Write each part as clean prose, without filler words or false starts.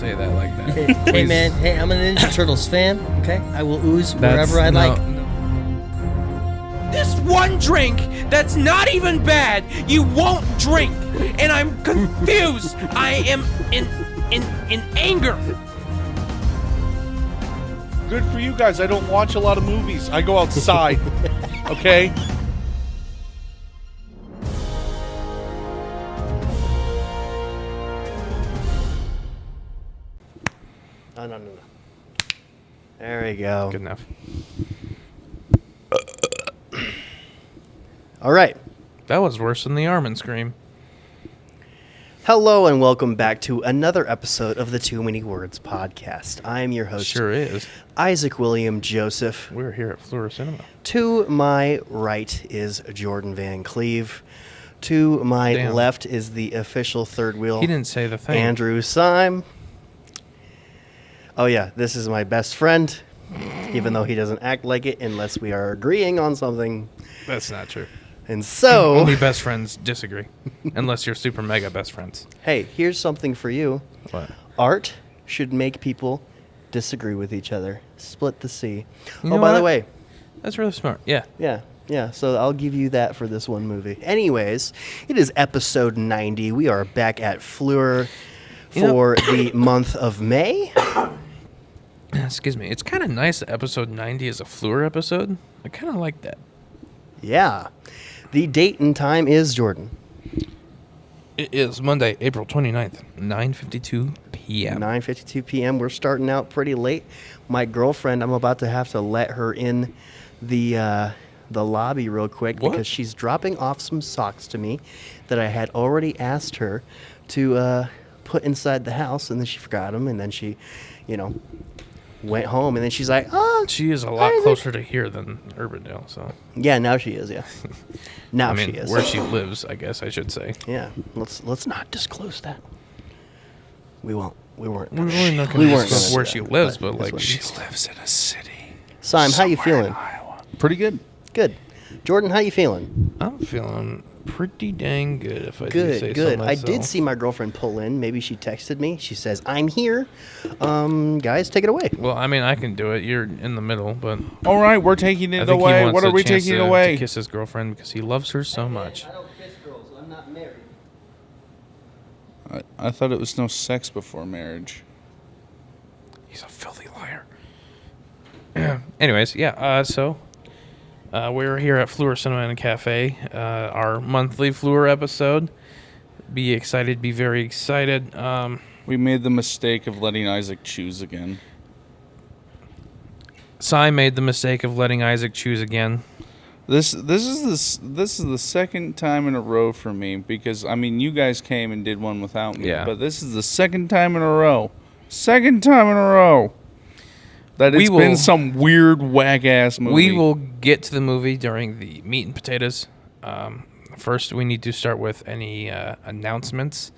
say that like that. Hey, man. Hey, I'm a Ninja Turtles fan. Okay, I will ooze wherever I like. This one drink that's not even bad, you won't drink, and I'm confused. I am in anger. Good for you guys. I don't watch a lot of movies. I go outside. Okay? No. There we go. Good enough. All right. That was worse than the Armin scream. Hello and welcome back to another episode of the Too Many Words podcast. I am your host, Sure is. Isaac William Joseph. We're here at Fleur Cinema. To my right is Jordan Van Cleve. To my left is the official third wheel. He didn't say the thing. Andrew Syme. Oh yeah, this is my best friend, even though he doesn't act like it unless we are agreeing on something. That's not true. And so... Only best friends disagree. Unless you're super mega best friends. Hey, here's something for you. What? Art should make people disagree with each other. Split the sea. You know By the what? way... That's really smart. Yeah. Yeah, so I'll give you that for this one movie. Anyways, it is episode 90. We are back at Fleur for the month of May. Excuse me. It's kind of nice that episode 90 is a Fleur episode. I kind of like that. Yeah. The date and time is, Jordan. It is Monday, April 29th, 9:52 p.m. 9:52 p.m. We're starting out pretty late. My girlfriend, I'm about to have to let her in the lobby real quick because she's dropping off some socks to me that I had already asked her to put inside the house, and then she forgot them, and then she, went home, and then she's like, "Oh, she is a lot closer to here than Urbandale, so." Yeah, now she is. Yeah, now she is. Where she lives, I guess I should say. Yeah, let's not disclose that. We won't. We weren't. We're really not going to disclose where she lives, but like she lives in a city. Syme, how you feeling? Pretty good. Good. Jordan, how you feeling? I'm feeling pretty dang good, if I do say so Good. myself. I did see my girlfriend pull in. Maybe she texted me. She says, "I'm here." Guys, take it away. Well, I mean, I can do it. You're in the middle, but All right, we're taking I it think he away. wants What a are we chance taking to away? kiss his girlfriend because he loves her so much. I don't kiss girls. I'm not married. I thought it was no sex before marriage. He's a filthy liar. Anyways, yeah. So we're here at Fleur Cinema and Cafe, our monthly Fleur episode. Be excited. Be very excited. We made the mistake of letting Isaac choose again. Sy made the mistake of letting Isaac choose again. This is the second time in a row for me because you guys came and did one without me. Yeah. But this is the second time in a row. That it's been some weird whack ass movie. We will get to the movie during the meat and potatoes. First, we need to start with any announcements.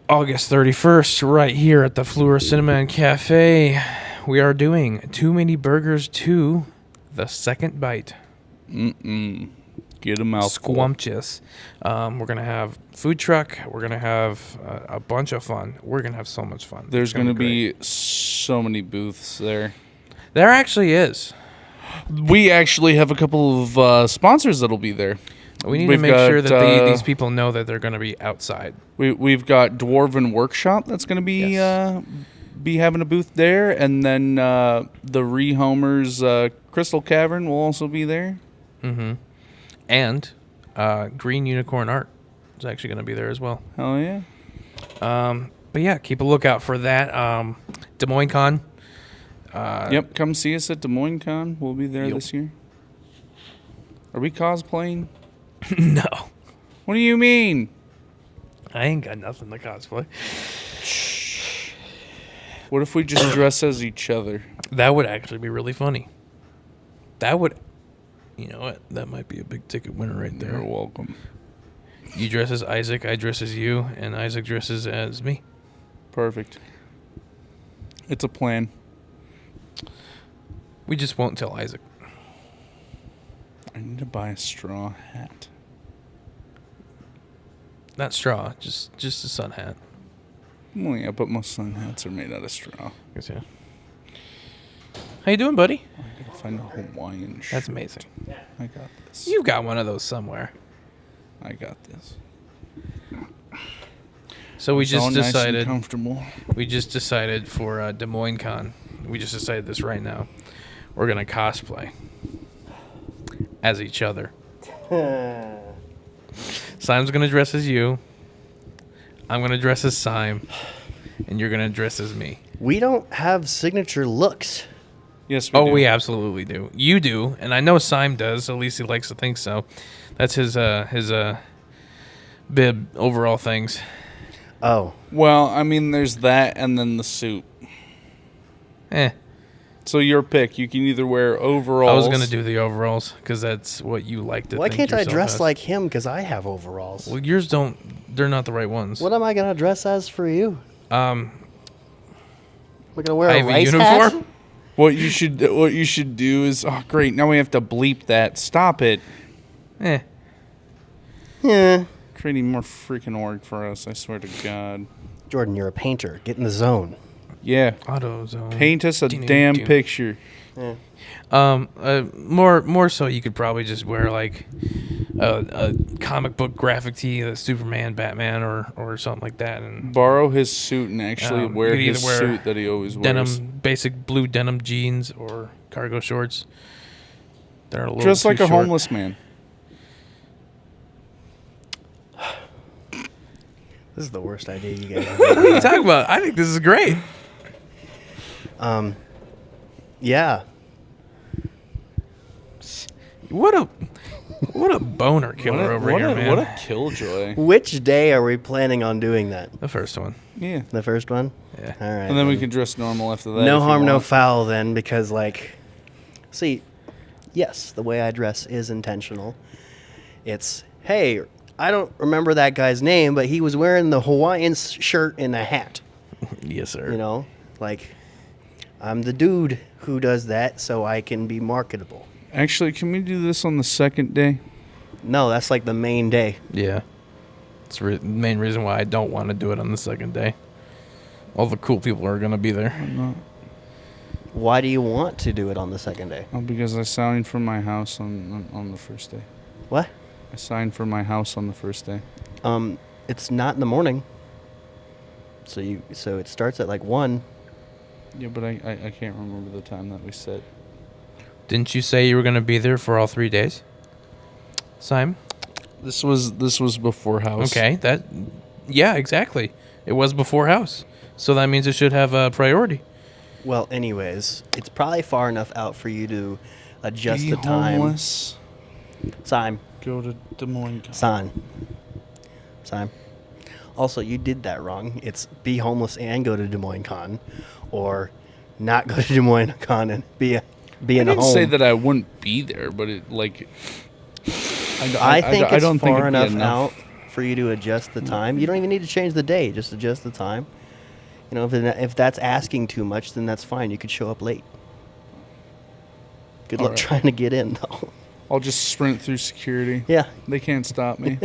August 31st, right here at the Fleur Cinema and Cafe, we are doing Too Many Burgers 2, The Second Bite. Get a mouthful. Squumptious. We're going to have food truck. We're going to have a bunch of fun. We're going to have so much fun. There's going to be so many booths there. There actually is. We actually have a couple of sponsors that'll be there. We need to make sure that these people know that they're going to be outside. We've got Dwarven Workshop that's going to be be having a booth there, and then the Rehomers Crystal Cavern will also be there. Mm-hmm. And Green Unicorn Art is actually going to be there as well. Hell yeah. But yeah, keep a lookout for that. Des Moines Con. Yep, come see us at Des Moines Con. We'll be there this year. Are we cosplaying? No. What do you mean? I ain't got nothing to cosplay. What if we just dress as each other? That would actually be really funny. That would... You know what? That might be a big ticket winner right there. You're welcome. You dress as Isaac, I dress as you, and Isaac dresses as me. Perfect. It's a plan. We just won't tell Isaac. I need to buy a straw hat. Not straw, just a sun hat. Well, yeah, but most sun hats are made out of straw. Guess, yeah. How you doing, buddy? I gotta find a Hawaiian shirt. That's amazing. I got this. You've got one of those somewhere. I got this. So we It's all just nice and decided. comfortable. We just decided for Des Moines Con. We just decided this right now. We're gonna cosplay as each other. Simon's gonna dress as you. I'm gonna dress as Sime, and you're gonna dress as me. We don't have signature looks. Yes, we do. We absolutely do. You do, and I know Sime does. At least he likes to think so. That's his bib overall things. Oh, Well, I mean, there's that and then the suit. Eh. So your pick. You can either wear overalls. I was gonna do the overalls because that's what you like to. why think can't I yourself dress as. like him? Because I have overalls. Well, yours don't. They're not the right ones. What am I gonna dress as for you? Um, We're gonna wear I a have a rice uniform. hat? What you should do is, oh great, now we have to bleep that. Stop it. Eh. Yeah. Creating more freaking work for us, I swear to God. Jordan, you're a painter. Get in the zone. Yeah. AutoZone. Paint us a damn picture. More so, you could probably just wear like a comic book graphic tee, the Superman, Batman, or something like that, and Borrow his suit and actually you wear could his either wear suit that he always wears. denim, basic blue denim jeans or cargo shorts. They're a little Just too like a short. homeless man. This is the worst idea you guys have. What are you talking about? I think this is great. Yeah. What a boner killer over here, man. What a killjoy. Which day are we planning on doing that? The first one. Yeah. The first one? Yeah. All right. And then we can dress normal after that. No if you harm, no want. foul then, because, like, see, yes, the way I dress is intentional. It's, hey, I don't remember that guy's name, but he was wearing the Hawaiian shirt and a hat. Yes, sir. You know, like, I'm the dude who does that so I can be marketable. Actually, can we do this on the second day? No, that's like the main day. Yeah. It's the main reason why I don't want to do it on the second day. All the cool people are going to be there. Why do you want to do it on the second day? Oh, because I signed for my house on the first day. What? I signed for my house on the first day. It's not in the morning. So it starts at like 1. Yeah, but I can't remember the time that we said. Didn't you say you were going to be there for all 3 days? Sime? This was before house. Okay, yeah, exactly. It was before house. So that means it should have a priority. Well, anyways, it's probably far enough out for you to adjust Be the time. homeless. Sime. Go to Des Moines. Sime. Also, you did that wrong. It's be homeless and go to Des Moines Con, or not go to Des Moines Con and be in I a didn't home. say that I wouldn't be there, but it like. I think it's don't think far it'd be enough out for you to adjust the time. You don't even need to change the day; just adjust the time. You know, if that's asking too much, then that's fine. You could show up late. Good luck Alright. trying to get in, though. I'll just sprint through security. Yeah, They can't stop me.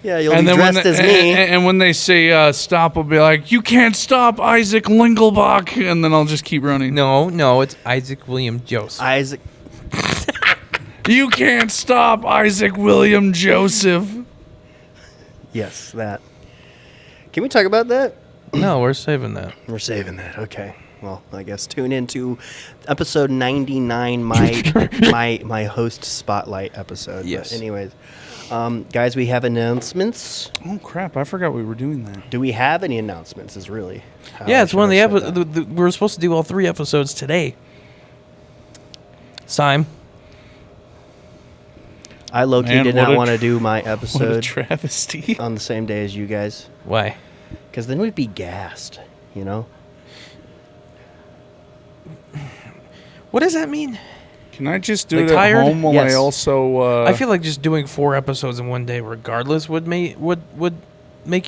yeah, you'll And be then when dressed as me. and when they say stop, I'll be like, "You can't stop, Isaac Lingelbach," and then I'll just keep running. No, it's Isaac William Joseph. Isaac. You can't stop, Isaac William Joseph. Yes, that. Can we talk about that? No, we're saving that. We're saving that. Okay. Well, I guess tune into episode 99, my host spotlight episode. Yes. But anyways, guys, we have announcements. Oh crap! I forgot we were doing that. Do we have any announcements? Is really. how Yeah, I it's should one of the have said episodes. that. We're supposed to do all 3 episodes today. Sime. I low-key Man, did what not a want to tr- do my What a episode travesty! on the same day as you guys, Why? because then we'd be gassed. You know. What does that mean? Can I just do Like it at tired? home while Yes. I also? I feel like just doing 4 episodes in one day, regardless, would make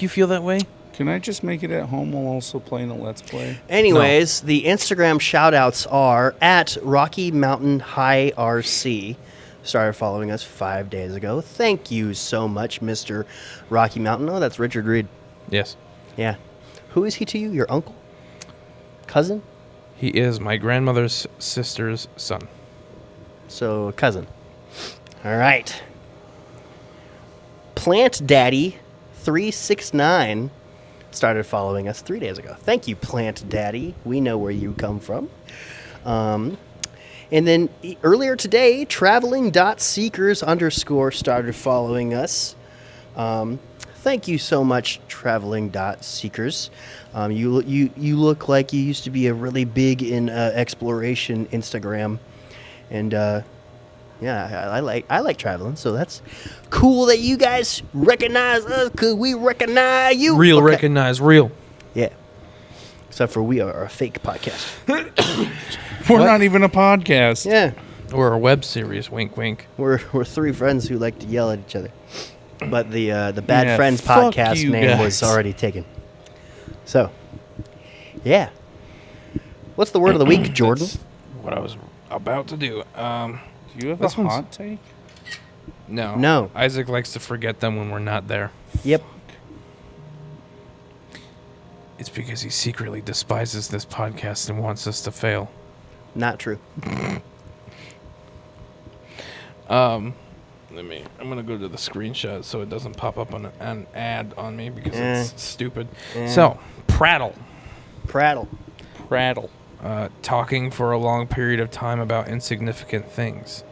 you feel that way. Can I just make it at home while also playing a Let's Play? Anyways, the Instagram shout-outs are at Rocky Mountain High RC. Started following us 5 days ago. Thank you so much, Mr. Rocky Mountain. Oh, that's Richard Reed. Yes. Yeah. Who is he to you? Your uncle? Cousin? He is my grandmother's sister's son. So, cousin. All right. Plant Daddy 369 started following us 3 days ago. Thank you, Plant Daddy. We know where you come from. And then earlier today, traveling.seekers _ started following us. Thank you so much, traveling.seekers. You look like you used to be a really big in exploration Instagram. And yeah, I like traveling, so that's cool that you guys recognize us because we recognize you. Real Okay. recognize real. Yeah. Except for we are a fake podcast. We're not even a podcast. Yeah. Or a web series. Wink, wink. We're three friends who like to yell at each other. But the Bad Yeah, Friends fuck podcast you name guys. was already taken. So, yeah. What's the word of the week, Jordan? That's what I was about to do. Do you have This a one's- hot take? No. No. Isaac likes to forget them when we're not there. Yep. It's because he secretly despises this podcast and wants us to fail. Not true. I'm gonna go to the screenshot so it doesn't pop up on an ad on me because it's stupid. So, prattle. Prattle. Talking for a long period of time about insignificant things.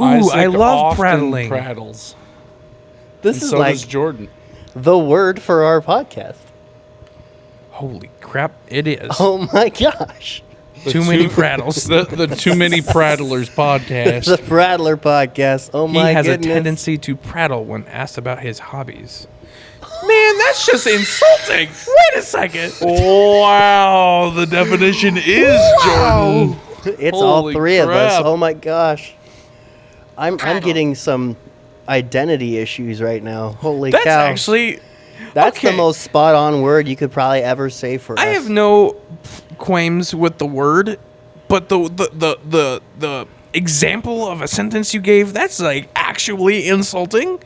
Ooh, Isaac I love often prattling. Prattles. This And is so like does Jordan. the word for our podcast. Holy crap, it is. Oh my gosh. Too many prattles. The Too Many Prattlers podcast. The Prattler podcast. Oh He my has goodness. a tendency to prattle when asked about his hobbies. Man, that's just insulting. Wait a second. Wow, the definition is Jordan. It's all Holy three of us. crap. Oh my gosh. I'm getting some identity issues right now. Holy That's cow. actually... That's the okay. most spot on word you could probably ever say for I us. have no qualms with the word, but the example of a sentence you gave, that's like actually insulting.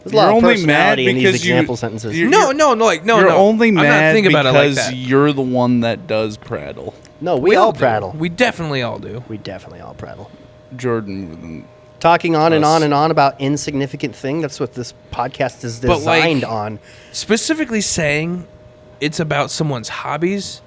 There's a lot You're of only personality mad in these because you- example sentences. you're- No, no, You're no. only I'm not mad thinking about it like because that. you're the one that does prattle. No, we all do. prattle. We definitely all do. We definitely all prattle. Jordan. Talking on and Us. on and on about insignificant thing. That's what this podcast is But, like, designed on. Specifically saying it's about someone's hobbies,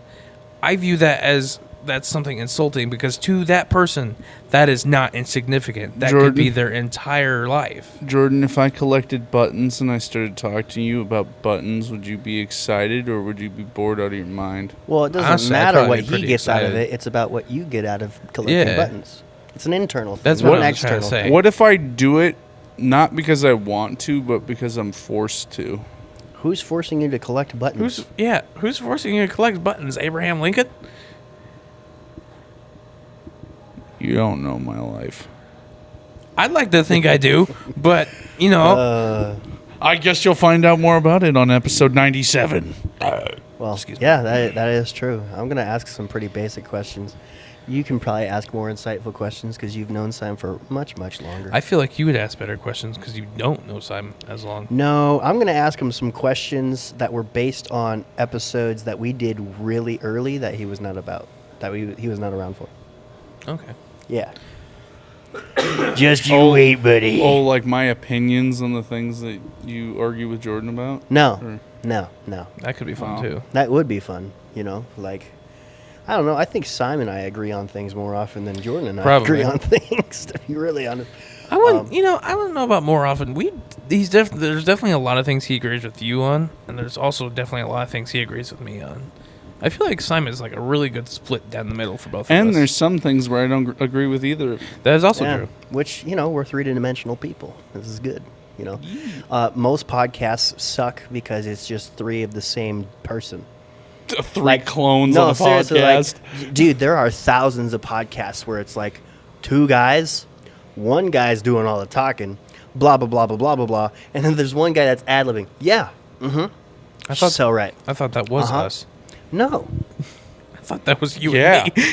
I view that as that's something insulting because to that person, that is not insignificant. That could be Jordan. their entire life. Jordan, if I collected buttons and I started talking to you about buttons, would you be excited or would you be bored out of your mind? Well, it doesn't Honestly, I'd matter probably what be he pretty gets out of excited. it. It's about what you get out of collecting Yeah. buttons. It's an internal thing, That's not what an I was trying to external. say. What if I do it not because I want to, but because I'm forced to? Who's forcing you to collect buttons? Who's forcing you to collect buttons? Abraham Lincoln? You don't know my life. I'd like to think I do, but you know, I guess you'll find out more about it on episode 97. Well, Excuse yeah, that is true. I'm going to ask some pretty basic questions. You can probably ask more insightful questions because you've known Simon for much, much longer. I feel like you would ask better questions because you don't know Simon as long. No, I'm going to ask him some questions that were based on episodes that we did really early that he was not about, that he was not around for. Okay. Yeah. Just you wait, buddy. Oh, like my opinions on the things that you argue with Jordan about? No, no. That could be fun Wow. too. That would be fun, like, I don't know. I think Simon and I agree on things more often than Jordan and I Probably. agree on things, to be really honest. I wouldn't, I don't know about more often. There's definitely a lot of things he agrees with you on, and there's also definitely a lot of things he agrees with me on. I feel like Simon's like a really good split down the middle for both of us. And there's some things where I don't agree with either. that is also Yeah, true. which, we're three-dimensional people. This is good, Most podcasts suck because it's just three of the same person. Three clones on a seriously, podcast. dude, there are thousands of podcasts where it's like two guys, one guy's doing all the talking, blah, blah, blah, blah, blah, blah, blah, and then there's one guy that's ad-libbing. Yeah, I thought so right. I thought that was Uh-huh. us. No, I thought that was you Yeah. and me.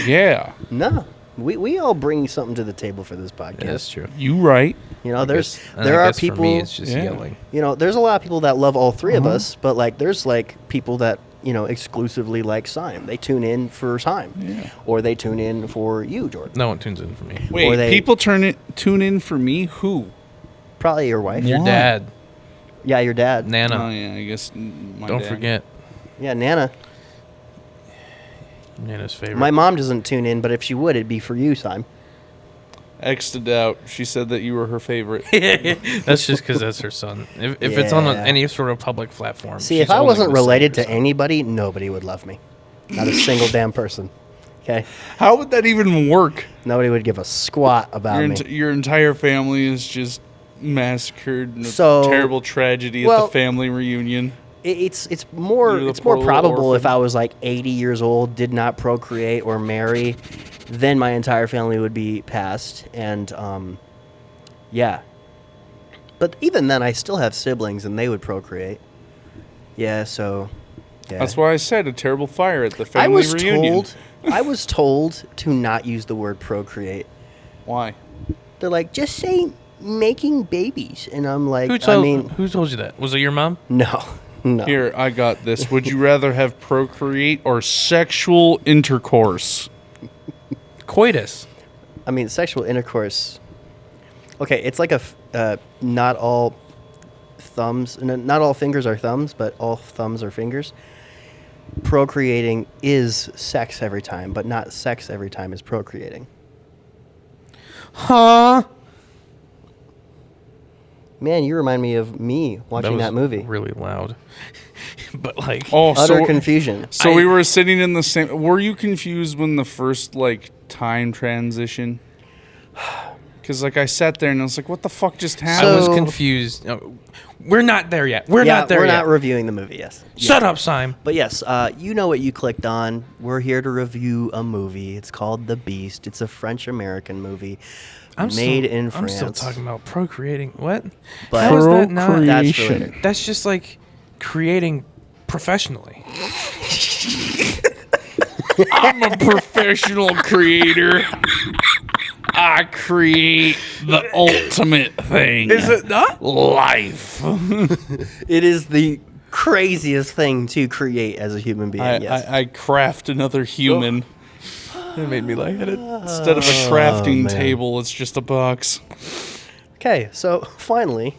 Yeah. no. We all bring something to the table for this podcast. Yeah, that's true. You right. You know, I there's guess- and there I are guess people. For me, it's just Yeah. yelling. You know, there's a lot of people that love all three of us, but like, there's like people that exclusively like Sime. They tune in for Sime, Yeah. or they tune in for you, Jordan. No one tunes in for me. Wait, they- people tune in for me? Who? Probably your wife. Yeah. Your dad, Yeah, your dad. Nana. Oh, yeah, I guess my Don't dad. forget Yeah, Nana. Nana's favorite. My mom doesn't tune in, but if she would, it'd be for you, Sime. X'd out. She said that you were her favorite. That's just because that's her son. If it's on Yeah. any sort of public platform. See, she's if I only wasn't gonna say related her to son. anybody, nobody would love me. Not a single damn person. Okay, How would that even work? nobody would give a squat about me. Your entire family is just massacred in a So- terrible tragedy at well- the family reunion. It's more You're the it's more poor little probable if orphan. I was like 80 years old, did not procreate or marry, then my entire family would be passed, and yeah. But even then, I still have siblings, and they would procreate. Yeah, so yeah. That's why I said a terrible fire at the family I was reunion. told I was told to not use the word procreate. Why? They're like, just say making babies, and I'm like, Who told I mean, who told you that? Was it your mom? no, no. Here, I got this. Would you rather have procreate or sexual intercourse? Coitus. I mean, sexual intercourse. Okay, it's like not all not all fingers are thumbs, but all thumbs are fingers. Procreating is sex every time, but not sex every time is procreating. Huh? Man, you remind me of me watching was that movie. Really loud. But like, Oh, Utter so confusion. so we were sitting in the same. Were you confused when the first like time transition? Because like I sat there and I was like, "What the fuck just I happened?" was So- confused. No, we're not there yet. We're Yeah, not there we're yet. not reviewing the movie. Yes. Shut up, Sime. But yes, you know what you clicked on. We're here to review a movie. It's called The Beast. It's a French-American movie made in France. I'm still talking about procreating. What? But How is that not? that's Procreation. related. That's just like creating professionally. I'm a professional creator. I create the ultimate thing. Is it not? Life. It is the craziest thing to create as a human being. Yes. I craft another human. That made me lightheaded. Instead of a crafting man. table, it's just a box. Okay, so finally,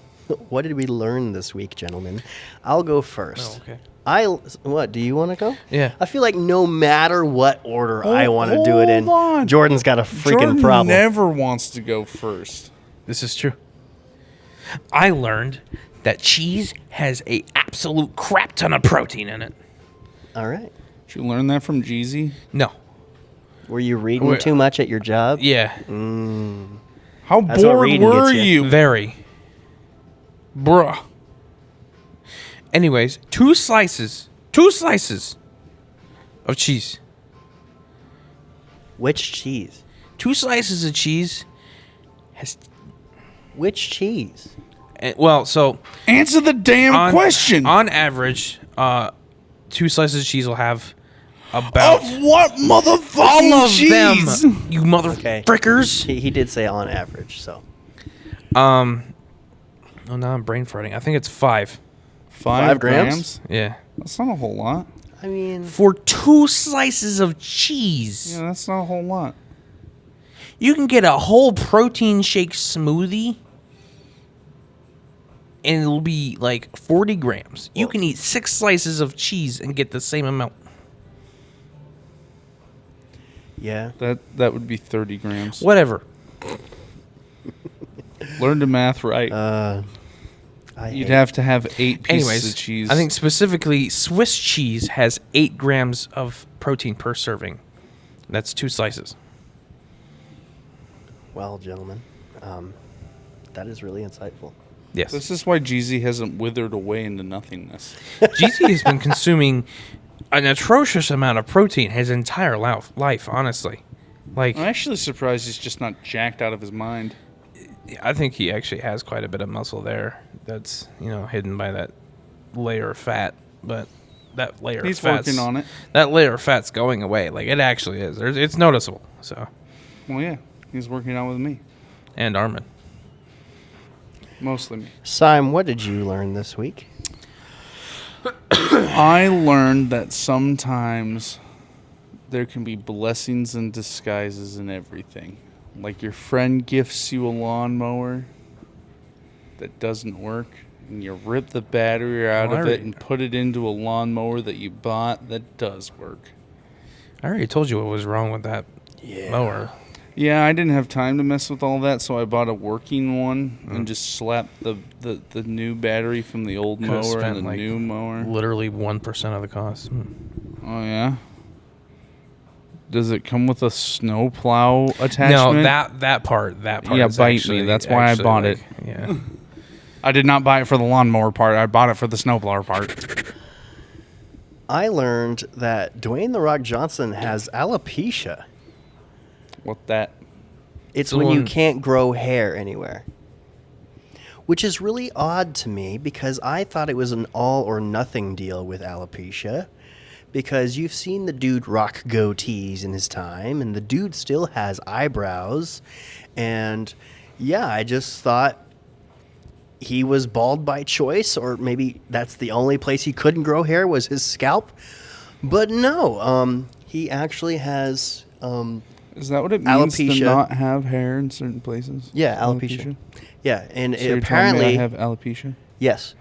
what did we learn this week, gentlemen? I'll go first. Oh, okay. What, do you want to go? Yeah. I feel like no matter what order I want to do it in, hold on. Jordan's got a freaking Jordan problem. never wants to go first. This is true. I learned that cheese has a absolute crap ton of protein in it. All right. Did you learn that from Jeezy? No. Were you reading Wait, too much at your job? Yeah. How That's what bored reading were gets you. you? Very. Bruh. Anyways, two slices of cheese. Which cheese? 2 slices of cheese has Which cheese? well, so Answer the damn question. On average, 2 slices of cheese will have about Of what motherfucking all of cheese? them. You mother Okay. frickers. He did say on average, so. Oh, now I'm brain farting. I think it's 5. 5 grams? Yeah. That's not a whole lot. I mean, For 2 slices of cheese, Yeah, that's not a whole lot. you can get a whole protein shake smoothie, and it'll be like 40 grams. You can eat 6 slices of cheese and get the same amount. yeah. That would be 30 grams. Whatever. Learn to math right. hate- You'd have to have 8 pieces Anyways, of cheese. I think specifically Swiss cheese has 8 grams of protein per serving. That's 2 slices. Well, gentlemen, that is really insightful. Yes. This is why Jeezy hasn't withered away into nothingness. GT has been consuming an atrocious amount of protein his entire life, honestly. Like, I'm actually surprised he's just not jacked out of his mind. I think he actually has quite a bit of muscle there that's, hidden by that layer of fat. But that layer He's of fat's... working on it. That layer of fat's going away. Like, it actually is. It's noticeable, so... Well, yeah, he's working out with me. And Armin. Mostly me. Simon, what did you learn this week? I learned that sometimes there can be blessings and disguises in everything. Like your friend gifts you a lawnmower that doesn't work, and you rip the battery out of it and put it into a lawnmower that you bought that does work. I already told you what was wrong with that mower. Yeah, I didn't have time to mess with all that, so I bought a working one and just slapped the new battery from the old Could've mower spent, and the like, new mower. Literally 1% of the cost. Oh, yeah? Does it come with a snow plow attachment? No, that part. Yeah, is bite actually, me. That's why I bought like, it. Yeah. I did not buy it for the lawnmower part. I bought it for the snowblower part. I learned that Dwayne "The Rock" Johnson has alopecia. What that? It's The when you one- can't grow hair anywhere. Which is really odd to me because I thought it was an all or nothing deal with alopecia. Because you've seen the dude rock goatees in his time, and the dude still has eyebrows. And yeah, I just thought he was bald by choice, or maybe that's the only place he couldn't grow hair was his scalp. But no, he actually has Is that what it means alopecia. to not have hair in certain places? Yeah, alopecia. Yeah, and So you're apparently telling me I have alopecia? yes,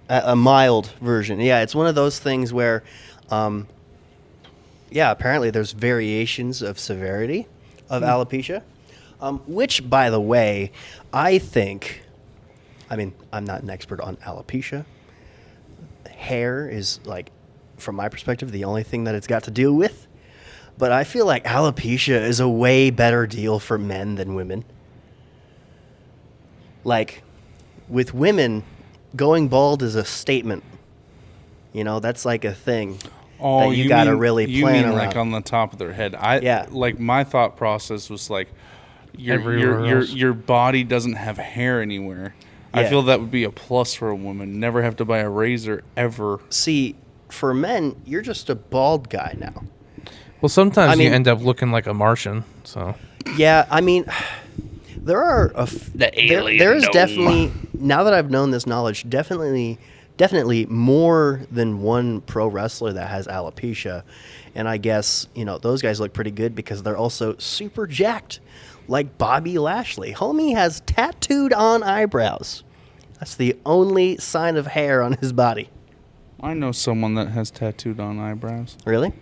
a mild version. Yeah, it's one of those things where, yeah, apparently there's variations of severity of alopecia, which, by the way, I think. I mean, I'm not an expert on alopecia. Hair is, like, from my perspective, the only thing that it's got to deal with. But I feel like alopecia is a way better deal for men than women. Like, with women, going bald is a statement. You know, that's like a thing that you got to really you plan mean around. like on the top of their head. Yeah. Like my thought process was like Everywhere else. your body doesn't have hair anywhere. I Yeah. feel that would be a plus for a woman. Never have to buy a razor ever. See, for men, you're just a bald guy now. Well, sometimes I mean- you end up looking like a Martian. So Yeah, I mean, there are there is definitely, now that I've known this knowledge, definitely more than one pro wrestler that has alopecia. And I guess, you know, those guys look pretty good because they're also super jacked, like Bobby Lashley. Homie has tattooed on eyebrows. That's the only sign of hair on his body. I know someone that has tattooed on eyebrows. Really?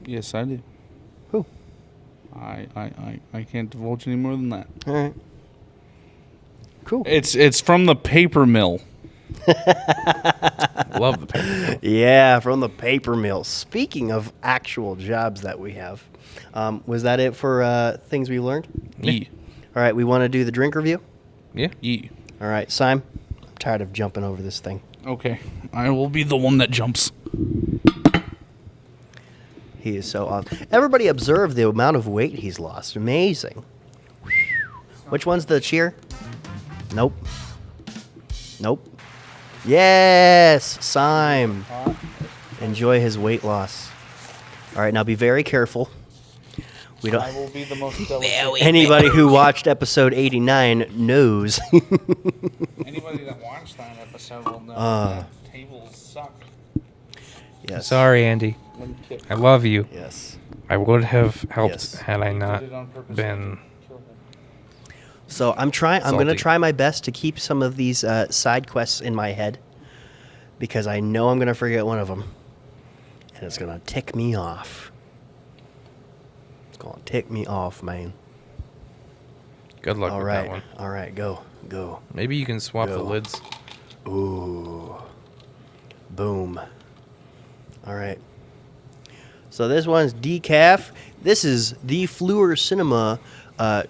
Yes, I do. Who? I can't divulge any more than that. All right. Cool. It's from the paper mill. love the paper. Yeah, from the paper mill. Speaking of actual jobs that we have, was that it for things we learned? Yeah. All right, we want to do the drink review. Yeah. Yeah. All right, Simon, I'm tired of jumping over this thing. Okay. I will be the one that jumps. He is so awesome. Everybody observe the amount of weight he's lost. Amazing. Which one's the cheer? Nope. Nope. Yes, Sime. Enjoy his weight loss. All right, now be very careful. We don't. will be the most delicate. Anybody who watched episode 89 knows. Anybody that watched that episode will know that tables suck. Yes. Sorry, Andy. I love you. Yes. I would have helped Yes. had I not Did it on purpose. been. So I'm trying. I'm going to Salty. try my best to keep some of these side quests in my head because I know I'm going to forget one of them, and it's going to tick me off. It's going to tick me off, man. Good luck All with right. that one. All right. Go. Go. Maybe you can swap the Go. lids. Ooh. Boom. All right. So this one's decaf. This is the Fleur Cinema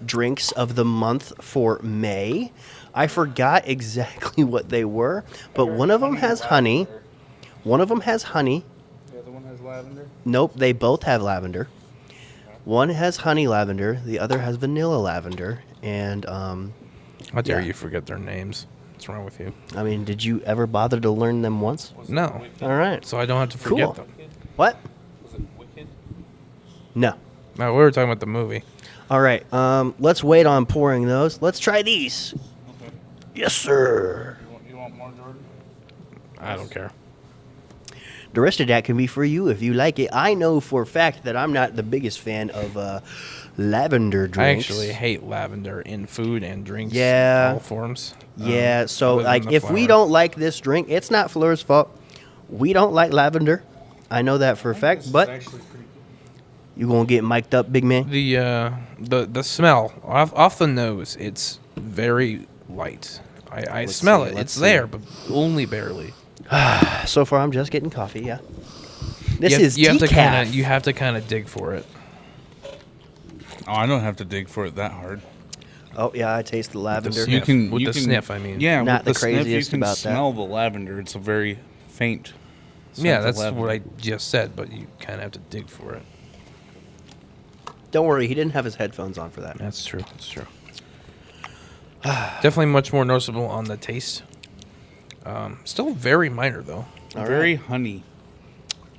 drinks of the month for May. I forgot exactly what they were, but one of them has honey. One of them has honey. The other one has lavender. Nope, they both have lavender. One has honey lavender. The other has vanilla lavender. And How dare Yeah. you forget their names? What's wrong with you? I mean, did you ever bother to learn them once? No. All right. So I don't have to forget Cool. them. What? Was it Wicked? No. No, we were talking about the movie. All right. Let's wait on pouring those. Let's try these. Okay. Yes, sir. You want more, Jordan? I don't care. The rest of that can be for you if you like it. I know for a fact that I'm not the biggest fan of lavender drinks. I actually hate lavender in food and drinks. Yeah. All forms. Yeah, so other than like the if we flower. don't like this drink, it's not Fleur's fault. We don't like lavender. I know that for a fact, but you gonna get mic'd up, big man? The smell off the nose, it's very light. I Let's smell see, it. let's It's see. there, but only barely. So far, I'm just getting coffee. Yeah. This you, is you have to decaf. you have to kind of dig for it. Oh, I don't have to dig for it that hard. Oh yeah, I taste the lavender. sniff. With the sniff, I mean. Yeah, Not with the the sniff, craziest you can about that. smell the lavender. It's a very faint. scent Yeah, of that's lavender. what I just said, but you kind of have to dig for it. Don't worry, he didn't have his headphones on for that. That's true. That's true. Definitely much more noticeable on the taste. Still very minor though. All very honey.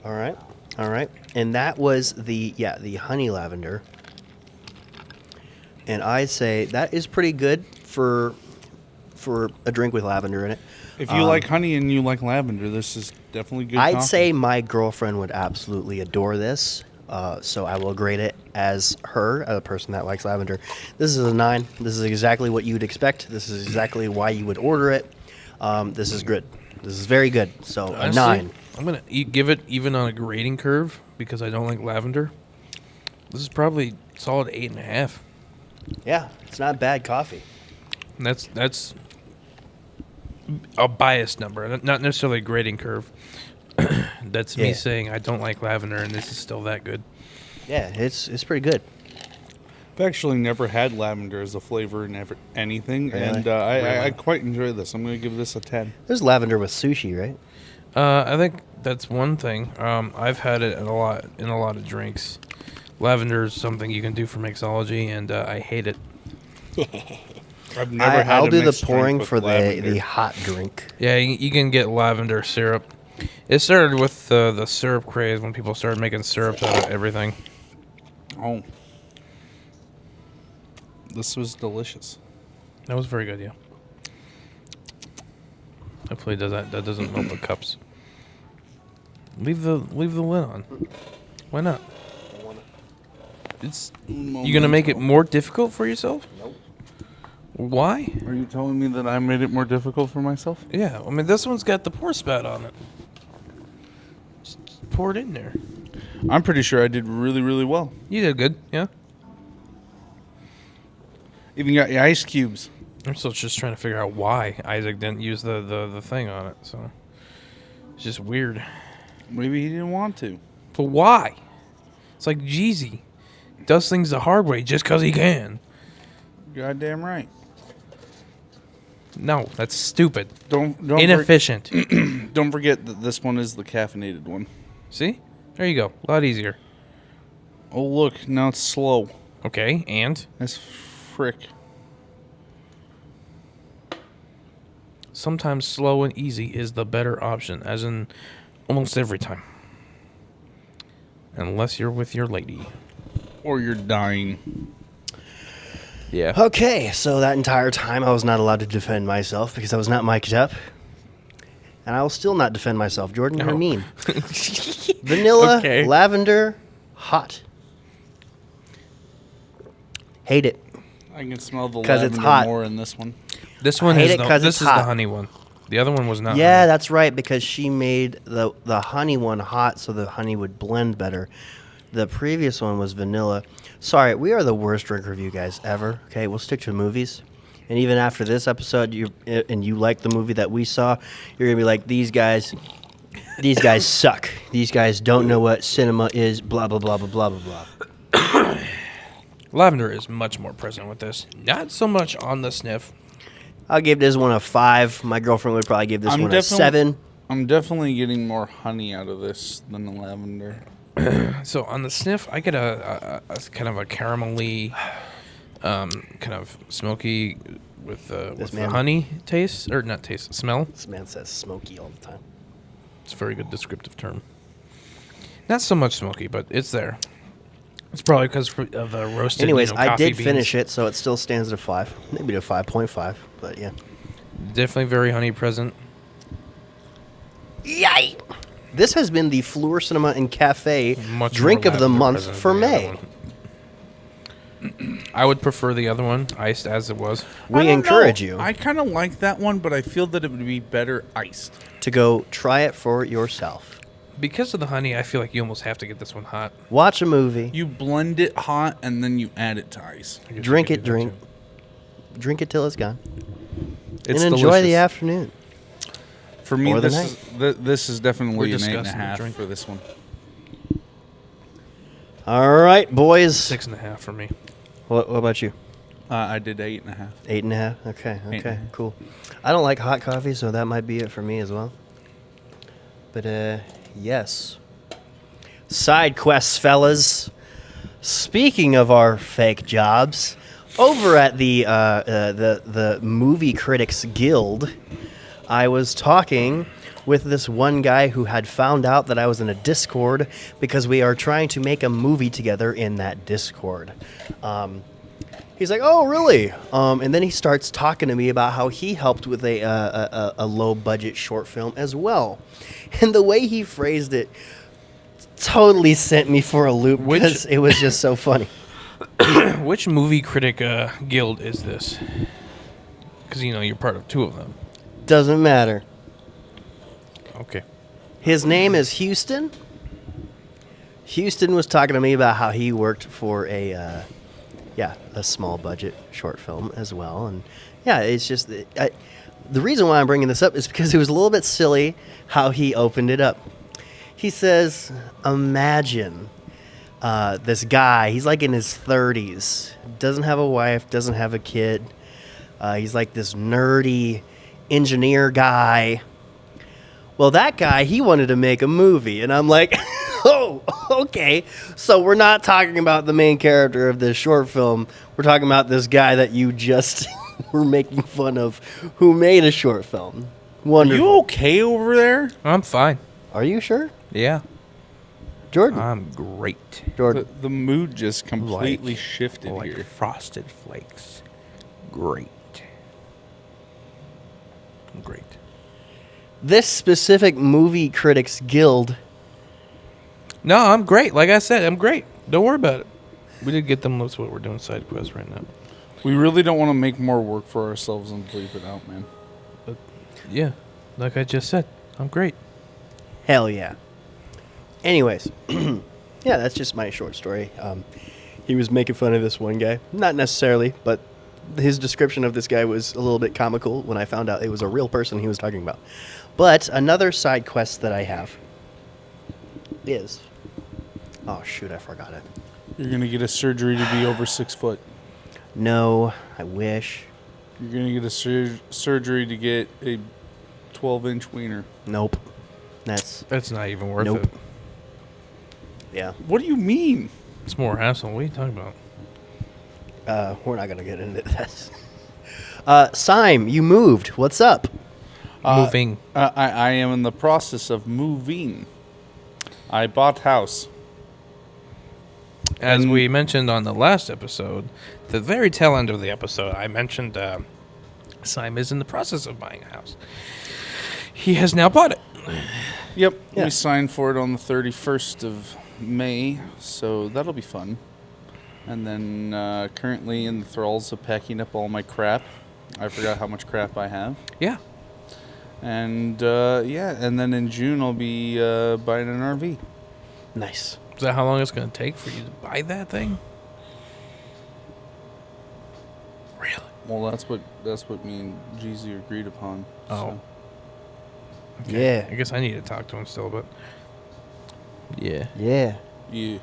All right, all right, and that was the honey lavender, and I'd say that is pretty good for a drink with lavender in it. If you like honey and you like lavender, this is definitely good. I'd coffee. say my girlfriend would absolutely adore this, so I will grade it as her, a person that likes lavender. This is a 9. This is exactly what you'd expect. This is exactly why you would order it. This is good. This is very good. So a Honestly, 9. I'm gonna give it even on a grading curve because I don't like lavender. This is probably solid 8.5. Yeah, it's not bad coffee. And that's a biased number, not necessarily a grading curve. That's me Yeah. saying I don't like lavender, and this is still that good. Yeah, it's pretty good. I've actually never had lavender as a flavor in anything, Really? and I quite enjoy this. I'm going to give this a 10. There's lavender with sushi, right? I think that's one thing. I've had it in a lot of drinks. Lavender is something you can do for mixology, and I hate it. I've never had I'll a do the mixed drink pouring with for lavender. the hot drink. Yeah, you can get lavender syrup. It started with the syrup craze when people started making syrups out of everything. Oh. This was delicious. That was very good, yeah. Hopefully that doesn't melt the cups. Leave the lid on. Why not? It's you gonna make it more difficult for yourself? Nope. Why? Are you telling me that I made it more difficult for myself? Yeah, I mean this one's got the pour spout on it. Just pour it in there. I'm pretty sure I did really, really well. You did good, yeah. Even got the ice cubes. I'm still just trying to figure out why Isaac didn't use the thing on it. So it's just weird. Maybe he didn't want to. But why? It's like Jeezy does things the hard way just because he can. Goddamn right. No, that's stupid. Don't Inefficient. don't forget that this one is the caffeinated one. See? There you go. A lot easier. Oh look, now it's slow. Okay, and That's frick. sometimes slow and easy is the better option, as in almost every time. Unless you're with your lady. Or you're dying. Yeah. Okay, so that entire time I was not allowed to defend myself because I was not mic'd up. And I will still not defend myself. Jordan, you're Oh. mean. Vanilla, Okay. lavender, hot. Hate it. I can smell the 'Cause it's lavender hot. more in this one. This one hate is it 'cause this it's is hot. the honey one. The other one was not. Yeah, honey. that's right, because she made the honey one hot so the honey would blend better. The previous one was vanilla. Sorry, we are the worst drink review guys ever. Okay, we'll stick to movies. And even after this episode, you like the movie that we saw, you're gonna be like, these guys suck. These guys don't know what cinema is. Blah blah blah blah blah blah blah. Lavender is much more present with this. Not so much on the sniff. I'll give this one a 5. My girlfriend would probably give this I'm one a definitely- 7. I'm definitely getting more honey out of this than the lavender. So on the sniff, I get a kind of a caramelly, kind of smoky with the man- honey taste, or not taste, smell. This man says smoky all the time. It's a very good descriptive term. Not so much smoky, but it's there. It's probably because of the roasted. Anyways, I coffee did beans. finish it, so it still stands at a 5. Maybe a 5.5, but yeah. Definitely very honey present. Yay! This has been the Fleur Cinema and Cafe Much drink more of the lavender month present for than the other May. one. I would prefer the other one, iced as it was. I We don't encourage know. you I kind of like that one, but I feel that it would be better iced. to go try it for yourself. Because of the honey, I feel like you almost have to get this one hot. Watch a movie, You blend it hot and then you add it to ice. I guess you drink could it, do that drink. too. Drink it till it's gone. It's and enjoy the delicious. afternoon. For me, or the this is definitely We're an 8.5 discussing the drink. for this one. All right, boys. 6.5 for me. What about you? I did 8.5. 8.5? Okay, okay, 8.5. cool. I don't like hot coffee, so that might be it for me as well. But, yes. Side quests, fellas. Speaking of our fake jobs, over at the Movie Critics Guild, I was talking with this one guy who had found out that I was in a Discord because we are trying to make a movie together in that Discord. He's like, "Oh, really?" And then he starts talking to me about how he helped with a low budget short film as well. And the way he phrased it totally sent me for a loop because it was just so funny. Which movie critic guild is this? Because, you're part of 2 of them. Doesn't matter. Okay. His name is Houston. Houston was talking to me about how he worked for a small budget short film as well. And yeah, it's just, the reason why I'm bringing this up is because it was a little bit silly how he opened it up. He says, imagine this guy, he's like in his 30s, doesn't have a wife, doesn't have a kid. He's like this nerdy engineer guy. Well, that guy, he wanted to make a movie. And I'm like, oh, okay. So we're not talking about the main character of this short film. We're talking about this guy that you just were making fun of who made a short film. Wonderful. You okay over there? I'm fine. Are you sure? Yeah. Jordan. I'm great. Jordan. The mood just completely Like- shifted Like here. Frosted Flakes. Great. Great. This specific Movie Critics Guild. No, I'm great. Like I said, I'm great. Don't worry about it. We did get them. That's what we're doing side quests right now. We really don't want to make more work for ourselves and bleep it out, man. Yeah. Like I just said, I'm great. Hell yeah. Anyways, yeah, that's just my short story. He was making fun of this one guy. Not necessarily, but his description of this guy was a little bit comical when I found out it was a real person he was talking about. But another side quest that I have is... Oh, shoot, I forgot it. You're going to get a surgery to be over 6 foot. No, I wish. You're going to get a surgery to get a 12-inch wiener. Nope. That's... That's not even worth Nope. it. Yeah. What do you mean? It's more hassle. What are you talking about? We're not going to get into this. Syme, you moved. What's up? Moving. I am in the process of moving. I bought house. As we mentioned on the last episode, the very tail end of the episode, I mentioned Syme is in the process of buying a house. He has now bought it. Yep. Yeah. We signed for it on the 31st of May, so that'll be fun. And then currently in the thralls of packing up all my crap. I forgot how much crap I have. Yeah. And and then in June I'll be buying an RV. Nice. Is that how long it's going to take for you to buy that thing? Really? Well, that's what me and Jeezy agreed upon. Oh. Yeah. I guess I need to talk to him still, but... Yeah. Yeah. Yeah.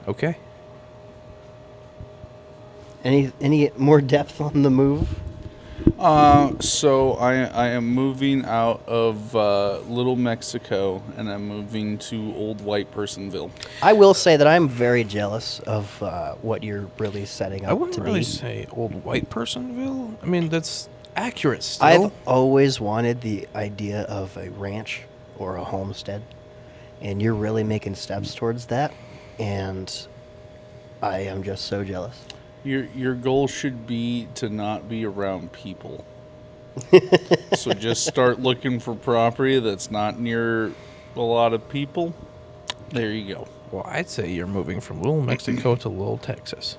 Okay. Any more depth on the move? So I am moving out of Little Mexico, and I'm moving to Old White Personville. I will say that I'm very jealous of what you're really setting up I wouldn't to really be. say old white personville. I mean, that's accurate still. I've always wanted the idea of a ranch or a homestead, and you're really making steps towards that. And I am just so jealous. Your goal should be to not be around people. So just start looking for property that's not near a lot of people. There you go. Well, I'd say you're moving from Little Mexico to Little Texas.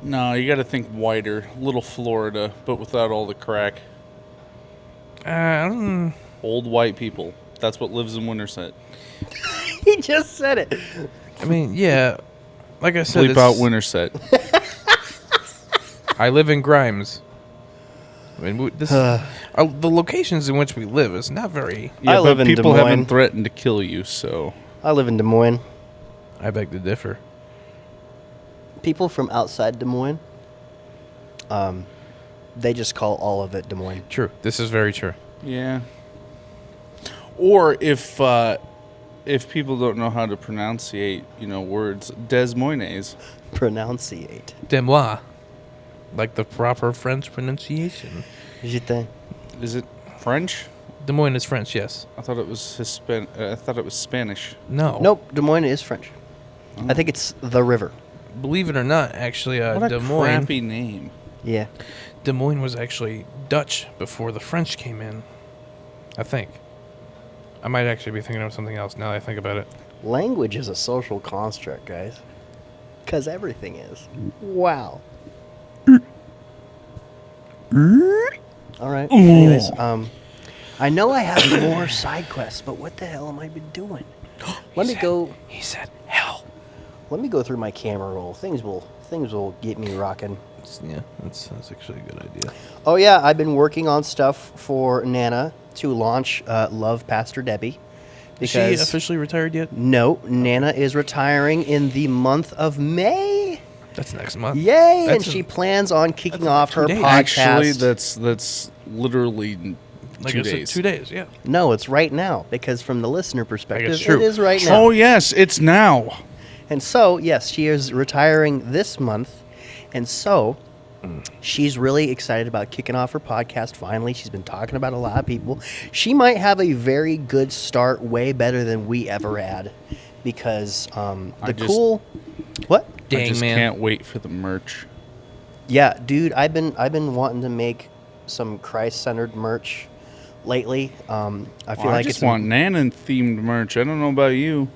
No, you got to think wider. Little Florida, but without all the crack. Old white people. That's what lives in Winterset. He just said it. I mean, yeah. Like I said, Bleep out Winterset. I live in Grimes. I mean, the locations in which we live is not very... Yeah, I live but in people Des Moines. haven't threatened to kill you, so... I live in Des Moines. I beg to differ. People from outside Des Moines, they just call all of it Des Moines. True. This is very true. Yeah. Or if people don't know how to pronunciate, words, Des Moines. Pronunciate. Demois. Like the proper French pronunciation. Je t'aime. Is it French? Des Moines is French, yes. I thought it was I thought it was Spanish. No. Nope, Des Moines is French. Oh. I think it's the river. Believe it or not, actually, What a Des Moines... crappy name. Yeah. Des Moines was actually Dutch before the French came in. I think. I might actually be thinking of something else now that I think about it. Language is a social construct, guys. Because everything is. Wow. All right. Anyways, I know I have more side quests, but what the hell am I been doing? Let me go. He said, hell. Let me go through my camera roll. Things will get me rocking. Yeah, that's actually a good idea. Oh yeah, I've been working on stuff for Nana to launch Love Pastor Debbie. Is she officially retired yet? No, Nana is retiring in the month of May. That's next month. Yay! That's And she plans on kicking off her 2 days. podcast. Actually, that's literally Like 2 I said, days. 2 days, yeah. No, it's right now because from the listener perspective, true. it is right now. Oh yes, it's now. And so, yes, she is retiring this month. And so, she's really excited about kicking off her podcast finally. She's been talking about a lot of people. She might have a very good start, way better than we ever had. Because What? Dang, I just man. can't wait for the merch. Yeah, dude, I've been wanting to make some Christ-centered merch lately. I feel I like just it's want Nana themed merch. I don't know about you.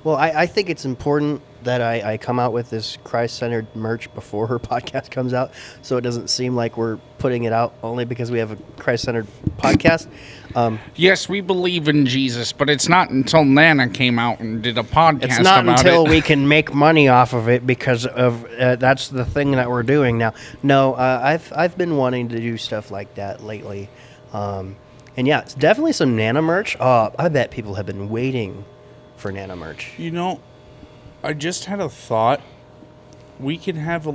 Well, I think it's important that I come out with this Christ-centered merch before her podcast comes out, so it doesn't seem like we're putting it out only because we have a Christ-centered podcast. Yes, we believe in Jesus, but it's not until Nana came out and did a podcast It's not about until it. we can make money off of it because of that's the thing that we're doing now. No, I've been wanting to do stuff like that lately, and yeah, it's definitely some Nana merch. I bet people have been waiting for Nana merch. I just had a thought. We can have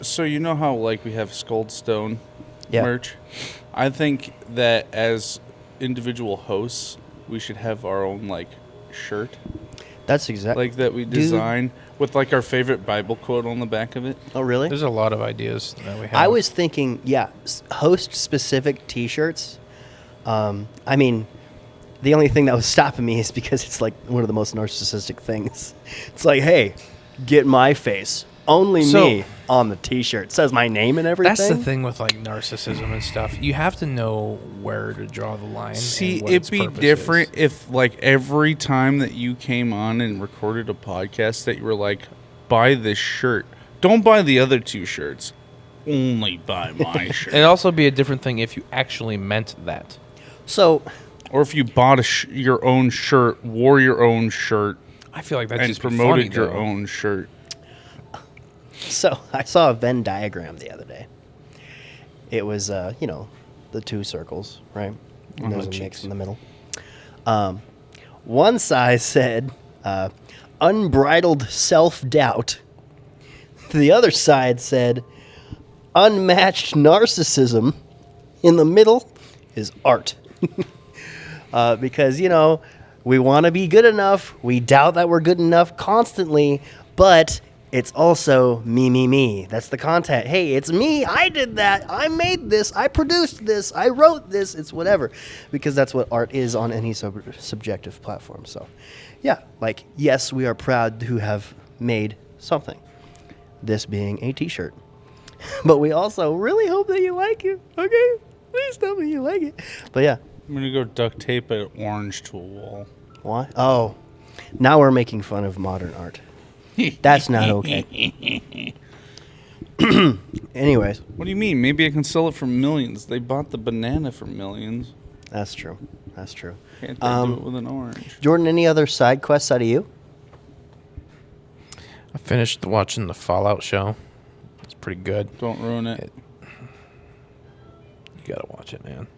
so you know how we have Scold Stone merch? I think that as individual hosts, we should have our own shirt. That's exactly That we design with our favorite Bible quote on the back of it. Oh, really? There's a lot of ideas that we have. I was thinking, host-specific T-shirts. I mean, the only thing that was stopping me is because it's one of the most narcissistic things. It's like, hey, get my face, only me on the T-shirt. It says my name and everything. That's the thing with narcissism and stuff. You have to know where to draw the line. See, and what it'd its be purpose different is. if every time that you came on and recorded a podcast that you were like, buy this shirt. Don't buy the other 2 shirts. Only buy my shirt. It'd also be a different thing if you actually meant that. So, Or if you bought your own shirt, wore your own shirt, I feel like that's and just be promoted funny, your though. own shirt. so I saw a Venn diagram the other day. It was, the 2 circles, right? And there's a mix in the middle. One side said, unbridled self-doubt. The other side said, unmatched narcissism. In the middle is art. Because, we want to be good enough. We doubt that we're good enough constantly. But It's also me. That's the content. Hey, it's me. I did that. I made this. I produced this. I wrote this. It's whatever. Because that's what art is on any subjective platform. So, yeah, like, yes, we are proud to have made something. This being a t-shirt. But we also really hope that you like it. Okay? Please tell me you like it. But yeah. I'm going to go duct tape it orange to a wall. Why? Oh, now we're making fun of modern art. That's not okay. Anyways. What do you mean? Maybe I can sell it for millions. They bought the banana for millions. That's true. That's true. Can't they do it with an orange? Jordan, any other side quests out of you? I finished watching the Fallout show. It's pretty good. Don't ruin it. You gotta watch it, man.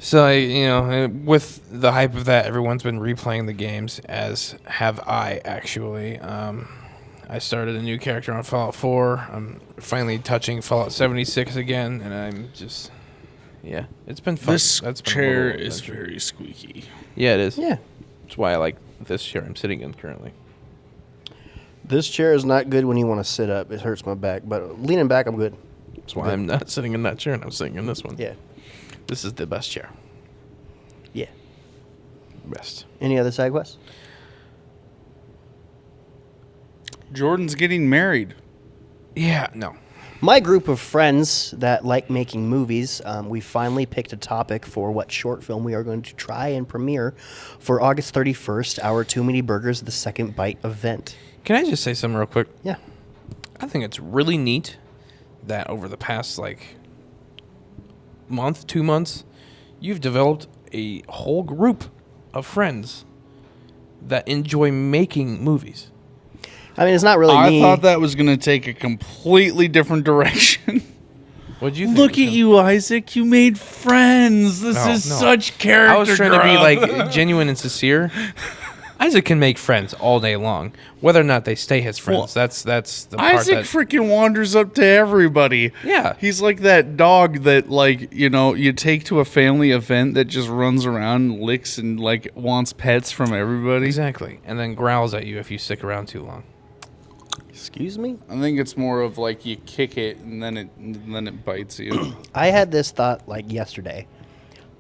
So, with the hype of that, everyone's been replaying the games, as have I, actually. I started a new character on Fallout 4. I'm finally touching Fallout 76 again, and I'm just... Yeah, it's been fun. This That's been a chair little is adventure. very squeaky. Yeah, it is. Yeah. That's why I like this chair I'm sitting in currently. This chair is not good when you want to sit up. It hurts my back. But leaning back, I'm good. That's why I'm not sitting in that chair, and I'm sitting in this one. Yeah. This is the best chair. Yeah. Best. Any other side quests? Jordan's getting married. Yeah, no. My group of friends that like making movies, we finally picked a topic for what short film we are going to try and premiere for August 31st, our Too Many Burgers, the Second Bite event. Can I just say something real quick? Yeah. I think it's really neat that over the past, month, 2 months, you've developed a whole group of friends that enjoy making movies. I mean, it's not really I me. thought that was going to take a completely different direction. What'd you think? Look at you, Isaac. You made friends. This is such character I was trying to be growth. genuine and sincere. Isaac can make friends all day long, whether or not they stay his friends. Well, that's the part Isaac that... freaking wanders up to everybody. Yeah. He's like that dog that, you take to a family event that just runs around, licks, and, wants pets from everybody. Exactly. And then growls at you if you stick around too long. Excuse me? I think it's more of you kick it and then it bites you. I had this thought yesterday.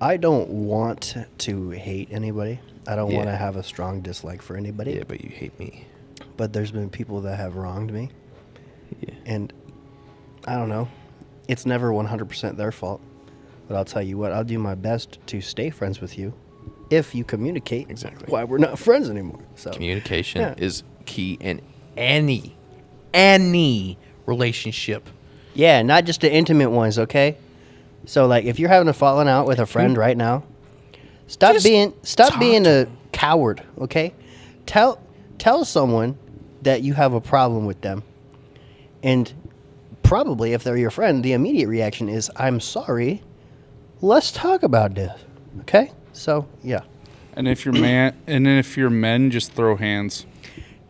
I don't want to hate anybody. I don't want to have a strong dislike for anybody. Yeah, but you hate me. But there's been people that have wronged me. Yeah. And I don't know. It's never 100% their fault. But I'll tell you what, I'll do my best to stay friends with you if you communicate why we're not friends anymore. So Communication is key in any relationship. yeah, not just the intimate ones, okay? So if you're having a falling out with a friend right now, stop Just being talk a coward, okay? Tell someone that you have a problem with them. And probably if they're your friend, the immediate reaction is, "I'm sorry. Let's talk about this." Okay? So, yeah. And if you're men, just throw hands.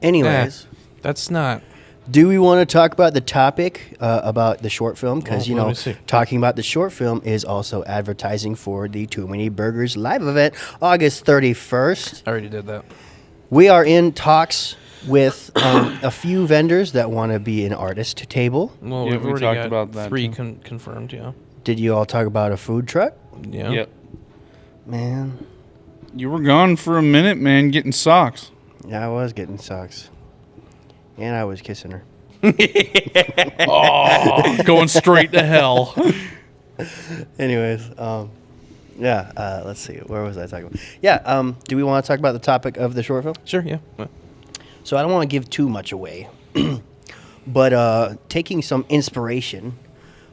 Anyways, That's not... do we want to talk about the topic about the short film? Because, Well, let me see. talking about the short film is also advertising for the Too Many Burgers live event, August 31st. I already did that. We are in talks with a few vendors that want to be an artist table. Well, Yeah, we've we already talked got about that, 3 too. confirmed, yeah. Did you all talk about a food truck? Yeah. Yep. Man, You were gone for a minute, man, getting socks. yeah, I was getting socks. And I was kissing her. Oh, going straight to hell. Anyways, let's see. Where was I talking about? Yeah, do we want to talk about the topic of the short film? Sure, yeah. Well, So I don't want to give too much away, but taking some inspiration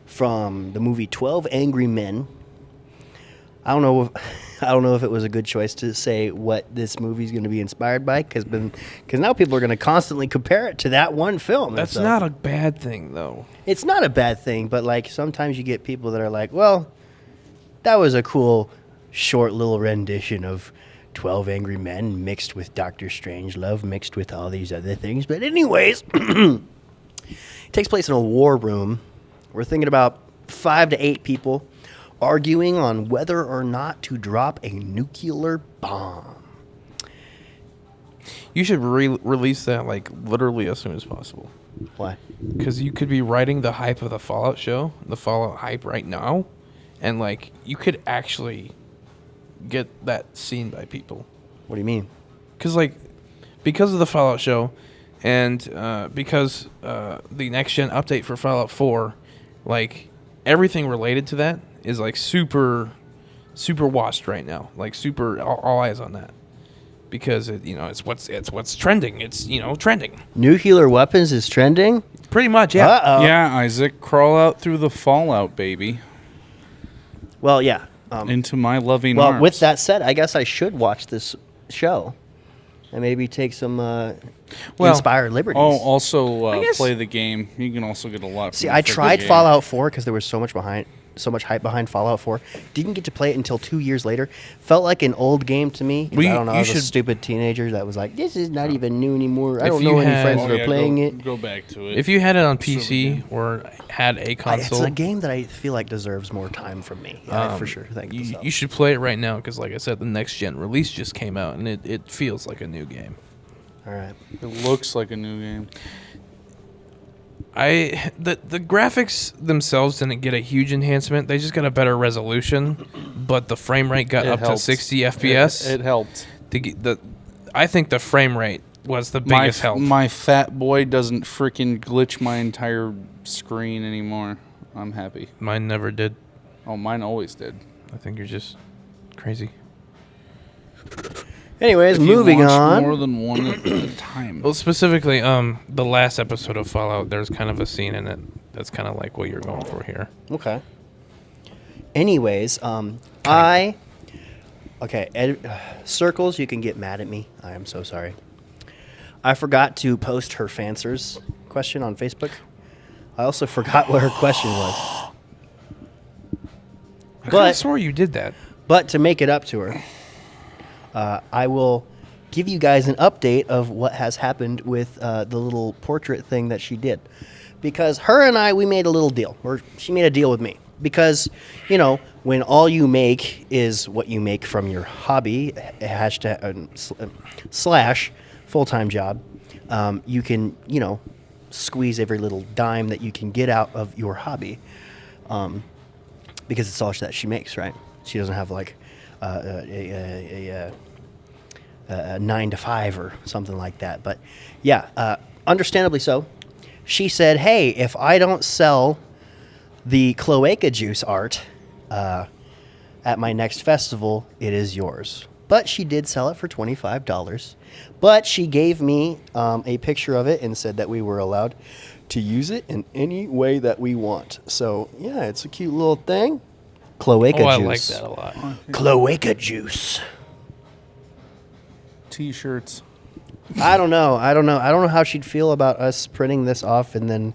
from the movie 12 Angry Men. I don't know if it was a good choice to say what this movie is going to be inspired by, because now people are going to constantly compare it to that one film. that's So not a bad thing, though. it's not a bad thing, but sometimes you get people that are like, well, that was a cool short little rendition of 12 Angry Men mixed with Doctor Strangelove, mixed with all these other things. But anyways, it takes place in a war room. We're thinking about 5 to 8 people arguing on whether or not to drop a nuclear bomb. You should release that like literally as soon as possible. Why? Because you could be writing the hype of the Fallout show, the Fallout hype right now, and like you could actually get that seen by people. What do you mean? Because of the Fallout show, and because the next gen update for Fallout 4, like everything related to that is like super watched right now. Like super all eyes on that. Because it's what's trending. It's trending. Nuclear weapons is trending? Pretty much, yeah. Uh-oh. Yeah, Isaac, crawl out through the fallout, baby. Well, yeah. Into my loving Well, arms. with that said, I guess I should watch this show and maybe take some inspired liberties. Oh, also I guess- play the game. You can also get a lot. See, from I the freaking tried game. Fallout 4 because there was so much hype behind Fallout 4. Didn't get to play it until 2 years later. Felt like an old game to me. 'Cause I don't know. I was a stupid teenager that was like, this is not even new anymore. I If don't you know any had- friends Oh, that are yeah, playing it. Go back to it. If you had it on So PC good. or had a It's console, a game that I feel like deserves more time from me. Yeah, I for sure think so. you should play it right now because, like I said, the next gen release just came out and it feels like a new game. All right. It looks like a new game. The graphics themselves didn't get a huge enhancement. They just got a better resolution, but the frame rate got It up helped. to 60 FPS. It helped. I think the frame rate was the biggest help. My fat boy doesn't freaking glitch my entire screen anymore. I'm happy. Mine never did. Oh, mine always did. I think you're just crazy. Anyways, If you moving launch on. more than one at a time. Well, specifically, the last episode of Fallout, there's kind of a scene in it that's kind of like what you're going for here. Okay. Anyways, Circles, you can get mad at me. I am so sorry. I forgot to post her Fansers question on Facebook. I also forgot what her question was. I But- swore you did that. But to make it up to her, I will give you guys an update of what has happened with the little portrait thing that she did. Because her and I, we made a little deal. Or she made a deal with me. Because, when all you make is what you make from your hobby, / full-time job, you can, squeeze every little dime that you can get out of your hobby. Because it's all that she makes, right? She doesn't have like a 9 to 5 or something like that. But yeah, understandably so. She said, hey, if I don't sell the cloaca juice art at my next festival, it is yours. But she did sell it for $25. But she gave me a picture of it and said that we were allowed to use it in any way that we want. So yeah, it's a cute little thing. Cloaca I juice. like that a lot. Cloaca juice. T-shirts. I don't know. I don't know how she'd feel about us printing this off and then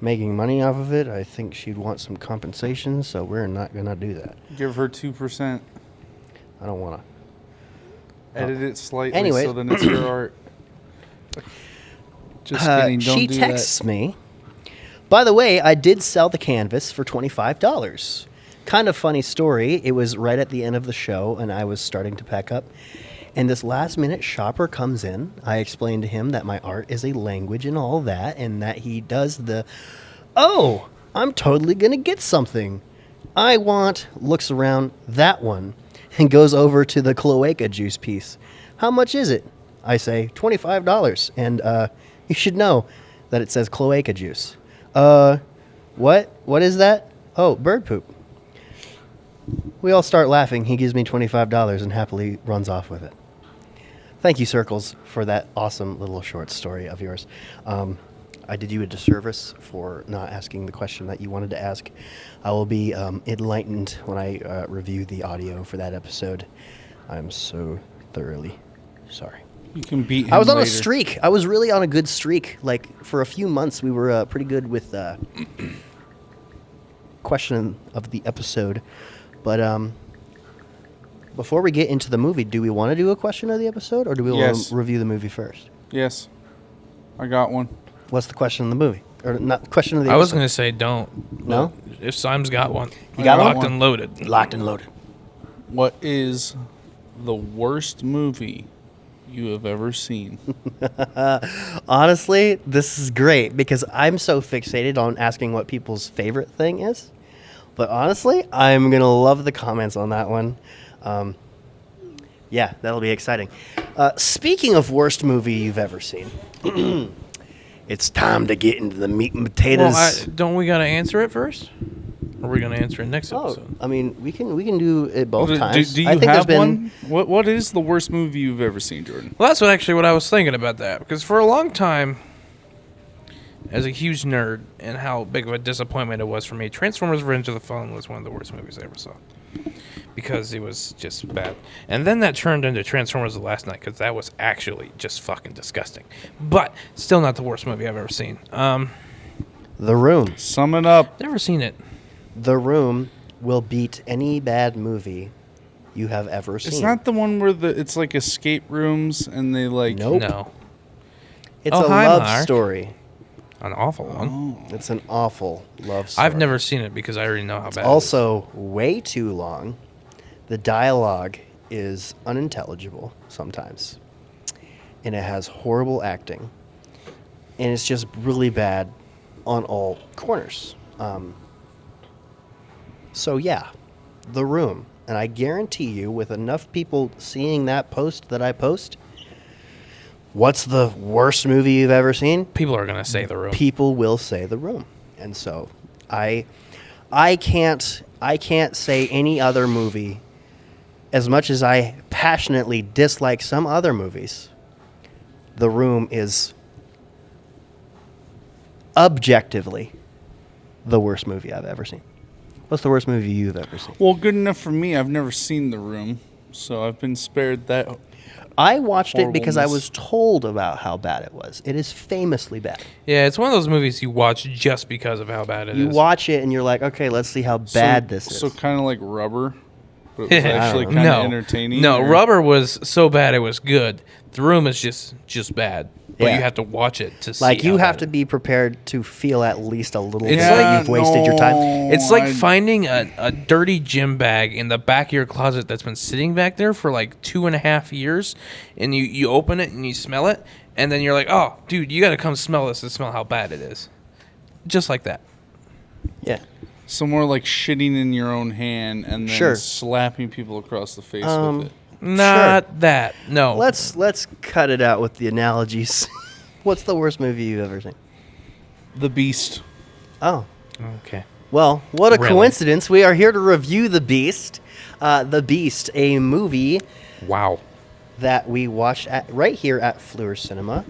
making money off of it. I think she'd want some compensation, so we're not going to do that. Give her 2%. I don't want to. Edit it slightly Anyway. so then it's your art. Just kidding. Don't She do texts me. By the way, I did sell the canvas for $25. Kind of funny story. It was right at the end of the show, and I was starting to pack up. And this last-minute shopper comes in. I explained to him that my art is a language and all that, and that he does oh, I'm totally going to get something. Looks around, that one, and goes over to the cloaca juice piece. How much is it? I say, $25. And you should know that it says cloaca juice. What? What is that? Oh, bird poop. We all start laughing. He gives me $25 and happily runs off with it. Thank you, Circles, for that awesome little short story of yours. I did you a disservice for not asking the question that you wanted to ask. I will be enlightened when I review the audio for that episode. I'm so thoroughly sorry. You can beat him I was on a later. streak. I was really on a good streak. Like, for a few months, we were pretty good with question of the episode. But before we get into the movie, do we want to do a question of the episode, or do we want Yes. to review the movie first? Yes. I got one. What's the question of the movie? Or not question of the episode? I was going to say don't. No? If Simon's got one. You got Locked one? and loaded. Locked and loaded. What is the worst movie you have ever seen? Honestly, this is great because I'm so fixated on asking what people's favorite thing is. But honestly, I'm going to love the comments on that one. Yeah, that'll be exciting. Speaking of worst movie you've ever seen, it's time to get into the meat and potatoes. Well, don't we got to answer it first? Or are we going to answer it next episode? I mean, we can do it both times. Do you I think have there's one? What is the worst movie you've ever seen, Jordan? Well, that's what I was thinking about that. Because for a long time, as a huge nerd, and how big of a disappointment it was for me, Transformers Revenge of the Fallen was one of the worst movies I ever saw. Because it was just bad. And then that turned into Transformers the Last Night, because that was actually just fucking disgusting. But still not the worst movie I've ever seen. The Room. Sum it up. Never seen it. The Room will beat any bad movie you have ever seen. It's not the one where it's like escape rooms and they like. Nope. No. It's Oh, a hi, love Mark. story. An awful one. It's an awful love story. I've never seen it because I already know how bad it is. Also, way too long. The dialogue is unintelligible sometimes. And it has horrible acting. And it's just really bad on all corners. So, yeah, The Room. And I guarantee you, with enough people seeing that post that I post, what's the worst movie you've ever seen? People are going to say The Room. People will say The Room. And so I can't say any other movie, as much as I passionately dislike some other movies. The Room is objectively the worst movie I've ever seen. What's the worst movie you've ever seen? Well, good enough for me. I've never seen The Room, so I've been spared that. I watched it because I horribleness. was told about how bad it was. It is famously bad. Yeah, it's one of those movies you watch just because of how bad it is. You watch it and you're like, okay, let's see how bad this is. So kind of like Rubber, but it was actually kind of entertaining. No, or- Rubber was so bad it was good. The Room is just bad. But Yeah. you have to watch it to see. Like, you how have bad to be prepared to feel at least a little It's bit like you've wasted your time. It's like finding a dirty gym bag in the back of your closet that's been sitting back there for like 2.5 years, and you open it and you smell it, and then you're like, oh, dude, you got to come smell this and smell how bad it is. Just like that. Yeah. So more like shitting in your own hand and then Sure. slapping people across the face with it. Not that. No. Let's cut it out with the analogies. What's the worst movie you've ever seen? The Beast. Oh. Okay. Well, what a Really? coincidence. We are here to review The Beast. The Beast, a movie Wow. that we watched right here at Fleur Cinema.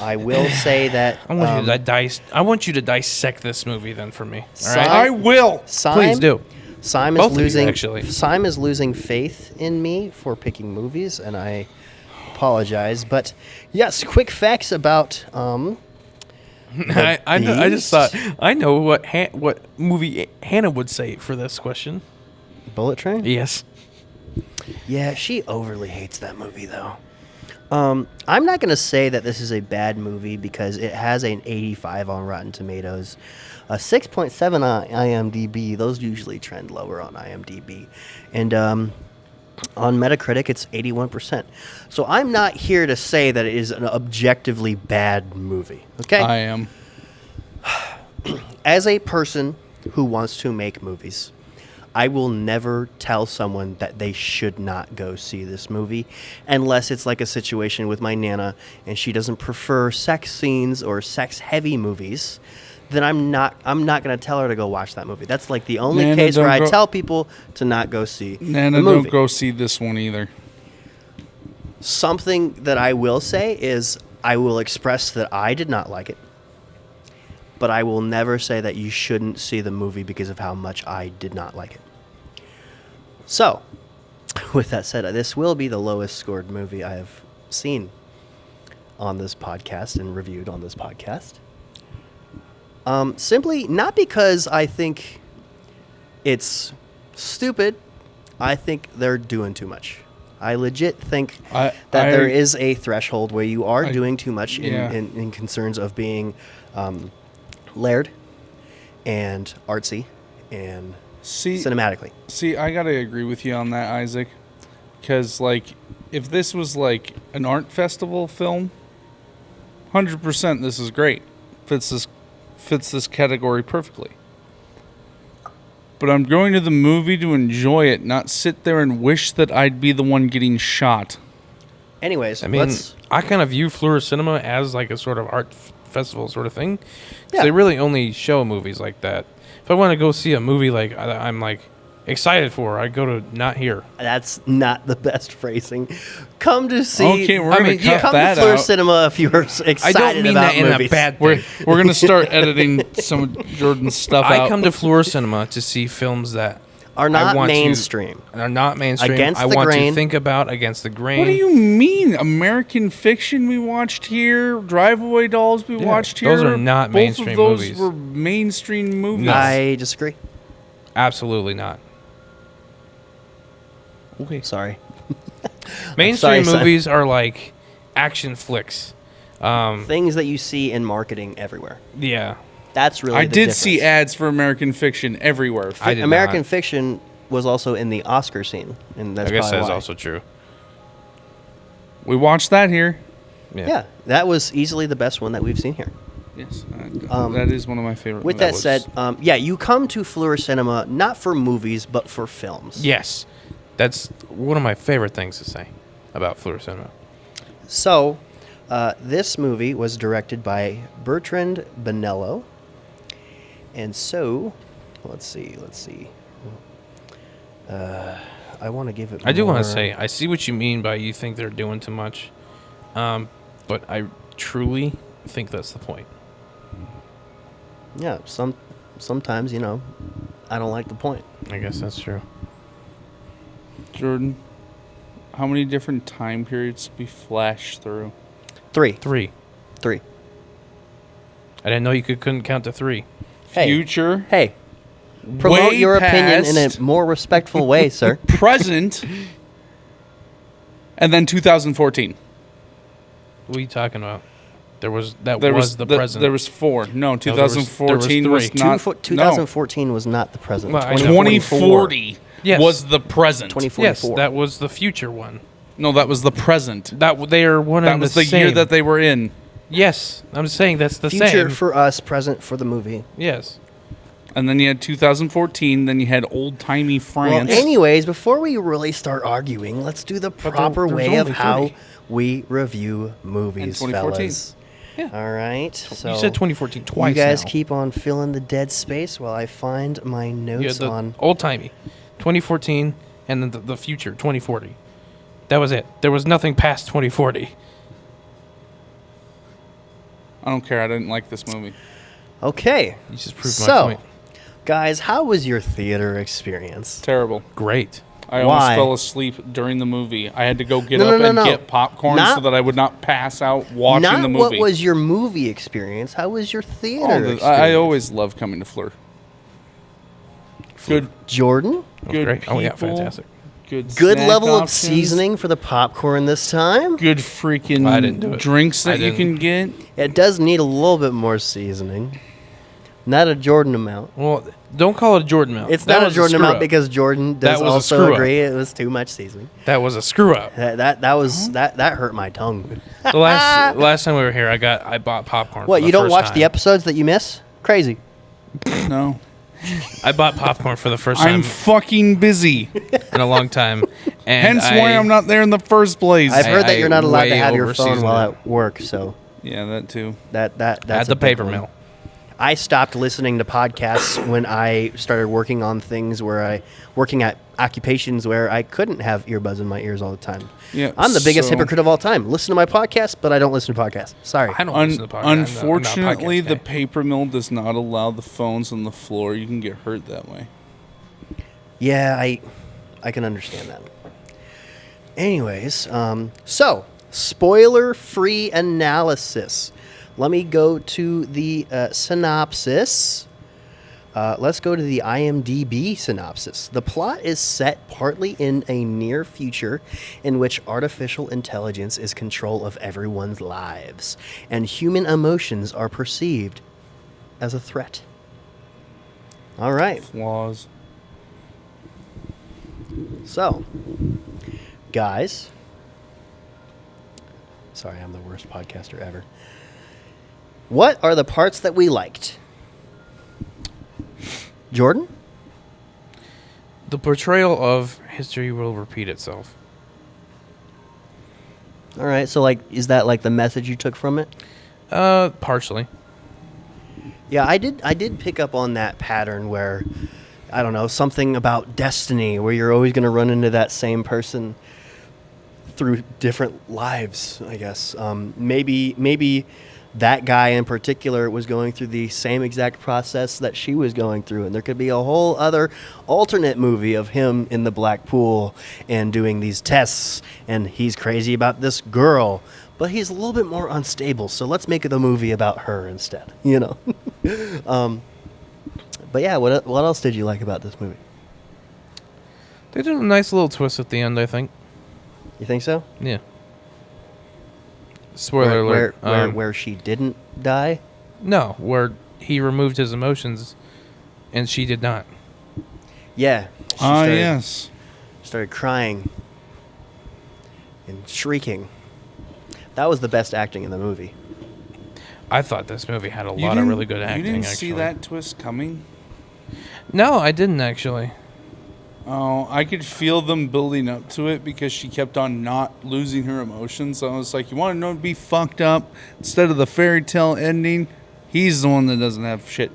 I will say that I want you to dissect this movie then for me. All Si- right. I will. Please do. Sim Both is of you, losing. actually. Sim is losing faith in me for picking movies, and I apologize. But yes, quick facts about. I just thought Beast? I know what movie Hannah would say for this question. Bullet Train. Yes. Yeah, she overly hates that movie, though. I'm not going to say that this is a bad movie because it has an 85 on Rotten Tomatoes, a 6.7 on IMDb. Those usually trend lower on IMDb. And on Metacritic, it's 81%. So I'm not here to say that it is an objectively bad movie. Okay? I am. As a person who wants to make movies, I will never tell someone that they should not go see this movie unless it's like a situation with my Nana and she doesn't prefer sex scenes or sex-heavy movies. Then I'm not going to tell her to go watch that movie. That's like the only Nana, case where don't I go- tell people to not go see Nana, the movie. don't go see this one either. Something that I will say is I will express that I did not like it, but I will never say that you shouldn't see the movie because of how much I did not like it. So, with that said, this will be the lowest scored movie I have seen on this podcast and reviewed on this podcast. Simply not because I think it's stupid. I think they're doing too much. I legit think that there is a threshold where you are doing too much in concerns of being layered and artsy and cinematically. See, I gotta agree with you on that, Isaac, because like if this was like an art festival film, 100% this is great. Fits this category perfectly. But I'm going to the movie to enjoy it, not sit there and wish that I'd be the one getting shot. Anyways, I mean, I kind of view Fleur Cinema as like a sort of art festival sort of thing. 'Cause Yeah. they really only show movies like that. If I want to go see a movie like I'm like excited for, I go to not here. that's not the best phrasing. Come to see. Okay, we're gonna cut come that to Fleur out. Cinema if you were excited I don't mean about that in movies. a bad We're thing. we're gonna start editing some of Jordan's stuff out. I come to Fleur Cinema to see films that Are I not want mainstream. are not mainstream. Against I the want grain. to think about against the grain. What do you mean? American Fiction we watched here, Drive-Away Dolls we watched here. those are not mainstream Both of those movies. were mainstream movies. No. I disagree. Absolutely not. Okay. Sorry. Mainstream son. movies are like action flicks. Things that you see in marketing everywhere. Yeah. That's really I the did see difference. ads for American Fiction everywhere. I did American not. Fiction was also in the Oscar scene, and that's I guess probably that's why. also true. We watched that here. Yeah, that was easily the best one that we've seen here. Yes, that is one of my favorite. With that said, yeah, you come to Fleur Cinema not for movies, but for films. Yes. That's one of my favorite things to say about Fleur Cinema. So, this movie was directed by Bertrand Bonello. And so, let's see. I want to give it I do want more- to say, I see what you mean by you think they're doing too much. But I truly think that's the point. Yeah, sometimes, I don't like the point. I guess that's true. Jordan, how many different time periods did we flash through? Three. 3. I I didn't know you couldn't count to 3. Hey. Future, Hey, promote way your opinion in past, a more respectful way, sir. present, and then 2014. What are you talking about? There was the present. There was 4. No, there was 2014 was, three. not. 2014 was not the present. Well, I know. 2040 Yes. was the present. 2044. Yes, that was the future one. No, that was the present. That they are one That and was the the same. year that they were in. Yes, I'm just saying that's the Future same. for us, present for the movie. Yes. And then you had 2014. Then you had old-timey France. Well, anyways, before we really start arguing, let's do the proper there's way of only how 3. we review movies, 2014. fellas. Yeah. All right. So You said 2014 twice. you guys now. keep on filling the dead space while I find my Yeah, notes the on. old timey, 2014, and then the future 2040. That was it. There was nothing past 2040. I don't care. I didn't like this movie. Okay. You just proved my So, point. guys, how was your theater experience? Terrible. Great. I almost Why? fell asleep during the movie. I had to go get No, up no, and no. get popcorn so Not- that I would not pass out watching Not the movie. what was your movie experience. How was your theater experience? I always love coming to Fleur. Good, Jordan? That was good great. Oh yeah, people, fantastic. Good Good level of options, seasoning for the popcorn this time. Good freaking I didn't do it. drinks I that you can didn't. get. It does need a little bit more seasoning. Not a Jordan amount. Well, don't call it a Jordan amount. It's That not a was Jordan screw amount up. because Jordan does That was a also screw up. agree it was too much seasoning. That was a screw up. That was that hurt my tongue. The last time we were here, I bought popcorn. What, for you the don't first watch time. the episodes that you miss? Crazy. No, I bought popcorn for the first time I'm fucking busy. in a long time, and Hence why I'm not there in the first place. I've heard that I you're not allowed to way have your phone over-seasoned while it. at work, so Yeah, that too. that's at the a big paper one. mill. I stopped listening to podcasts when I started working on things working at occupations where I couldn't have earbuds in my ears all the time. Yeah, I'm the biggest so- hypocrite of all time. Listen to my podcast, but I don't listen to podcasts. Sorry. I don't listen to podcasts. I'm not a Unfortunately, podcast the guy. paper mill does not allow the phones on the floor. You can get hurt that way. Yeah, I can understand that. Anyways, so spoiler-free analysis. Let me go to the synopsis. Let's go to the IMDb synopsis. The plot is set partly in a near future in which artificial intelligence is control of everyone's lives, and human emotions are perceived as a threat. All right. Flaws. So, guys, Sorry, I'm the worst podcaster ever. What are the parts that we liked? Jordan? The portrayal of history will repeat itself. All right, so like, is that like the message you took from it? Partially. Yeah, I did pick up on that pattern where, I don't know, something about destiny, where you're always going to run into that same person through different lives, I guess. Maybe that guy in particular was going through the same exact process that she was going through, and there could be a whole other alternate movie of him in the black pool and doing these tests, and he's crazy about this girl, but he's a little bit more unstable, so let's make the movie about her instead, you know? But yeah, what else did you like about this movie? They did a nice little twist at the end, I think. You think so? Yeah. Spoiler alert. Where she didn't die? No, where he removed his emotions and she did not. Yeah. Yes. Started crying and shrieking. That was the best acting in the movie. I thought this movie had a lot of really good acting, You didn't actually. see that twist coming? No, I didn't, actually. Oh, I could feel them building up to it because she kept on not losing her emotions. So I was like, you want to know to be fucked up? Instead of the fairy tale ending, he's the one that doesn't have shit.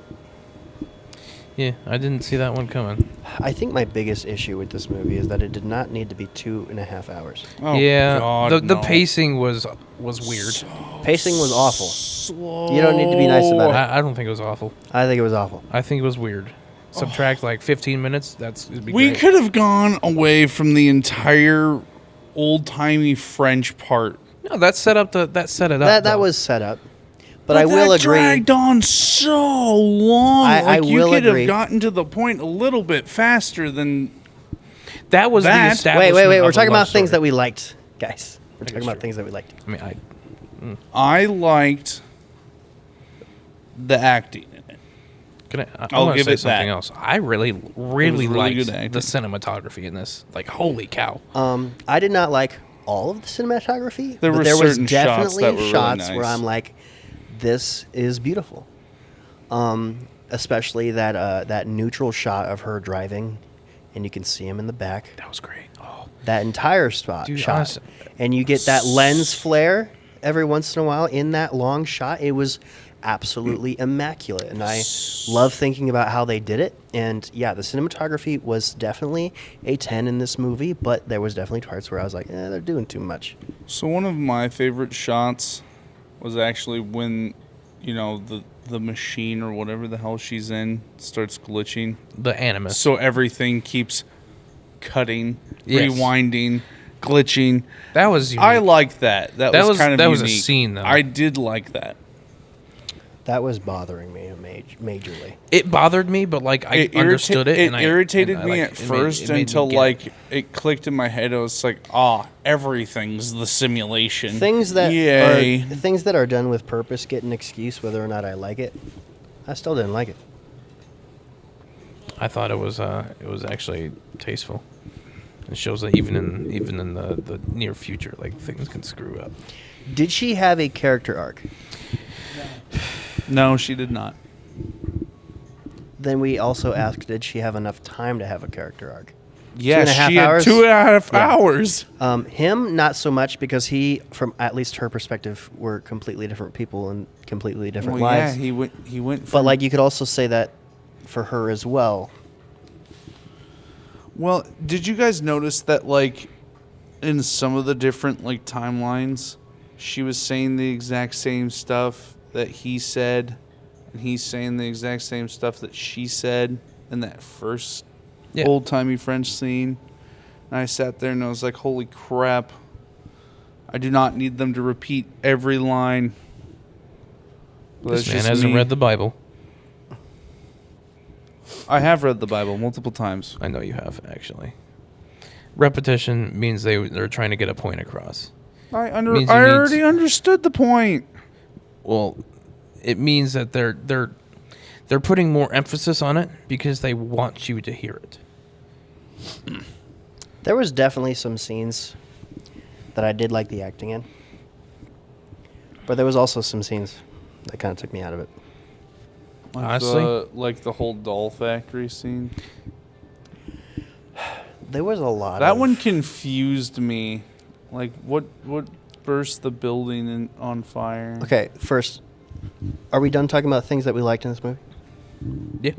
Yeah, I didn't see that one coming. I think my biggest issue with this movie is that it did not need to be 2.5 hours. Oh, yeah, God, the no. pacing was weird. Pacing was awful. Slow. You don't need to be nice about it. I don't think it was awful. I think it was awful. I think it was weird. Subtract like 15 minutes. It'd be We great. could have gone away from the entire old-timey French part. No, that set it up. That though. was set up. But I will that agree. dragged on so long. I you will could agree. have gotten to the point a little bit faster than That was the That- establishment. Wait. of We're a talking love about things story. that we liked, guys. We're talking it's about true. things that we liked. I mean, I liked the acting in it. I I'll want to give say it something that. else. I really really liked good the acting. cinematography in this. Like, holy cow! I did not like all of the cinematography. There but were there was certain shots definitely that were really shots where nice. I'm like, this is beautiful. Especially that neutral shot of her driving, and you can see him in the back. That was great. Oh, That entire shot, Dude, honest- and you get that lens flare every once in a while in that long shot. It was absolutely immaculate, and I love thinking about how they did it. And yeah, the cinematography was definitely a 10 in this movie, but there was definitely parts where I was like, they're doing too much. So one of my favorite shots was actually when, the machine or whatever the hell she's in starts glitching. the animus. So everything keeps cutting, Yes. rewinding, glitching. That was unique. I like that. That was kind of that was a unique. scene, though. I did like that. That was bothering me majorly. It bothered me, but like I understood it. It and irritated and me like, at it made- first it made me until get it. like it clicked in my head. I was like, everything's the simulation. Things that Yay. are done with purpose get an excuse whether or not I like it. I still didn't like it. I thought it was actually tasteful. It shows that even in the near future, like things can screw up. Did she have a character arc? No, she did not. Then we also asked, did she have enough time to have a character arc? Yes, 2.5 she had hours? 2.5 Yeah. hours. Him, not so much, because he, from at least her perspective, were completely different people and completely different lives. Yeah, he went. But From, like, you could also say that for her as well. well, did you guys notice that like in some of the different like timelines, she was saying the exact same stuff that he said, and he's saying the exact same stuff that she said in that first Yeah. old timey French scene. And I sat there and I was like, holy crap. I do not need them to repeat every line. But This that's man just hasn't me. read the Bible. I have read the Bible multiple times. I know you have, actually. Repetition means they're trying to get a point across. I Means you already need- understood the point. Well, it means that they're putting more emphasis on it because they want you to hear it. There was definitely some scenes that I did like the acting in. But there was also some scenes that kind of took me out of it. Honestly? Like the whole doll factory scene. There was a lot. That one confused me. Like, what burst the building on fire? Okay, first, are we done talking about things that we liked in this movie? Yeah.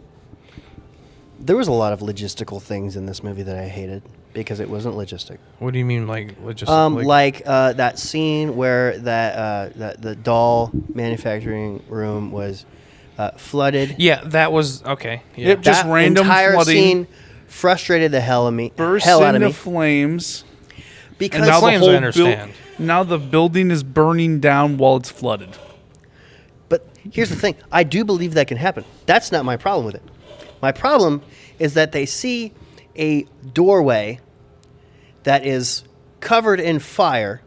There was a lot of logistical things in this movie that I hated because it wasn't logistic. What do you mean, like logistic? Like that scene where that the doll manufacturing room was flooded. Yeah, that was okay. Yeah. Yep, just That random entire flooding. scene frustrated the hell out of Into me flames. because And now Flames, the I whole understand. now the building is burning down while it's flooded. But here's the thing. I do believe that can happen. That's not my problem with it. My problem is that they see a doorway that is covered in fire,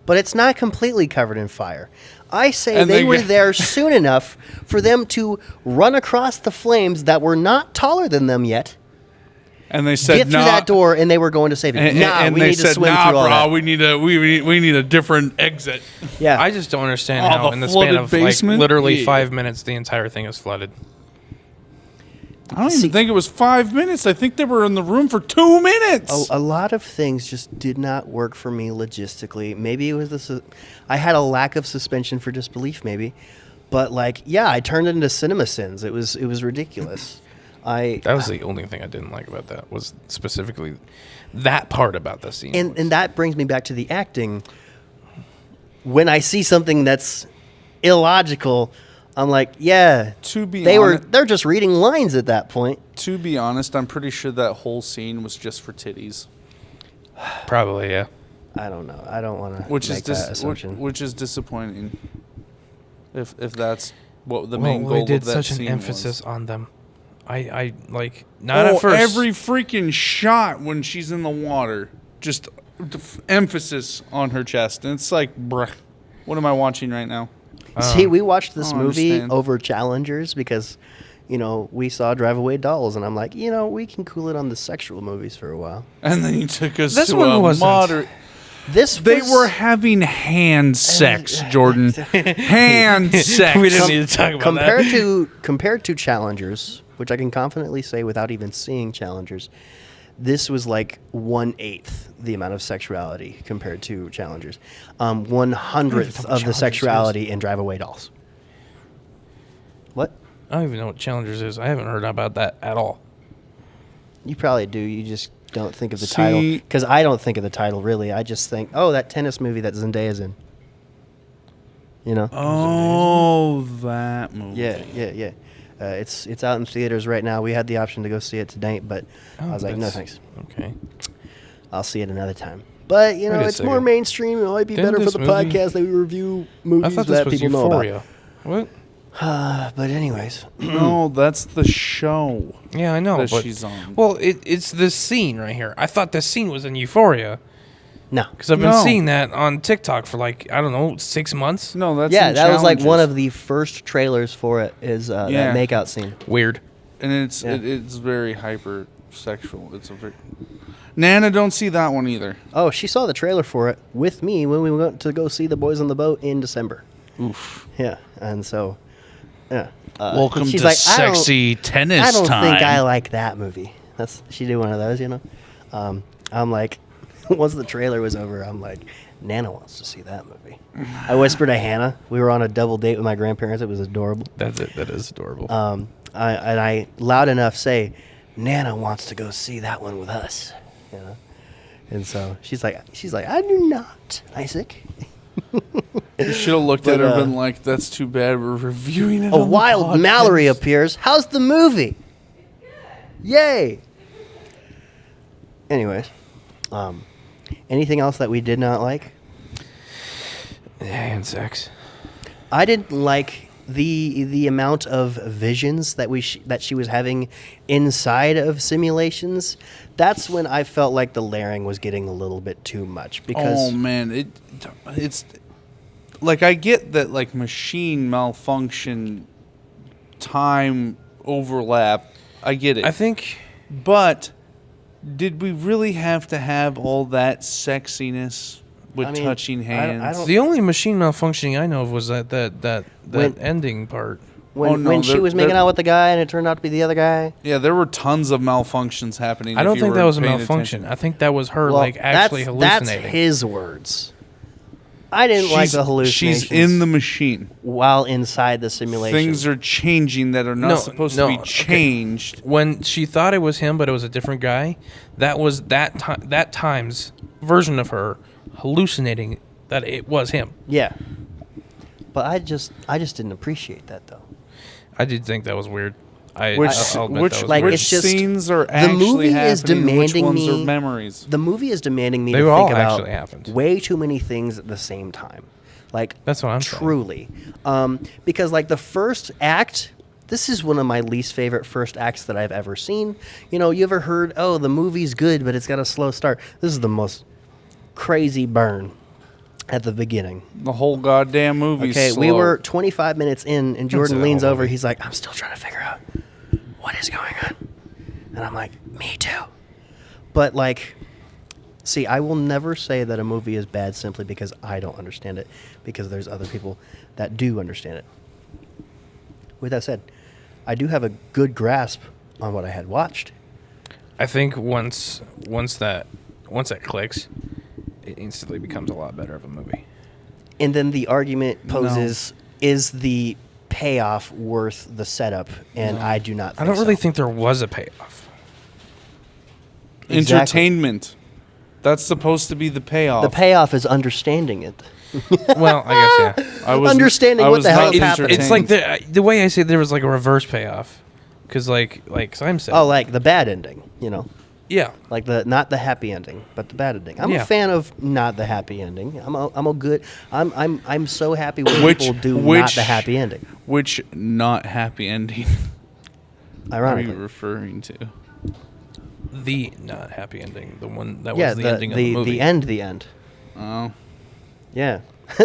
but it's not completely covered in fire. I say And they they were get- there soon enough for them to run across the flames that were not taller than them yet, And they said, get through nah. that door, and they were going to save it. And We they need said, to swim nah, through all bro, that. we need a different exit. Yeah. I just don't understand Oh, how the in the flooded span of basement? like literally Yeah. 5 minutes the entire thing is flooded. I don't See- even think it was 5 minutes. I think they were in the room for 2 minutes. A lot of things just did not work for me logistically. Maybe it was I had a lack of suspension for disbelief, maybe, but like, yeah, I turned it into cinema sins. It was ridiculous. That was the only thing I didn't like about that, was specifically that part about the scene. and that brings me back to the acting. When I see something that's illogical, I'm like, yeah, To be they're just reading lines at that point. To be honest, I'm pretty sure that whole scene was just for titties, Probably, yeah. I don't know. I don't want to which make is that assumption. which is disappointing. If that's what the Well, main they goal did of that such an scene emphasis was. on them. I like not at first. Every freaking shot when she's in the water, just emphasis on her chest, and it's like, bruh, what am I watching right now? See, we watched this I don't movie understand. over Challengers because, we saw Drive Away Dolls, and I'm like, we can cool it on the sexual movies for a while. And then you took us This to one a wasn't. moderate. This They was- were having hand sex, Jordan. Hand sex. We didn't need to talk about compared that. compared to Challengers, which I can confidently say without even seeing Challengers, this was like 1/8 the amount of sexuality compared to Challengers. 1/100th what of the Challengers sexuality in Drive Away Dolls. What? I don't even know what Challengers is. I haven't heard about that at all. You probably do. You just don't think of the See- title. Because I don't think of the title, really. I just think, oh, that tennis movie that Zendaya's in. Oh, that movie. Yeah. It's out in theaters right now. We had the option to go see it tonight, but I was like, no, that's- thanks. Okay. I'll see it another time. But, Wait a it's more second. mainstream. It might be Didn't better for this the movie- podcast that we review I movies thought this that was people Euphoria. What? know about. But anyways, No, that's the show. Yeah, I know. That but, she's on. Well, it's this scene right here. I thought this scene was in Euphoria no. because I've been No. seeing that on TikTok for like, I don't know, 6 months. No, that's Yeah, in that was like one Challengers. of the first trailers for it is Yeah. that makeout scene. Weird. And it's Yeah. it's very hyper sexual. It's a very Nana. Don't see that one either. Oh, she saw the trailer for it with me when we went to go see The Boys on the Boat in December. Oof. Yeah, and so, yeah. Welcome she's to like, sexy tennis I don't time. think I like that movie. She did one of those, I'm like, once the trailer was over, I'm like, Nana wants to see that movie. I whispered to Hannah. We were on a double date with my grandparents. It was adorable. That's it. That is adorable. I loud enough say, Nana wants to go see that one with us. And so she's like, I do not, Isaac. You should have looked at But, her and been like, "That's too bad. We're reviewing it." A on the wild podcast." Mallory appears. How's the movie? Yay! Anyways, anything else that we did not like? And sex. I didn't like the amount of visions that that she was having inside of simulations. That's when I felt like the layering was getting a little bit too much because Oh man, it's like I get that like machine malfunction, time overlap. I get it. I think But did we really have to have all that sexiness? with touching hands. I don't, The only machine malfunctioning I know of was that When- ending part. when she was making out with the guy and it turned out to be the other guy. Yeah, there were tons of malfunctions happening. I don't think that was a paying malfunction. attention. I think that was her Well, actually hallucinating. That's his words. I didn't like the hallucinations. She's in the machine. while inside the simulation. Things are changing that are not supposed to be okay. changed. When she thought it was him, but it was a different guy, that was that time's version of her hallucinating that it was him. Yeah. But I just didn't appreciate that though. I did think that was weird. I'll admit Which that was like, weird. it's just- scenes are the actually movie happening? is demanding which ones me- are memories? The movie is demanding me They to all think about actually happened. way too many things at the same time. Like That's what I'm saying. truly. Because like the first act, this is one of my least favorite first acts that I've ever seen. You know, you ever heard, oh, the movie's good, but it's got a slow start. This is the most crazy burn at the beginning. The whole goddamn movie. Okay, we were 25 minutes in, and Jordan the leans whole over. movie. He's like, I'm still trying to figure out what is going on. And I'm like, me too. But, like, see, I will never say that a movie is bad simply because I don't understand it, because there's other people that do understand it. With that said, I do have a good grasp on what I had watched. I think once that clicks, it instantly becomes a lot better of a movie. And then the argument poses, is the payoff worth the setup? And I do not think I don't really so. think there was a payoff. Exactly. Entertainment. That's supposed to be the payoff. The payoff is understanding it. Well, I guess yeah. I was understanding I what was the hell not is happening. It's like the way I say there was like a reverse payoff, because like Simon said. Oh, like the bad ending, you know, yeah. like the not the happy ending, but the bad ending. I'm Yeah. a fan of not the happy ending. I'm so happy when people do not the happy ending. Which not happy ending are you Ironically, referring to? The not happy ending, the one that yeah, was the ending of the movie. the end. Oh, Yeah,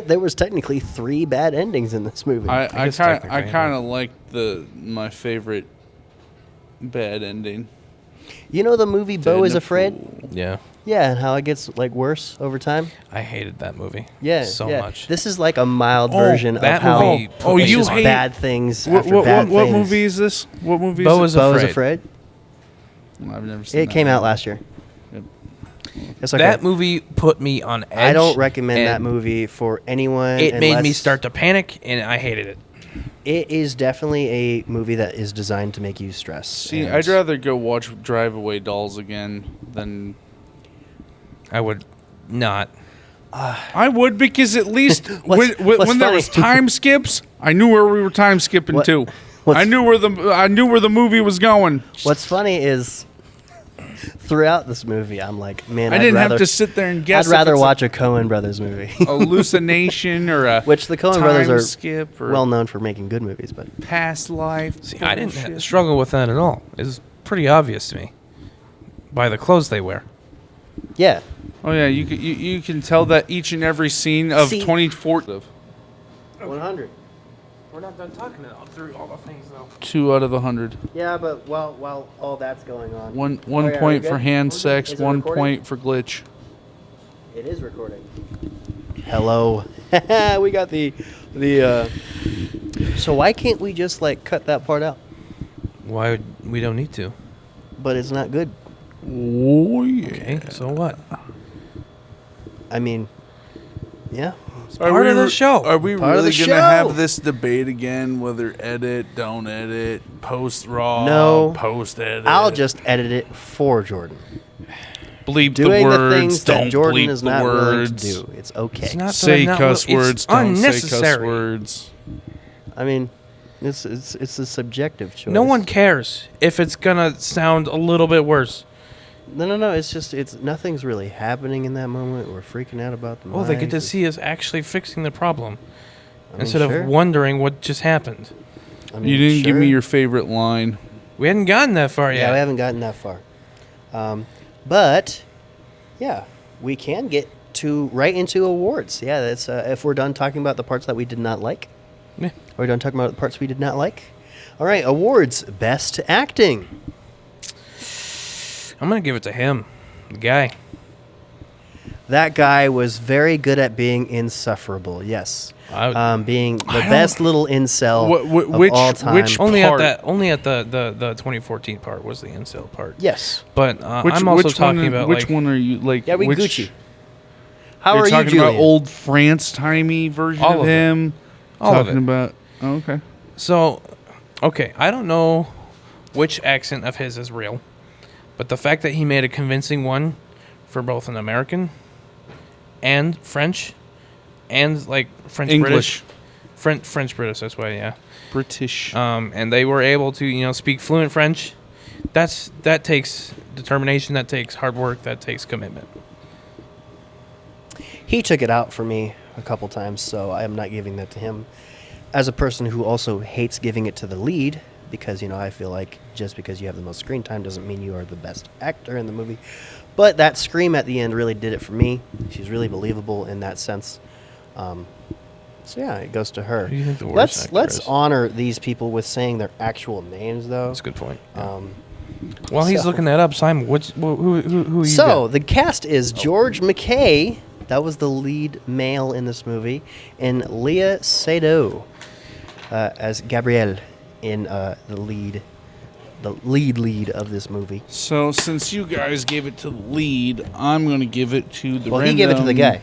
there was technically 3 bad endings in this movie. I guess kind technically, of liked my favorite bad ending. You know the movie Beau is In a Afraid? pool. Yeah, Yeah, and how it gets like worse over time. I hated that movie. Yeah, so yeah. much. This is like a mild version of that how movie put me it's you just hate- bad things What, after bad what things. movie is this? What movie Beau is is it? Beau is Afraid. Afraid. I've never seen It that came out movie. last year. Yep. It's okay. That movie put me on edge. I don't recommend that and movie for anyone. It made me unless- start to panic, and I hated it. It is definitely a movie that is designed to make you stress. See, and I'd rather go watch Drive Away Dolls again than I would not. I would, because at least What's when there was funny- time skips, I knew where we were time skipping What- to. what's- I knew where the movie was going. What's funny is throughout this movie, I'm like, man, I I'd didn't rather, have to sit there and guess. I'd rather if it's watch a Coen Brothers movie. a hallucination or a Which the Coen time Brothers are skip or well known for making good movies, but past life. See, I didn't bullshit. struggle with that at all. It's pretty obvious to me by the clothes they wear. yeah. Oh yeah, you can tell that each and every scene of See- 24. 100. We're not done talking through all the things though. 2 out of 100. Yeah, but while all that's going on, One Oh, yeah, are point we for good? hand We're good? sex. Is it 1 recording? point for glitch. It is recording. Hello. We got the. So why can't we just like cut that part out? Why would, we don't need to? But it's not good. Oh yeah. Okay, so what? I mean, yeah. part of the show. Are we Part of really the gonna show. have this debate again? Whether edit, don't edit, post raw, No. post edit. I'll just edit it for Jordan. bleep Doing the the words. things Don't that Jordan bleep is the not willing words. to do. It's okay. It's not that Say I'm not cuss wi- words. It's Don't say cuss unnecessary. words. I mean, it's a subjective choice. No one cares if it's gonna sound a little bit worse. No. It's just nothing's really happening in that moment. We're freaking out about the. Well, they get to mics. see us actually fixing the problem I mean, instead sure. of wondering what just happened. I mean, You didn't give me sure. your favorite line. We hadn't gotten that far Yeah, we yet. haven't gotten that far. But yeah, we can get right into awards. Yeah, that's if we're done talking about the parts that we did not like. Yeah. Are we done talking about the parts we did not like? All right, awards. Best acting. I'm gonna give it to him, the guy. That guy was very good at being insufferable. Yes, being the best little incel of all time. Which only part? only at the 2014 part was the incel part. Yes. But I'm also talking about which one are you like? Yeah, we which, Gucci. How you're are you, talking Julian? about old France timey version All of of it. him? All of talking it. about. Oh, okay. So, okay, I don't know which accent of his is real, but the fact that he made a convincing one for both an American and French and like French English. British, French British. That's why, yeah. British. And they were able to speak fluent French. That takes determination. That takes hard work. That takes commitment. He took it out for me a couple times, so I am not giving that to him. As a person who also hates giving it to the lead, because I feel like just because you have the most screen time doesn't mean you are the best actor in the movie. But that scream at the end really did it for me. She's really believable in that sense. So yeah, it goes to her. Who do you think the worst actor Let's is? honor these people with saying their actual names, though. That's a good point. While He's looking that up, Simon, who you So got? the cast is George McKay. That was the lead male in this movie, and Leah Seydoux as Gabrielle in the lead of this movie. So since you guys gave it to the lead, I'm going to give it to the. Well, he gave it to the guy.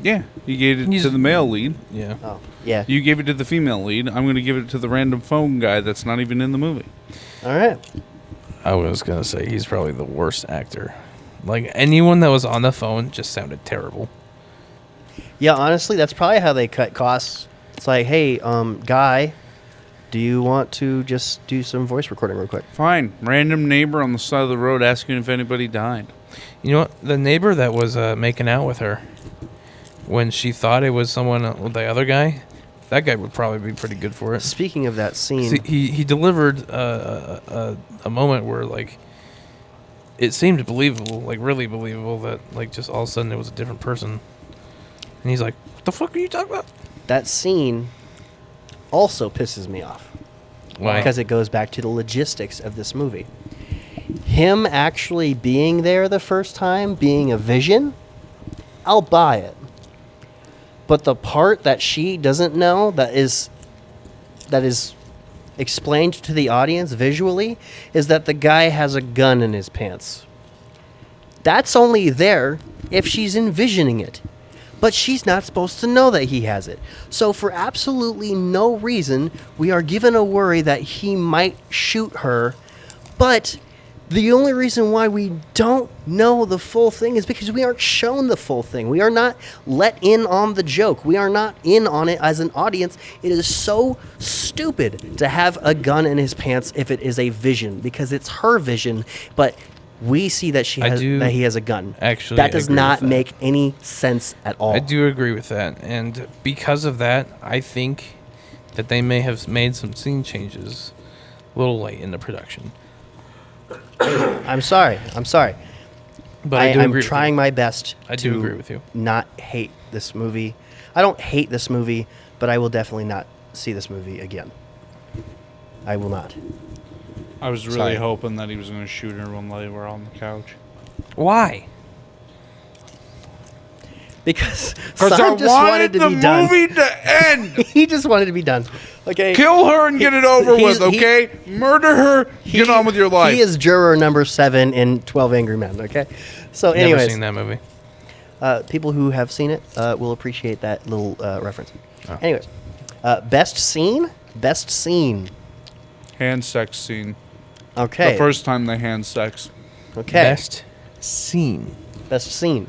Yeah, you gave it to the male lead. Yeah. Oh, yeah. You gave it to the female lead. I'm going to give it to the random phone guy that's not even in the movie. All right. I was gonna say he's probably the worst actor. Like anyone that was on the phone just sounded terrible. Yeah, honestly, that's probably how they cut costs. It's like, hey, guy, do you want to just do some voice recording real quick? Fine. Random neighbor on the side of the road asking if anybody died. You know what? The neighbor that was making out with her when she thought it was someone, the other guy, that guy would probably be pretty good for it. Speaking of that scene, He delivered a moment where like it seemed believable, like really believable that like just all of a sudden it was a different person, and he's like, "What the fuck are you talking about?" that scene also pisses me off. Why? Because it goes back to the logistics of this movie. Him actually being there the first time, being a vision, I'll buy it. But the part that she doesn't know that is explained to the audience visually is that the guy has a gun in his pants. That's only there if she's envisioning it. But she's not supposed to know that he has it. So for absolutely no reason, we are given a worry that he might shoot her. But the only reason why we don't know the full thing is because we aren't shown the full thing. We are not let in on the joke. We are not in on it as an audience. It is so stupid to have a gun in his pants if it is a vision, because it's her vision, but we see that that he has a gun. Actually, that does agree not with that. make any sense at all. I do agree with that, and because of that, I think that they may have made some scene changes a little late in the production. I'm sorry. But I do I'm agree. trying my best I to do agree with you. not hate this movie. I don't hate this movie, but I will definitely not see this movie again. I will not. I was really Sorry. hoping that he was going to shoot her when they were on the couch. Why? Because I Simon just wanted to the be done. movie to end. He just wanted to be done. Okay. Kill her and get it over he's- with, okay? Murder her, get on with your life. He is juror number 7 in 12 Angry Men, okay? So Never anyways, seen that movie. people who have seen it will appreciate that little reference. Oh. Anyways, best scene? Hand sex scene. Okay. The first time they hand sex. Okay. Best scene. Best scene.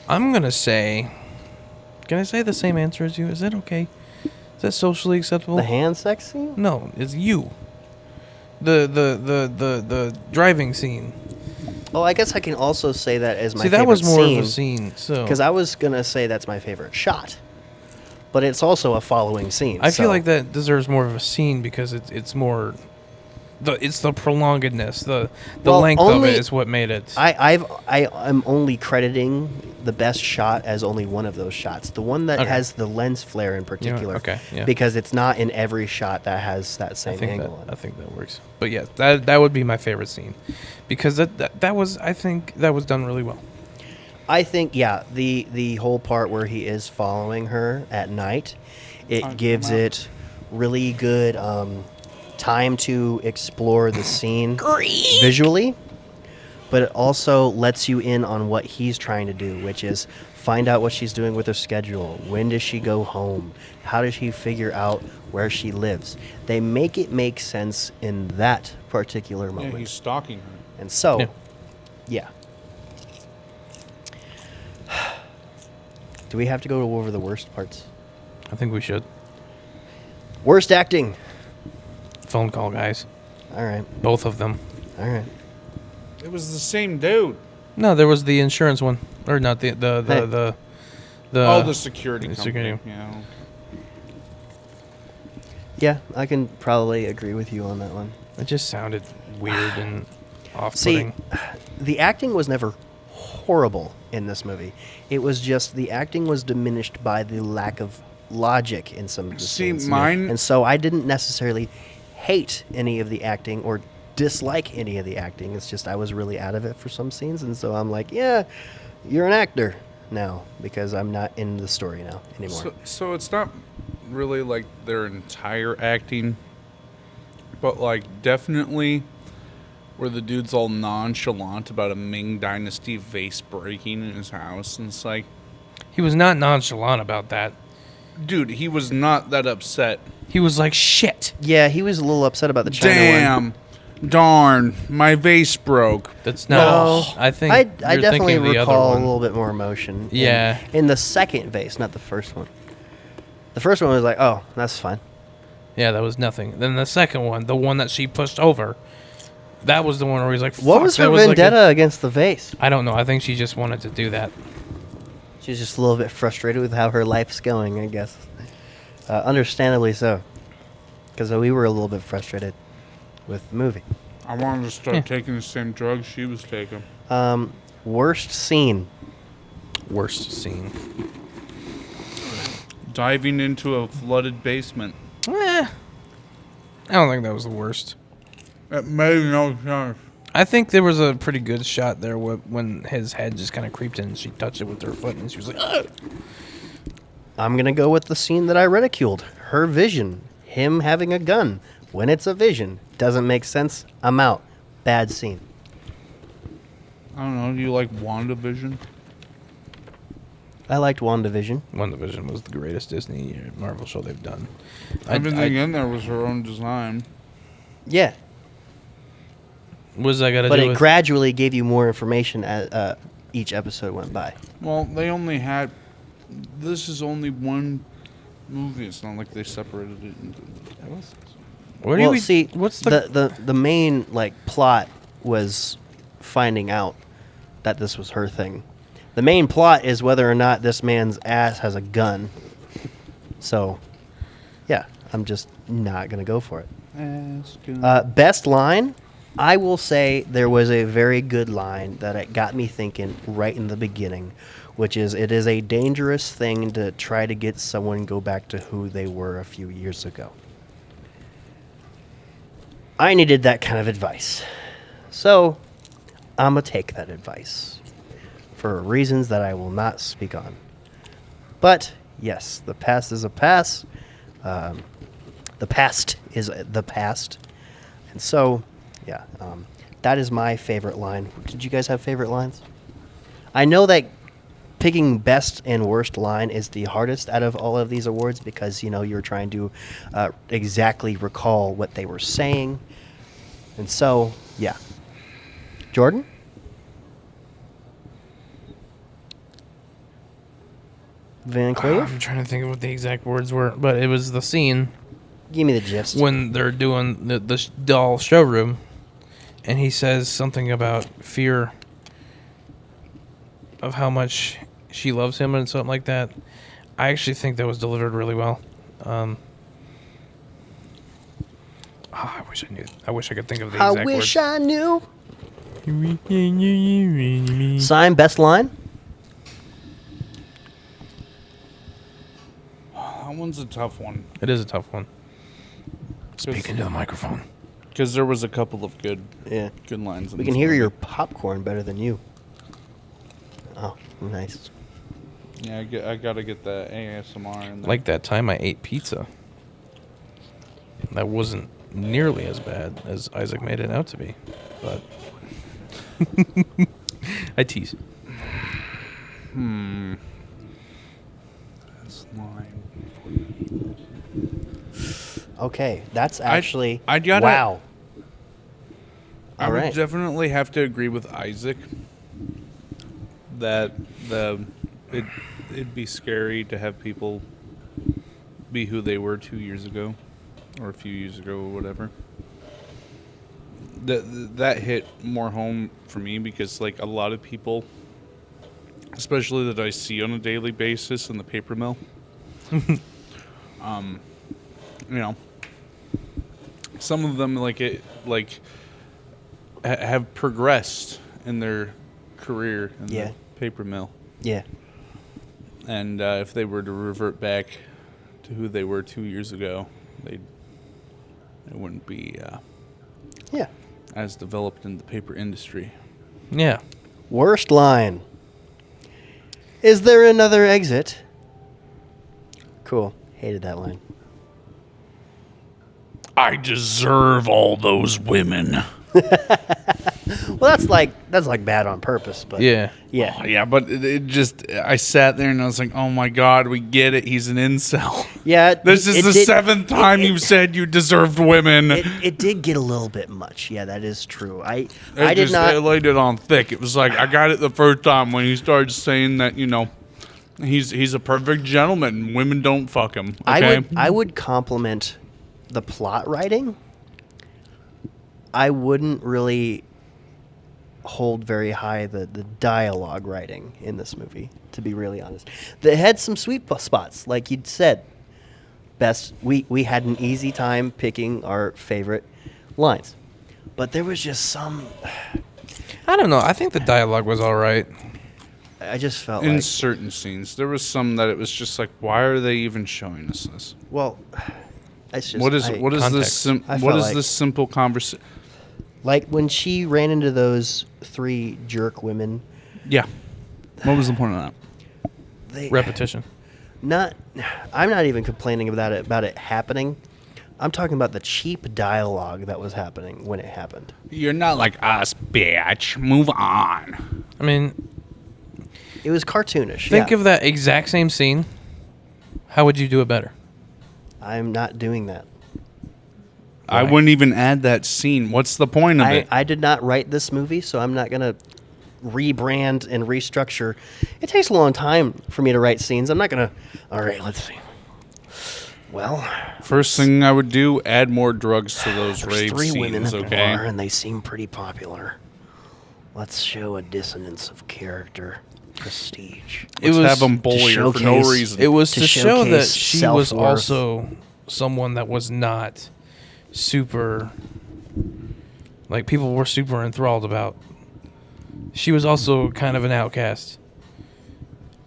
I'm gonna say. Can I say the same answer as you? Is that okay? Is that socially acceptable? The hand sex scene? No, it's you. The driving scene. Oh, I guess I can also say that as my See, favorite that was more scene, of a scene. So because I was gonna say that's my favorite shot, but it's also a following scene. I feel so- like that deserves more of a scene because it's more it's the prolongedness, the Well, length of only- it is what made it. I'm only crediting the best shot as only one of those shots. The one that Okay. has the lens flare in particular. okay, yeah. Because it's not in every shot that has that same angle. I think that works. But yeah, that would be my favorite scene, because that was, I think that was done really well. I think, yeah, the whole part where he is following her at night, it gives it really good time to explore the scene visually, but it also lets you in on what he's trying to do, which is find out what she's doing with her schedule. When does she go home? How does he figure out where she lives? They make it make sense in that particular Yeah, moment. he's stalking her. And so, Yeah. yeah. Do we have to go over the worst parts? I think we should. Worst acting. Phone call, guys. All right. Both of them. All right. It was the same dude. No, there was the insurance one, or not the The security the company. security. Yeah. Yeah, I can probably agree with you on that one. It just sounded weird and See, off-putting. the acting was never horrible in this movie. It was just the acting was diminished by the lack of logic in some of the See, scenes. mine- And so I didn't necessarily hate any of the acting or dislike any of the acting. It's just I was really out of it for some scenes, and so I'm like, yeah, you're an actor now because I'm not in the story now anymore. So it's not really like their entire acting, but like definitely where the dude's all nonchalant about a Ming Dynasty vase breaking in his house, and it's like, He was not nonchalant about that. dude, he was not that upset. He was like, shit. Yeah, he was a little upset about the China one. Damn, darn, my vase broke. That's No, not. I think I you're definitely thinking the other recall a one. little bit more emotion. Yeah. In the second vase, not the first one. The first one was like, oh, that's fine. Yeah, that was nothing. Then the second one, the one that she pushed over, that was the one where he's like, What fuck, was that her like a- vendetta against the vase? I don't know. I think she just wanted to do that. She was just a little bit frustrated with how her life's going, I guess. Understandably so. Because we were a little bit frustrated with the movie. I wanted to start Yeah. taking the same drugs she was taking. Worst scene. Worst scene. Diving into a flooded basement. I don't think that was the worst. It made no sense. I think there was a pretty good shot there when his head just kind of creeped in and she touched it with her foot and she was like, ugh. I'm going to go with the scene that I ridiculed. Her vision. Him having a gun. When it's a vision. Doesn't make sense. I'm out. Bad scene. I don't know. Do you like WandaVision? I liked WandaVision. WandaVision was the greatest Disney or Marvel show they've done. Everything in there was her own design. Yeah. What does that got to But do it with... gradually gave you more information as each episode went by. Well, they only had. This is only one movie. It's not like they separated it into. Where do Well, we see, what's the... the main like plot was finding out that this was her thing. The main plot is whether or not this man's ass has a gun. So, yeah, I'm just not gonna go for it. Best line, I will say there was a very good line that it got me thinking right in the beginning, which is it is a dangerous thing to try to get someone go back to who they were a few years ago. I needed that kind of advice. So, I'm going to take that advice for reasons that I will not speak on. But, yes, the past is a pass. The past is the past. And so, yeah, that is my favorite line. Did you guys have favorite lines? I know that picking best and worst line is the hardest out of all of these awards because, you know, you're trying to exactly recall what they were saying. And so, yeah. Jordan? Van Cleave? I'm trying to think of what the exact words were, but it was the scene Give me the gist. when they're doing the doll showroom, and he says something about fear of how much she loves him and something like that. I actually think that was delivered really well. I wish I knew. I wish I could think of the I exact wish words. I knew. Sign, best line? That one's a tough one. It is a tough one. Speak into the microphone. Because there was a couple of good Yeah. lines. In We can this hear movie. your popcorn better than you. Oh, nice. Yeah, I gotta get the ASMR in there. Like that time I ate pizza. That wasn't nearly as bad as Isaac made it out to be, but I tease. This line. Okay, that's actually I gotta- wow. I All would right. definitely have to agree with Isaac that it'd be scary to have people be who they were 2 years ago or a few years ago or whatever. That hit more home for me because like a lot of people, especially that I see on a daily basis in the paper mill, you know, some of them have progressed in their career in Yeah. the paper mill, Yeah. and if they were to revert back to who they were 2 years ago, they wouldn't be Yeah. as developed in the paper industry. Yeah. Worst line. Is there another exit? Cool. Hated that line. I deserve all those women. Well, that's like bad on purpose, but Yeah. yeah. Oh, yeah, but it just, I sat there and I was like, oh my God, we get it. He's an incel. Yeah. This is the seventh time you've said you deserved women. It did get a little bit much. Yeah, that is true. I It did not. It laid it on thick. It was like, I got it the first time when he started saying that, you know, he's a perfect gentleman. Women don't fuck him. Okay? I would compliment the plot writing. I wouldn't really hold very high the dialogue writing in this movie, to be really honest. They had some sweet spots, like you'd said. We had an easy time picking our favorite lines. But there was just some, I don't know. I think the dialogue was all right. I just felt In like, certain scenes, there was some that it was just like, why are they even showing us this? well, it's just What is Context. this? I What felt is like- this simple conversation? like when she ran into those 3 jerk women. Yeah. What was the point of that? They, Repetition. I'm not even complaining about it happening. I'm talking about the cheap dialogue that was happening when it happened. You're not like us, bitch. Move on. I mean, It was cartoonish. think yeah. of that exact same scene. How would you do it better? I'm not doing that. I Why? wouldn't even add that scene. What's the point of it? I did not write this movie, so I'm not gonna rebrand and restructure. It takes a long time for me to write scenes. I'm not gonna. All right, let's see. Well, First thing I would do, add more drugs to those there's rave 3 women scenes, at the okay? bar, and they seem pretty popular. Let's show a dissonance of character, prestige. Let's was have them bully her for no showcase- reason. It was To to show that showcase she was self-worth. also someone that was not super, like, people were super enthralled about. She was also kind of an outcast.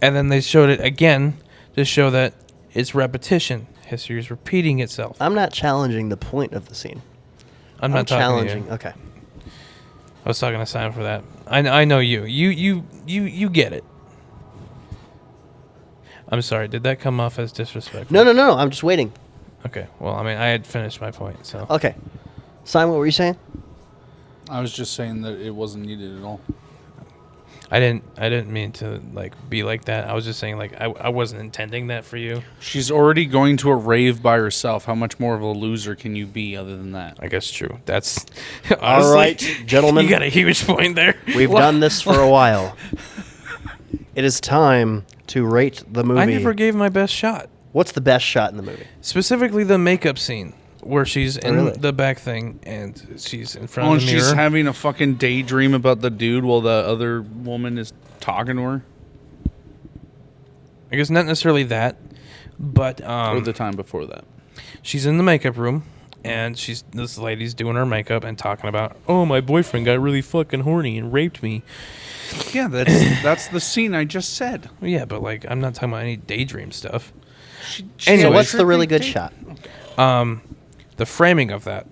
And then they showed it again to show that it's repetition. History is repeating itself. I'm not challenging the point of the scene. I'm not talking challenging. to you. Okay. I was talking to Simon for that. I know you. You get it. I'm sorry. Did that come off as disrespectful? No. I'm just waiting. Okay. Well, I mean, I had finished my point, so. Okay. Simon, what were you saying? I was just saying that it wasn't needed at all. I didn't mean to like be like that. I was just saying like I wasn't intending that for you. She's already going to a rave by herself. How much more of a loser can you be other than that? I guess true. That's All honestly, right, gentlemen. You got a huge point there. We've done this for a while. It is time to rate the movie. I never gave my best shot. What's the best shot in the movie? Specifically the makeup scene where she's in really? the back thing and she's in front Oh, of and the mirror. she's having a fucking daydream about the dude while the other woman is talking to her. I guess not necessarily that, but Or the time before that. she's in the makeup room And this lady's doing her makeup and talking about, oh, my boyfriend got really fucking horny and raped me. Yeah, that's the scene I just said. Well, yeah, but like I'm not talking about any daydream stuff. Anyway, Anyways. what's the really good shot? The framing of that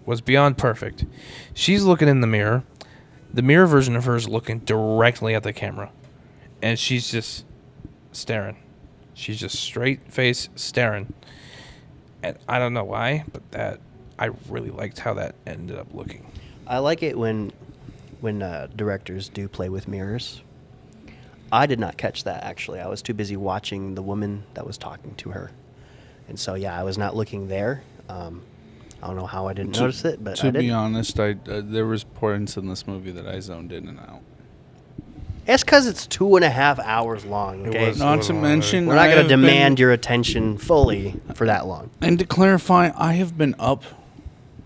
was beyond perfect. She's looking in the mirror. The mirror version of her is looking directly at the camera. And she's just staring. She's just straight face staring. And I don't know why, but I really liked how that ended up looking. I like it when directors do play with mirrors. I did not catch that, actually. I was too busy watching the woman that was talking to her. And so, yeah, I was not looking there. I don't know how I didn't notice it, but I To did. be honest, there was points in this movie that I zoned in and out. It's because it's 2.5 hours long, okay? was. Not to mention, We're not I going to have demand been- your attention fully for that long. And to clarify, I have been up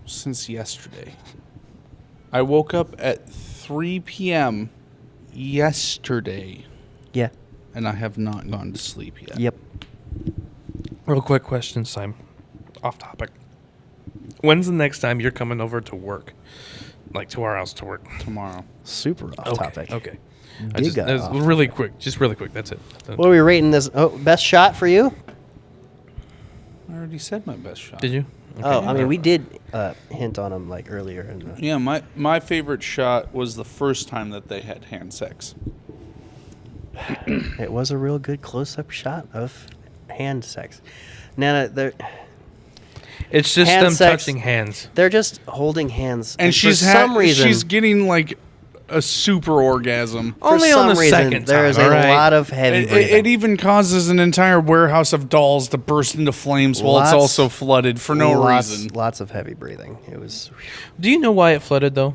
since yesterday. I woke up at 3 p.m. yesterday, Yeah. and I have not gone to sleep yet. Yep. Real quick question, Simon. Off topic. When's the next time you're coming over to work? Like to our house to work? Tomorrow. Super off topic. Okay. Giga off Really quick. Just really quick. That's it. What are we rating this? Oh, best shot for you? I already said my best shot. Did you? Oh, I mean, we did hint on him like earlier. Yeah, my favorite shot was the first time that they had hand sex. It was a real good close-up shot of hand sex. Nana, It's just Hand them sex. touching hands. they're just holding hands. And for some reason, she's getting like a super orgasm. for Only some on the reason, second there is time, a all right? lot of heavy It, breathing. it even causes an entire warehouse of dolls to burst into flames while it's Lots- also flooded for no reason. Lots of heavy breathing. It was. Do you know why it flooded though?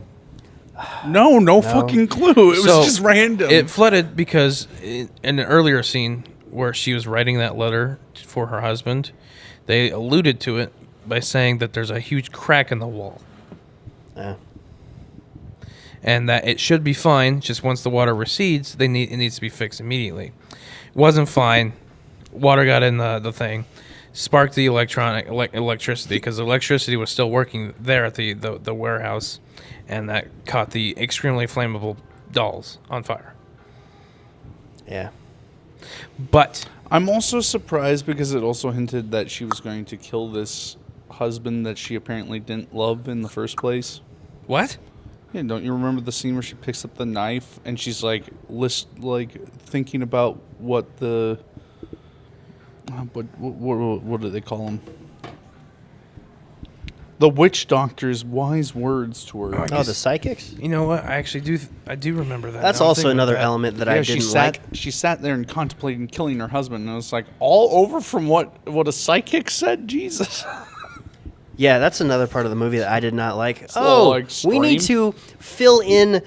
No fucking clue. It was So, just random. It flooded because in an earlier scene where she was writing that letter for her husband, they alluded to it by saying that there's a huge crack in the wall and that it should be fine. Just once the water recedes, it needs to be fixed immediately. Wasn't fine. Water got in the thing, sparked the electricity because the electricity was still working there at the warehouse, and that caught the extremely flammable dolls on fire. Yeah. But I'm also surprised because it also hinted that she was going to kill this husband that she apparently didn't love in the first place. what? Yeah, don't you remember the scene where she picks up the knife and she's like thinking about what the what do they call them? The witch doctor's wise words to her. Oh, the psychics? You know what? I actually do. I do remember that. That's Now I'm also thinking another about that. element that I didn't like. She sat there and contemplated killing her husband, and it was like all over from what a psychic said. Jesus. Yeah, that's another part of the movie that I did not like. a little, Oh, like, we need to scream. fill in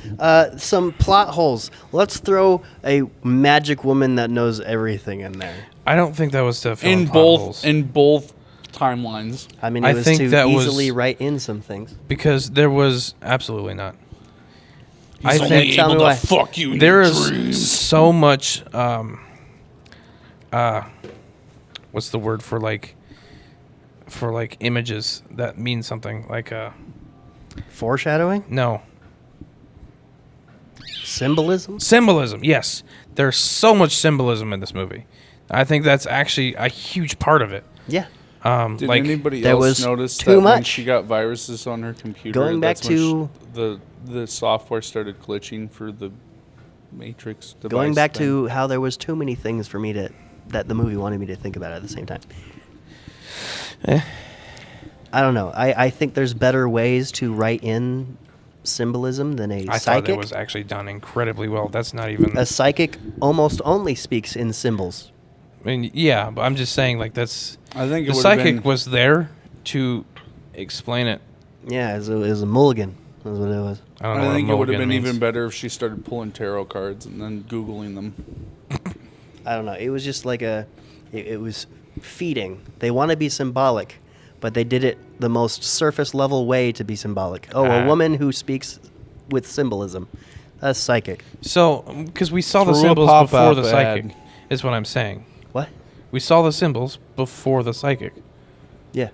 some plot holes. Let's throw a magic woman that knows everything in there. I don't think that was to fill in plot holes. both timelines. I mean, I it was think to that was- easily write in some things. because there was absolutely not. He's I only think tell me able why. to fuck you. In there your is dreams. so much. What's the word for images that mean something like Foreshadowing? no Symbolism? symbolism. Yes, there's so much symbolism in this movie. I think that's actually a huge part of it. Yeah. Did like anybody there else was notice too that when much. she got viruses on her computer? Going back that's when to- the software started glitching for the Matrix device. Going back thing. to how there was too many things for me that the movie wanted me to think about at the same time. I don't know. I think there's better ways to write in symbolism than a I thought psychic. that was actually done incredibly well. That's not even. A psychic almost only speaks in symbols. I mean, yeah, but I'm just saying, like that's I think it the would've psychic been- was there to explain it. Yeah, it was a mulligan. That's what it was. I don't know. I what think a it would have mulligan been means. even better if she started pulling tarot cards and then Googling them. I don't know. It was just like it was feeding. They want to be symbolic, but they did it the most surface level way to be symbolic. Oh, a Ah. woman who speaks with symbolism. That's psychic. So, because we saw the Through a symbols pop-up before the ad. psychic, is what I'm saying. What? We saw the symbols before the psychic, Yeah.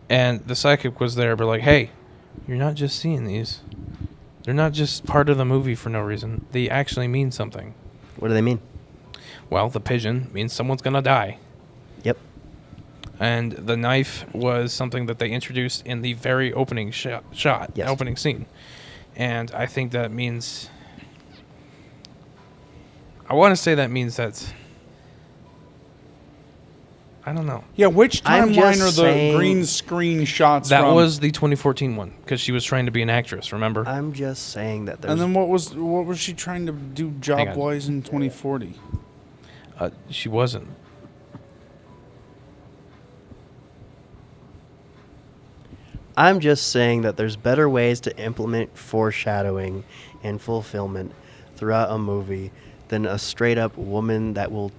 And the psychic was there, but like, hey, you're not just seeing these. They're not just part of the movie for no reason. They actually mean something. What do they mean? Well, the pigeon means someone's going to die. Yep. And the knife was something that they introduced in the very opening shot, Yes. opening scene. And I think that means... I want to say that means that... I don't know. Yeah, which I'm timeline just are the saying- green screen shots That from? was the 2014 one, because she was trying to be an actress, remember? I'm just saying that there's... And then what was she trying to do Hang on. job-wise in 2040? She wasn't. I'm just saying that there's better ways to implement foreshadowing and fulfillment throughout a movie than a straight-up woman that will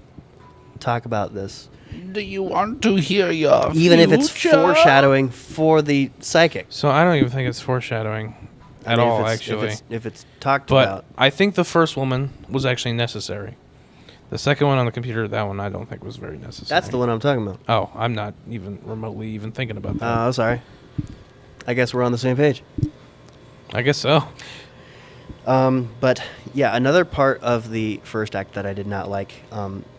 talk about this. Do you want to hear your Even if it's foreshadowing for the psychic. So I don't even think it's foreshadowing at I mean, all, if it's- actually. If it's talked But about. I think the first woman was actually necessary. The second one on the computer, that one I don't think was very necessary. That's the one I'm talking about. Oh, I'm not even remotely even thinking about that. Oh, sorry. I guess we're on the same page. I guess so. But yeah, another part of the first act that I did not like,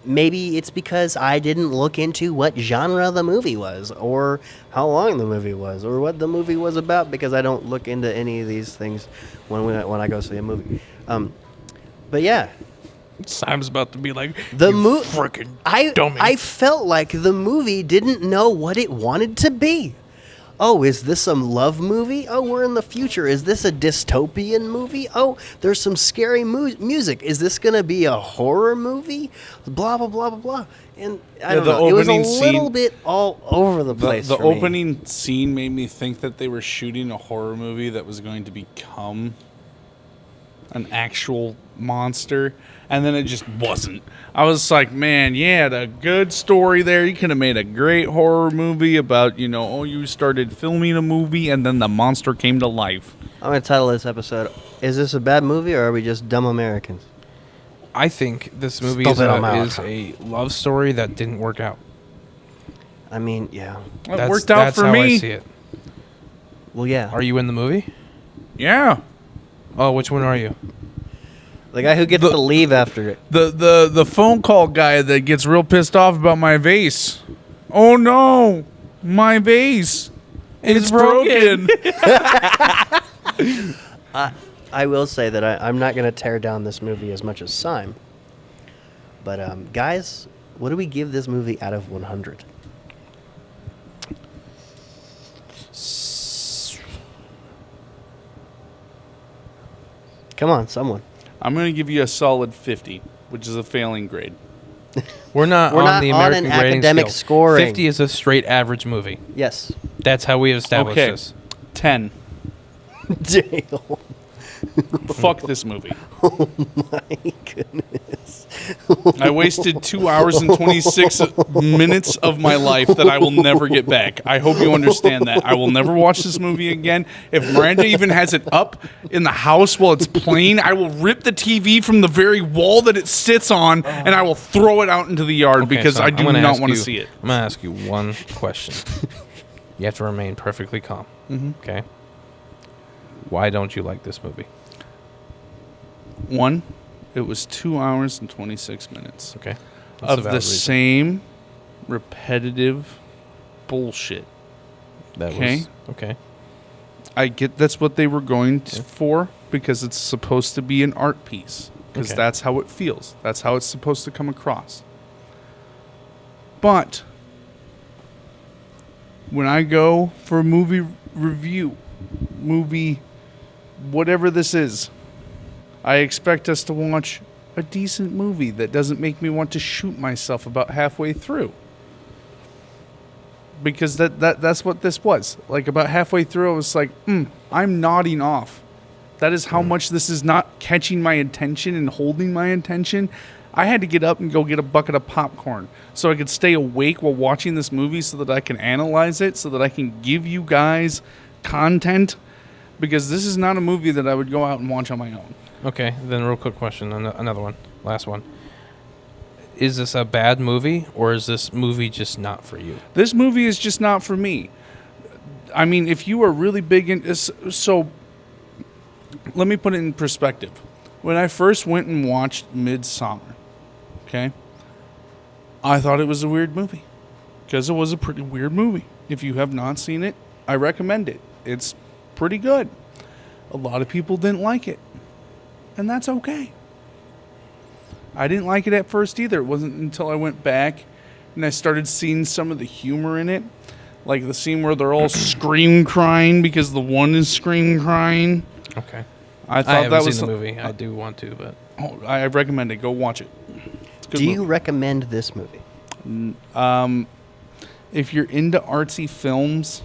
maybe it's because I didn't look into what genre the movie was, or how long the movie was, or what the movie was about, because I don't look into any of these things when I go see a movie. But yeah, Sam's about to be like, the "You movie. frickin' I dummy." felt like the movie didn't know what it wanted to be. Oh, is this some love movie? Oh, we're in the future. Is this a dystopian movie? Oh, there's some scary music. Is this going to be a horror movie? Blah, blah, blah, blah, blah. And I don't know. It was a little bit all over the place. The for me. opening scene made me think that they were shooting a horror movie that was going to become an actual monster, and then it just wasn't. I was like, man, yeah, the good story there. You could have made a great horror movie about, you started filming a movie and then the monster came to life. I'm going to title this episode, Is This a Bad Movie or Are We Just Dumb Americans? I think this movie Stop is it, I'm out. a love story that didn't work out. I mean, yeah. It worked out that's for how me. I see it. Well, yeah. Are you in the movie? Yeah. Oh, which one are you? The guy who gets to leave after it. The phone call guy that gets real pissed off about my vase. Oh no, my vase. It's broken. I will say that I'm not going to tear down this movie as much as Sime. But, guys, what do we give this movie out of 100? Come on, someone. I'm going to give you a solid 50, which is a failing grade. We're not We're on not the on American an grading academic scale. scoring. 50 is a straight average movie. Yes. That's how we established Okay. this. 10. Dale. Fuck this movie. Oh my goodness. I wasted 2 hours and 26 minutes of my life that I will never get back. I hope you understand that. I will never watch this movie again. If Miranda even has it up in the house while it's playing, I will rip the TV from the very wall that it sits on and I will throw it out into the yard Okay, because so I I'm do gonna not ask want to you- see it. I'm going to ask you one question. You have to remain perfectly calm. Mm-hmm. Okay? Why don't you like this movie? One, it was 2 hours and 26 minutes Okay? That's a of the valid reason. same repetitive bullshit. That okay. was okay. I get that's what they were going for because it's supposed to be an art piece because Okay. that's how it feels. That's how it's supposed to come across. But when I go for a movie review, movie whatever this is, I expect us to watch a decent movie that doesn't make me want to shoot myself about halfway through. Because that's what this was. Like about halfway through, I was like, I'm nodding off. That is how much this is not catching my attention and holding my attention. I had to get up and go get a bucket of popcorn so I could stay awake while watching this movie so that I can analyze it, so that I can give you guys content. Because this is not a movie that I would go out and watch on my own. Okay, then real quick question, another one, last one. Is this a bad movie, or is this movie just not for you? This movie is just not for me. I mean, if you are really big in... So, let me put it in perspective. When I first went and watched Midsummer, okay, I thought it was a weird movie. Because it was a pretty weird movie. If you have not seen it, I recommend it. It's pretty good. A lot of people didn't like it. And that's okay. I didn't like it at first either. It wasn't until I went back and I started seeing some of the humor in it. Like the scene where they're all scream crying because the one is scream crying. Okay. I thought haven't that was seen the movie. I do want to, but I recommend it. Go watch it. It's a good Do you movie. recommend this movie? If you're into artsy films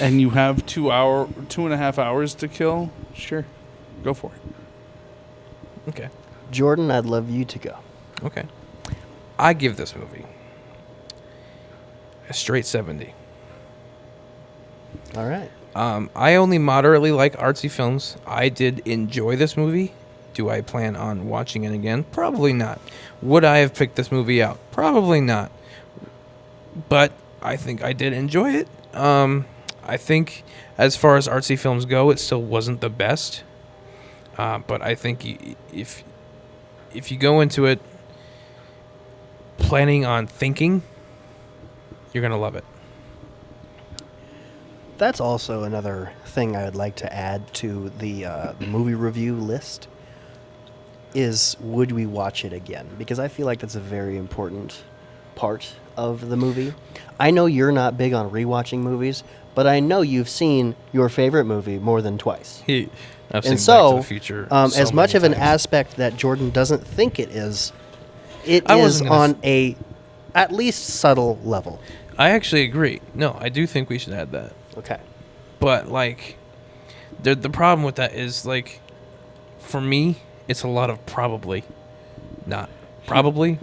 and you have 2.5 hours to kill, sure, go for it. okay. Jordan, I'd love you to go. Okay. I give this movie a straight 70. All right. I only moderately like artsy films. I did enjoy this movie. Do I plan on watching it again? Probably not. Would I have picked this movie out? Probably not. But I think I did enjoy it. I think as far as artsy films go, it still wasn't the best. But I think if you go into it planning on thinking, you're going to love it. That's also another thing I would like to add to the movie review list is would we watch it again? Because I feel like that's a very important part of the movie. I know you're not big on rewatching movies, but I know you've seen your favorite movie more than twice. I've And seen so, Back to the Future as so much many of an times. aspect that Jordan doesn't think it is I wasn't gonna on a at least subtle level. I actually agree. No, I do think we should add that. Okay. But like, the problem with that is like, for me, it's a lot of probably not. Probably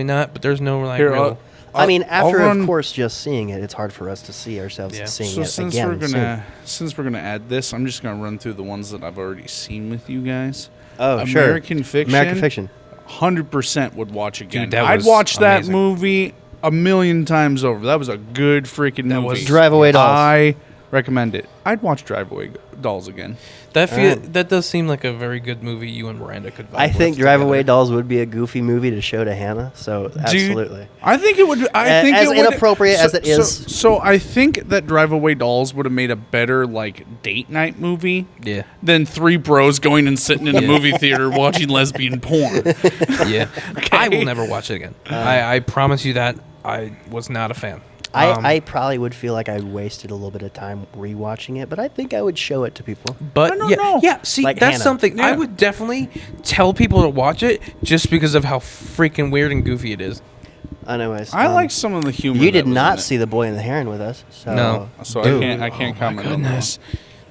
not. But there's no like Here, real. I mean, after, I'll of course, just seeing it, it's hard for us to see ourselves Yeah. seeing So it since again. we're gonna add this, I'm just gonna run through the ones that I've already seen with you guys. Oh, sure. American Fiction. American Fiction. 100% would watch again. that I'd was watch that amazing. movie a million times over. That was a good freaking movie. was- Drive Away Dolls. I recommend it. I'd watch Drive Away Dolls again. That does seem like a very good movie you and Miranda could vibe I think with Drive together. Away Dolls would be a goofy movie to show to Hannah, so absolutely. I think it would. I think As it would, inappropriate as it is. So I think that Drive Away Dolls would have made a better like date night movie. Yeah. Than three bros going and sitting in a movie theater watching lesbian porn. Yeah. I will never watch it again. I promise you that. I was not a fan. I probably would feel like I wasted a little bit of time rewatching it, but I think I would show it to people. But I don't yeah, know. yeah. See, Like that's Hannah. something I Yeah. would definitely tell people to watch it just because of how freaking weird and goofy it is. Anyways, I like some of the humor. You that did was not in it. see The Boy and the Heron with us, so No. So Dude. I can't Oh my comment on that. goodness,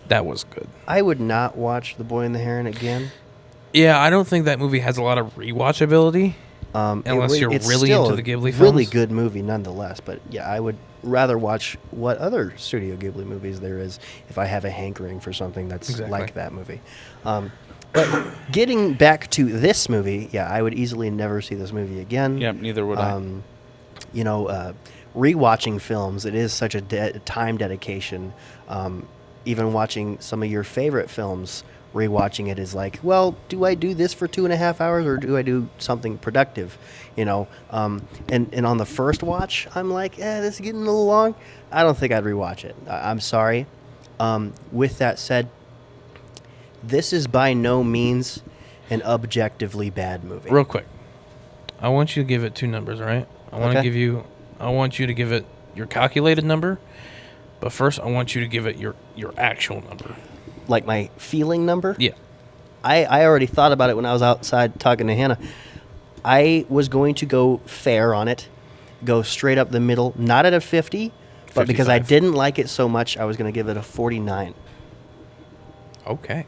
that was good. I would not watch The Boy and the Heron again. Yeah, I don't think that movie has a lot of rewatchability. Unless you're it's really still into the Ghibli a really films. good movie nonetheless. But yeah, I would rather watch what other Studio Ghibli movies there is if I have a hankering for something that's Exactly. like that movie. But getting back to this movie, yeah, I would easily never see this movie again. Yep, neither would I. You know, rewatching films, it is such a time dedication. Even watching some of your favorite films, rewatching it is like, well, do I do this for 2.5 hours or do I do something productive? You know, and on the first watch, I'm like, this is getting a little long. I don't think I'd rewatch it. I'm sorry. With that said, this is by no means an objectively bad movie. Real quick, I want you to give it two numbers, all right? I want you to give it your calculated number, but first I want you to give it your actual number. Like my feeling number? Yeah. I already thought about it when I was outside talking to Hannah. I was going to go fair on it, go straight up the middle, not at a 50, but because I 55. didn't like it so much, I was going to give it a 49. Okay.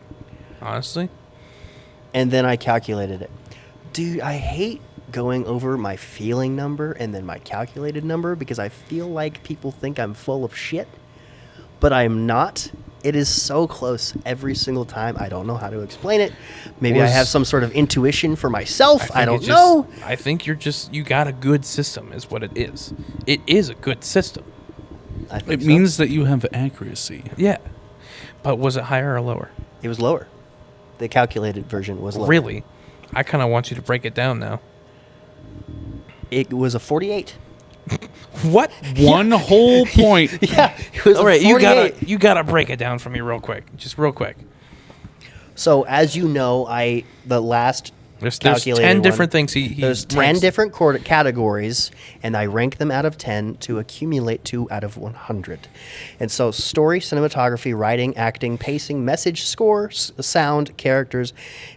Honestly, And then I calculated it. Dude, I hate going over my feeling number and then my calculated number because I feel like people think I'm full of shit, but I'm not. It is so close every single time. I don't know how to explain it. Maybe I have some sort of intuition for myself. I don't know. I think you got a good system is what it is. It is a good system. I think It means that you have accuracy. Yeah. But was it higher or lower? it was lower. The calculated version was lower. Really? I kind of want you to break it down now. It was a 48. What? One whole point. Yeah, it was All a right, 48. you gotta break it down for me real quick. Just real quick. So as you know, the last There's calculated 10 one, different things he there's 10 ranks. different categories, and I rank them out of 10 to accumulate 2 out of 100. And so story, cinematography, writing, acting, pacing, message, score, sound, characters,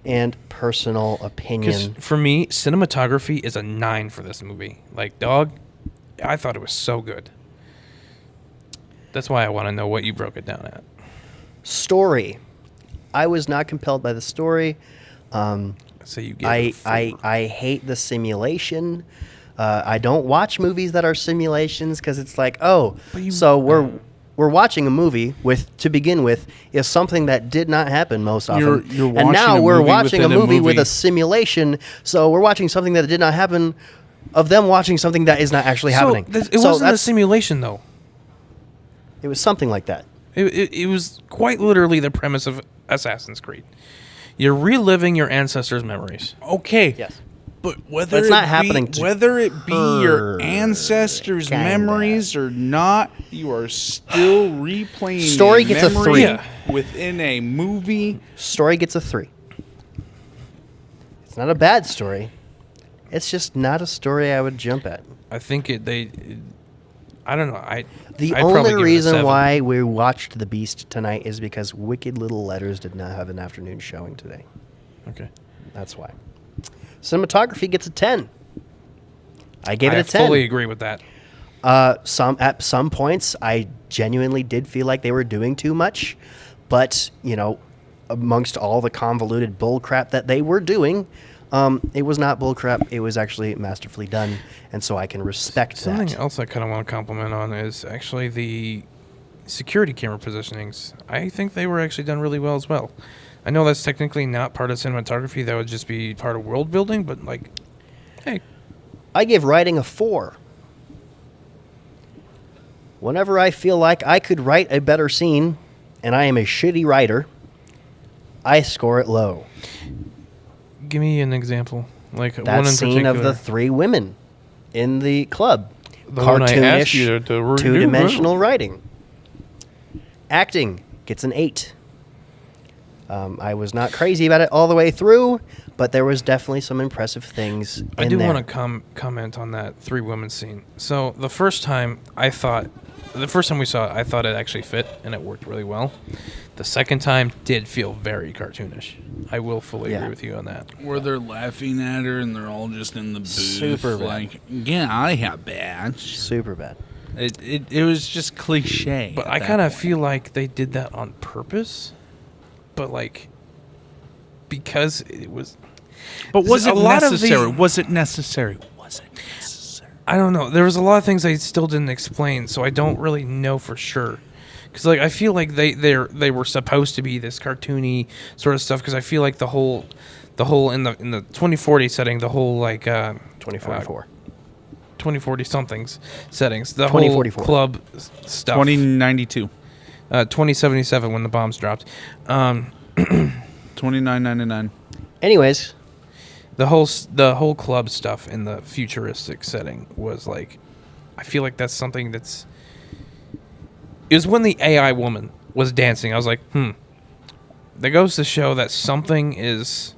and personal Because opinion. for me, cinematography is a 9 for this movie. Like, dog, I thought it was so good. That's why I want to know what you broke it down at. Story. I was not compelled by the story. So you gave it a 4. I hate the simulation. I don't watch movies that are simulations because it's like, so we're watching a movie to begin with is something that did not happen most often. You're and now watching a we're movie watching a within a movie with movie. a simulation. So we're watching something that did not happen of them watching something that is not actually happening. It So wasn't a that's- simulation, though. It was something like that. It was quite literally the premise of Assassin's Creed. You're reliving your ancestors' memories. Okay. Yes. But But it's not happening to whether it be your her, ancestors' kinda. memories or not, you are still replaying Story a gets a memory 3. Yeah. within a movie. Story gets a 3. It's not a bad story. It's just not a story I would jump at. I think I don't know. The I'd probably only give it a reason 7. why we watched The Beast tonight is because Wicked Little Letters did not have an afternoon showing today. Okay. That's why. Cinematography gets a 10. I gave it a 10. I fully agree with that. At some points, I genuinely did feel like they were doing too much, but amongst all the convoluted bull crap that they were doing, it was not bull crap. It was actually masterfully done, and so I can respect Something that. else I kind of want to compliment on is actually the security camera positionings. I think they were actually done really well as well. I know that's technically not part of cinematography. That would just be part of world building, but hey. I give writing a 4. Whenever I feel like I could write a better scene, and I am a shitty writer, I score it low. Give me an example. Like That one in scene particular. of the 3 women in the club. The one I asked you to redo. Two-dimensional writing. Acting gets an 8. I was not crazy about it all the way through, but there was definitely some impressive things I in do there. want to comment on that 3 women scene. So the first time we saw it, I thought it actually fit and it worked really well. The second time did feel very cartoonish. I will fully agree with you on that. Where they're laughing at her and they're all just in the booth. Super bad. like, yeah, I have badge. Super bad. It was just cliche. But at I that kind of point. feel like they did that on purpose. But because it was. But was a it lot of the- necessary? Was it necessary? Was it necessary? I don't know. There was a lot of things they still didn't explain, so I don't really know for sure. Because I feel like they were supposed to be this cartoony sort of stuff. Because I feel like the whole in the 2040 setting, the whole 2044. 2040 somethings settings, the whole 2044. club stuff. 2092. 2077 when the bombs dropped. 2999. Anyways, The whole club stuff in the futuristic setting was I feel like that's something that's. It was when the AI woman was dancing. I was like, That goes to show that something is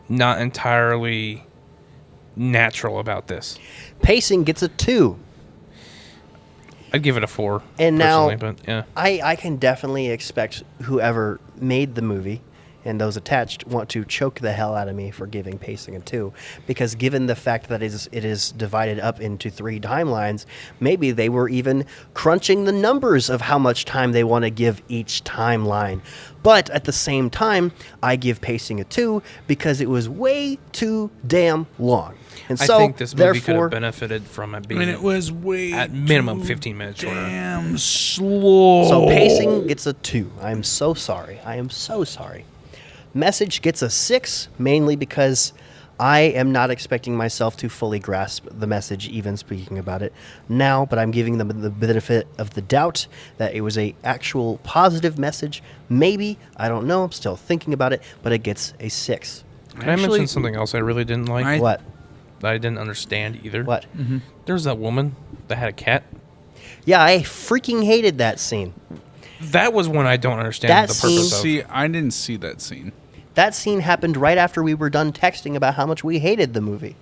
not entirely natural about this. pacing gets a 2. I'd give it a 4. And now, personally, but yeah. I can definitely expect whoever made the movie and those attached want to choke the hell out of me for giving pacing a 2, because given the fact that it is divided up into 3 timelines, maybe they were even crunching the numbers of how much time they want to give each timeline. But at the same time, I give pacing a 2 because it was way too damn long. And so, I think this movie could therefore, have benefited from it I being mean, it was way at minimum too 15 minutes shorter. damn slow. so pacing gets a 2. I am so sorry. I am so sorry. Message gets a 6, mainly because I am not expecting myself to fully grasp the message, even speaking about it now, but I'm giving them the benefit of the doubt that it was a actual positive message. Maybe, I don't know, I'm still thinking about it, but it gets a 6. Can I mention something else I really didn't like? What? That I didn't understand either. What? There's that woman that had a cat. Yeah, I freaking hated that scene. That was one I don't understand That the purpose of. See, I didn't see that scene. That scene happened right after we were done texting about how much we hated the movie.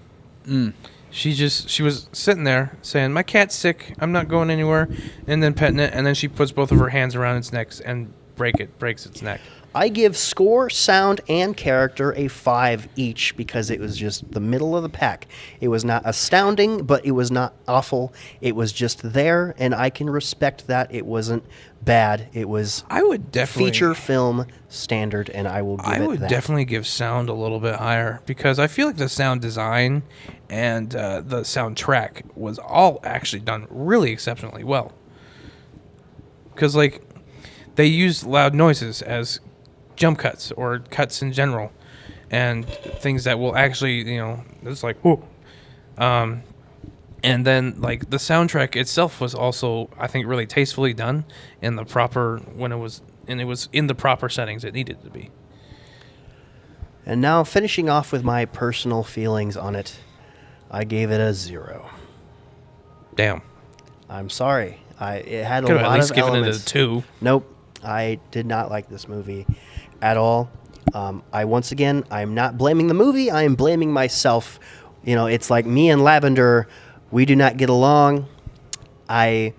She was sitting there saying, "My cat's sick. I'm not going anywhere," and then petting it, and then she puts both of her hands around its neck and breaks its neck. I give score, sound, and character a 5 each because it was just the middle of the pack. It was not astounding, but it was not awful. It was just there, and I can respect that. It wasn't bad. It was I would definitely feature film standard, and I will give it that. I would definitely give sound a little bit higher because I feel like the sound design and the soundtrack was all actually done really exceptionally well. Because like they used loud noises as jump cuts or cuts in general, and things that will actually it's like whoa. And then like the soundtrack itself was also I think really tastefully done in the proper it was in the proper settings it needed to be. And now finishing off with my personal feelings on it, I gave it a 0. Damn. I'm sorry. It had a Could have lot at least of given elements. it a 2. Nope. I did not like this movie at all. I'm not blaming the movie. I am blaming myself. It's like me and Lavender. We do not get along. I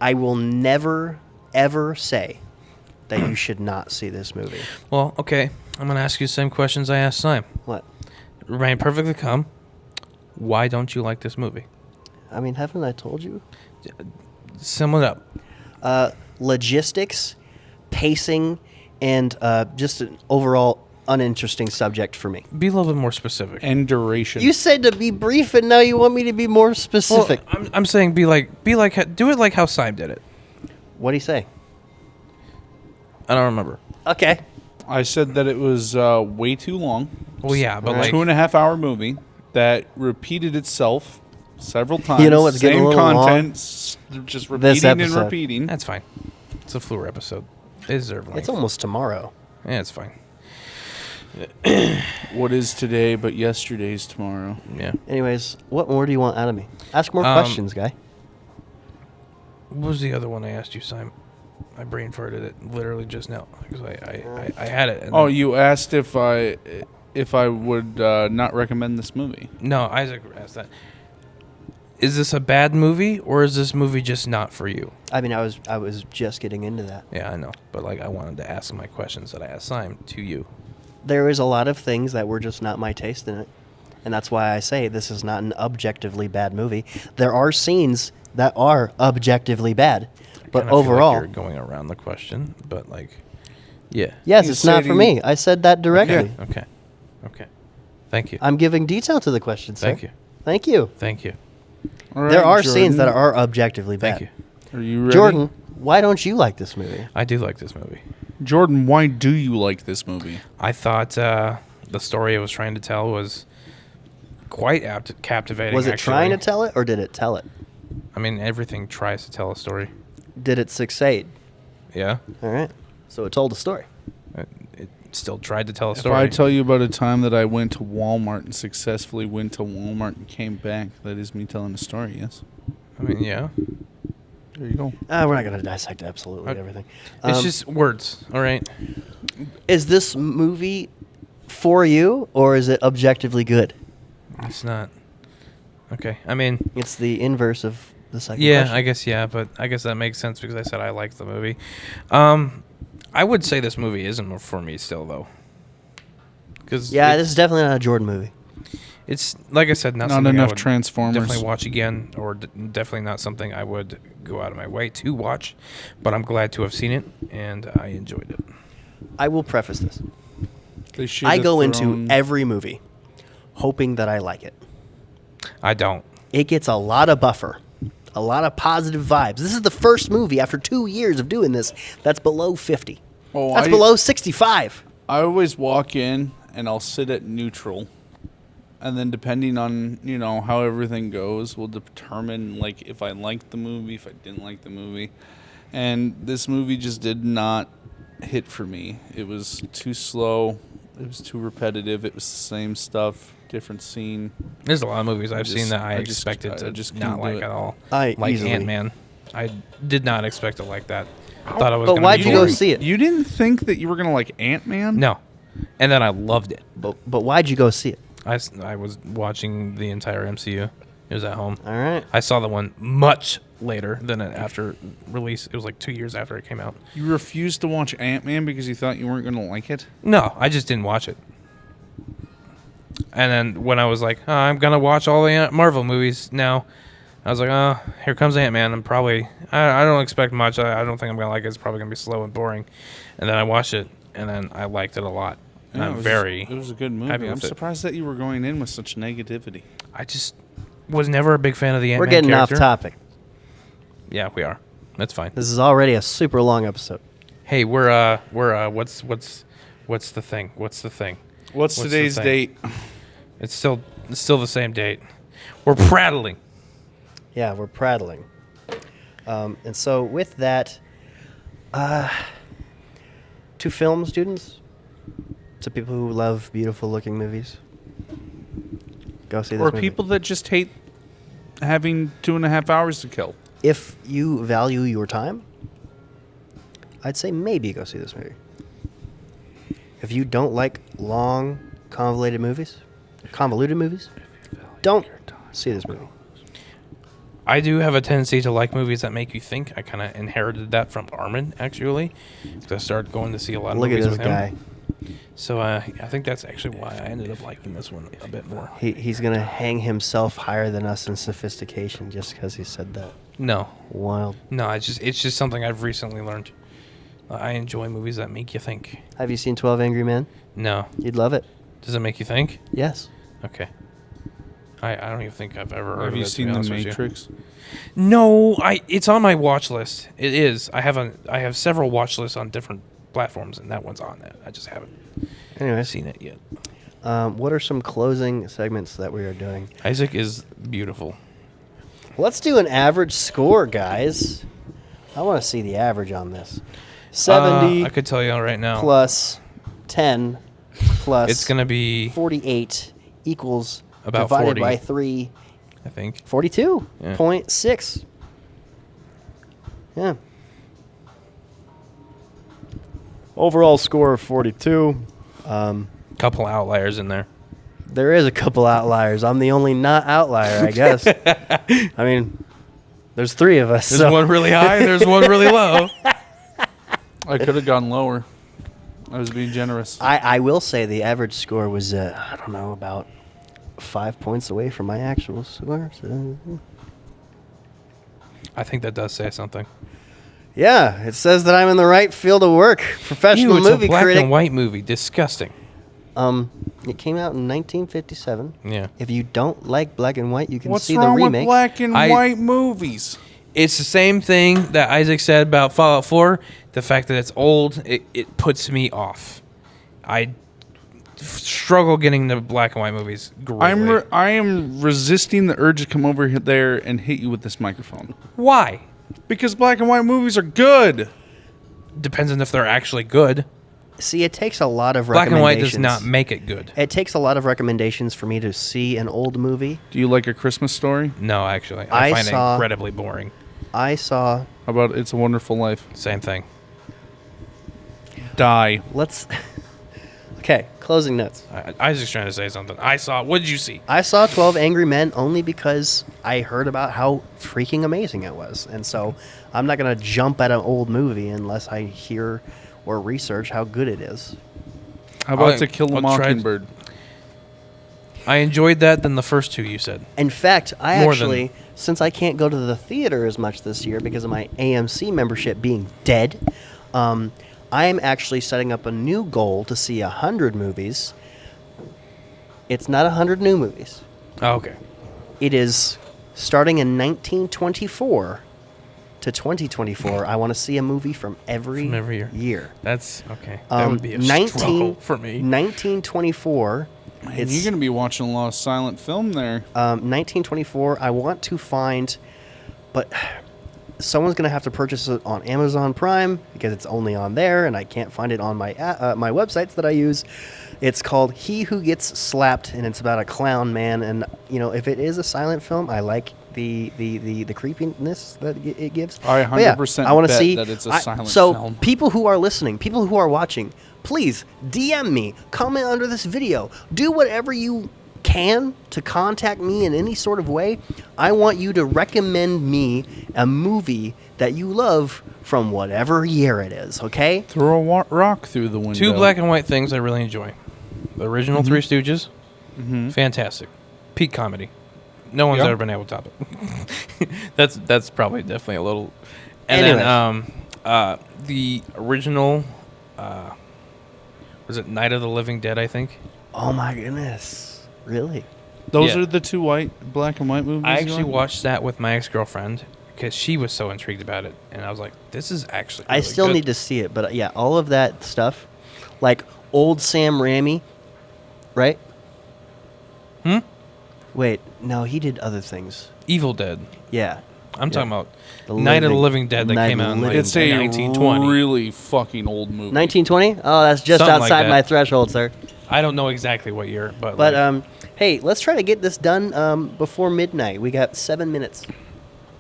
will never, ever say that you should not see this movie. Well, okay. I'm going to ask you the same questions I asked Simon. What? Remain perfectly calm. Why don't you like this movie? I mean, haven't I told you? Sum it up. Logistics, pacing, and just an overall uninteresting subject for me. Be a little bit more specific. And duration. You said to be brief, and now you want me to be more specific. Well, I'm saying do it like how Simon did it. What do you say? I don't remember. Okay. I said that it was way too long. Well, yeah, but like 2.5 hour movie that repeated itself several times. You know what's getting a little content, just repeating and episode. repeating. that's fine. It's a Fluor episode. They deserve length. It's almost tomorrow. Yeah, it's fine. What is today but yesterday's tomorrow? Yeah. Anyways, what more do you want out of me? Ask more questions, guy. What was the other one I asked you, Simon? I brain farted it literally just now because I had it. And Oh, then- you asked if I would not recommend this movie. No, Isaac asked that. Is this a bad movie or is this movie just not for you? I mean, I was just getting into that. Yeah, I know, but like I wanted to ask my questions that I asked Simon to you. There is a lot of things that were just not my taste in it. And that's why I say this is not an objectively bad movie. There are scenes that are objectively bad. But Kinda feel like overall, you're going around the question, but like, yeah. yes, You it's not said for he- me. I said that directly. Okay. Thank you. I'm giving detail to the question, sir. Thank you. Thank you. Thank you. All right, There are Jordan, scenes that are objectively bad. Thank you. Are you ready? Jordan, why don't you like this movie? I do like this movie. Jordan, why do you like this movie? I thought the story it was trying to tell was quite captivating. Was it actually. trying to tell it or did it tell it? I mean, everything tries to tell a story. Did it succeed? Yeah. All right. So it told a story. It still tried to tell a If story. I tell you about a time that I went to Walmart and successfully went to Walmart and came back, that is me telling a story, yes? I mean, yeah. There you go. We're not going to dissect absolutely Okay. everything. It's just words, all right? Is this movie for you or is it objectively good? It's not. Okay. I mean, It's the inverse of the second yeah, question. I guess, yeah, but I guess that makes sense because I said I liked the movie. I would say this movie isn't for me still, though. Cause Yeah, it's, this is definitely not a Jordan movie. it's like I said, not Not something I enough would Transformers. definitely watch again, or definitely not something I would go out of my way to watch. But I'm glad to have seen it, and I enjoyed it. I will preface this. They should I have go into thrown- every movie hoping that I like it. I don't. It gets a lot of buffer, a lot of positive vibes. This is the first movie after 2 years of doing this that's below 50. Oh, That's below 65. I always walk in and I'll sit at neutral. And then depending on, how everything goes will determine, like, if I liked the movie, if I didn't like the movie. And this movie just did not hit for me. It was too slow. It was too repetitive. It was the same stuff, different scene. There's a lot of movies I've seen that I expected to just not couldn't like do it. at all. I like easily. Ant-Man. I did not expect to like that. Thought I was But gonna why'd be you go boring. see it? You didn't think that you were going to like Ant-Man? No. And then I loved it. But why'd you go see it? I was watching the entire MCU. It was at home. All right. I saw the one much later than it after release. It was like 2 years after it came out. You refused to watch Ant-Man because you thought you weren't going to like it? No, I just didn't watch it. And then when I was like, oh, I'm going to watch all the Marvel movies now, I was like, oh, here comes Ant-Man. I don't expect much. I don't think I'm going to like it. It's probably going to be slow and boring. And then I watched it, and then I liked it a lot. And Yeah, I'm it was a good movie. happy I'm with it. surprised that you were going in with such negativity. I just was never a big fan of the Ant-Man We're getting character. off topic. Yeah, we are. That's fine. This is already a super long episode. Hey, we're what's the thing? What's the thing? What's the today's thing? date? It's still the same date. We're prattling. Yeah, we're prattling. And so with that, to film students, to people who love beautiful looking movies, go see this Or movie. people that just hate having 2.5 hours to kill. If you value your time, I'd say maybe go see this movie. If you don't like long, convoluted movies, don't see this movie. I do have a tendency to like movies that make you think. I kind of inherited that from Armin, actually. 'Cause I started going to see a lot of Look at movies this with guy. him. So I think that's actually why I ended up liking this one a bit more. He's going to hang himself higher than us in sophistication just because he said that. No, Wild. no, it's just something I've recently learned. I enjoy movies that make you think. Have you seen 12 Angry Men? No, You'd love it. does it make you think? Yes. Okay. I don't even think I've ever heard Have of you it, to seen be The honest with you. Matrix? No, it's on my watch list. It is. I have several watch lists on different platforms, and that one's on that. I just haven't Anyways, seen it yet. what are some closing segments that we are doing? Isaac is beautiful. Let's do an average score, guys. I want to see the average on this. 70 I could tell you right now. plus 10 plus It's gonna be 48 equals About divided 40. by 3, I think. 42.6. Yeah. Overall score of 42. Couple outliers in there. There is a couple outliers. I'm the only not outlier, I guess. I mean, there's 3 of us. There's so. one really high. There's one really low. I could have gone lower. I was being generous. I will say the average score was, I don't know, about 5 points away from my actual score. So. I think that does say something. Yeah, it says that I'm in the right field of work. Professional Ew, it's movie a black critic. and white movie. Disgusting. It came out in 1957. Yeah. If you don't like black and white, you can What's see the wrong with remake. black and white movies? It's the same thing that Isaac said about Fallout 4. The fact that it's old, it puts me off. I struggle getting the black and white movies greatly. I am resisting the urge to come over there and hit you with this microphone. Why? Because black and white movies are good. Depends on if they're actually good. See, it takes a lot of Black and recommendations. white does not make it good. It takes a lot of recommendations for me to see an old movie. Do you like A Christmas Story? No, actually. I I find it saw- incredibly boring. I saw. How about It's a Wonderful Life? Same thing. Die. Let's. Okay, closing notes. Isaac's trying to say something. What did you see? I saw 12 Angry Men only because I heard about how freaking amazing it was. And so I'm not going to jump at an old movie unless I hear or research how good it is. How about I'll- To Kill a I'll try- Mockingbird? I enjoyed that than the first two you said. In fact, I More actually, since I can't go to the theater as much this year because of my AMC membership being dead, I am actually setting up a new goal to see 100 movies. It's not 100 new movies. Oh, okay. It is starting in 1924 to 2024, I want to see a movie from every year. That's okay. That would be a struggle for me. 1924. Man, you're going to be watching a lot of silent film there. 1924. I want to find, but someone's going to have to purchase it on Amazon Prime because it's only on there, and I can't find it on my my websites that I use. It's called He Who Gets Slapped, and it's about a clown man. And if it is a silent film, I like the creepiness that it gives. I 100% I want to bet see that it's a silent so film. people who are listening, people who are watching, please DM me, comment under this video, do whatever you can to contact me in any sort of way. I want you to recommend me a movie that you love from whatever year it is, okay? Throw a rock through the window. 2 black and white things I really enjoy. The original Three Stooges, Mm-hmm. fantastic. Peak comedy. No one's ever been able to top it. That's probably definitely a little. And then the original, was it Night of the Living Dead, I think? Oh my goodness. Really? Those Yeah. are the 2 black and white movies. I you actually like? watched that with my ex-girlfriend because she was so intrigued about it. And I was like, this is actually really I still good. need to see it, but yeah, all of that stuff, like old Sam Raimi, right? Wait, no, he did other things. Evil Dead. Yeah. I'm talking about The Night of the Living- Living Dead that Night came of the out in like Living It's a 1920. really fucking old movie. 1920? Oh, that's just Something like outside that. my threshold, sir. I don't know exactly what year, but But hey, let's try to get this done before midnight. We got 7 minutes.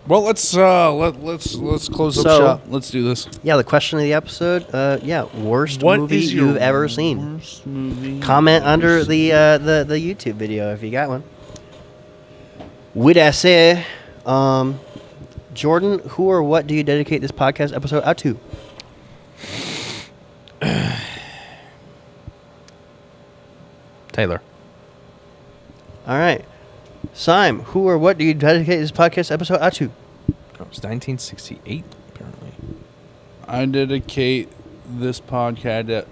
Well, let's close up So- shop. Let's do this. Yeah, the question of the episode. Worst What movie is your you've ever seen? worst movie? Comment under the YouTube video if you got one. Would I say, Jordan, who or what do you dedicate this podcast episode out to? Taylor. All right. Sime, who or what do you dedicate this podcast episode out to? Oh, it's 1968, apparently. I dedicate this podcast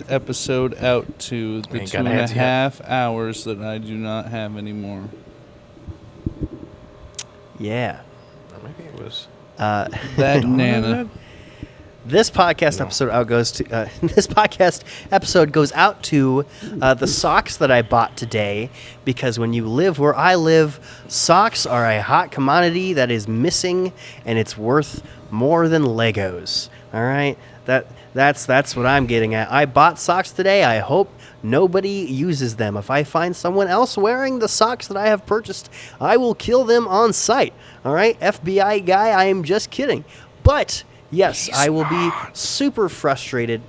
episode out to the Ain't two got and a ads yet. half hours that I do not have anymore. Yeah. Or maybe it was. That Nana. This podcast episode goes out to the socks that I bought today, because when you live where I live, socks are a hot commodity that is missing, and it's worth more than Legos. All right, that's what I'm getting at. I bought socks today. I hope nobody uses them. If I find someone else wearing the socks that I have purchased, I will kill them on sight. All right, FBI guy, I am just kidding. But yes, I will be super frustrated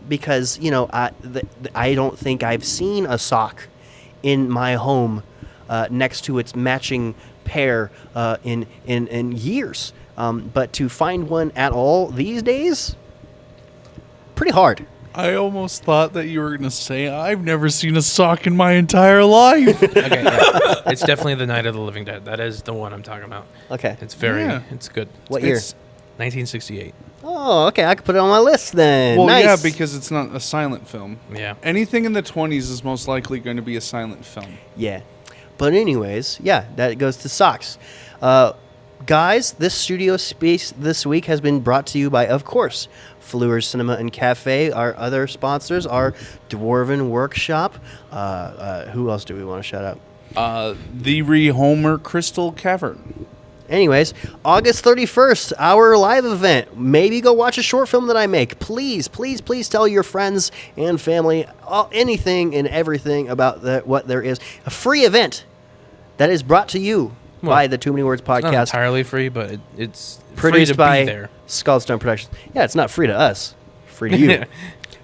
because, I don't think I've seen a sock in my home next to its matching pair in years. But to find one at all these days, pretty hard. I almost thought that you were going to say, I've never seen a sock in my entire life. Okay, yeah. It's definitely the Night of the Living Dead. That is the one I'm talking about. Okay. It's very, Yeah. it's good. What year? It's 1968. Oh, okay. I could put it on my list then. Well, nice. yeah, because it's not a silent film. Yeah. Anything in the 20s is most likely going to be a silent film. Yeah. But anyways, yeah, that goes to socks. Guys, this studio space this week has been brought to you by, of course, Fleur's Cinema and Cafe. Our other sponsors are Dwarven Workshop. Who else do we want to shout out? The Rehomer Crystal Cavern. Anyways, August 31st, our live event. Maybe go watch a short film that I make. Please, please, please tell your friends and family anything and everything about what there is. A free event that is brought to you by the Too Many Words Not podcast, entirely free, but it's free produced to by be there. Skullstone Productions. Yeah, it's not free to us. Free to you.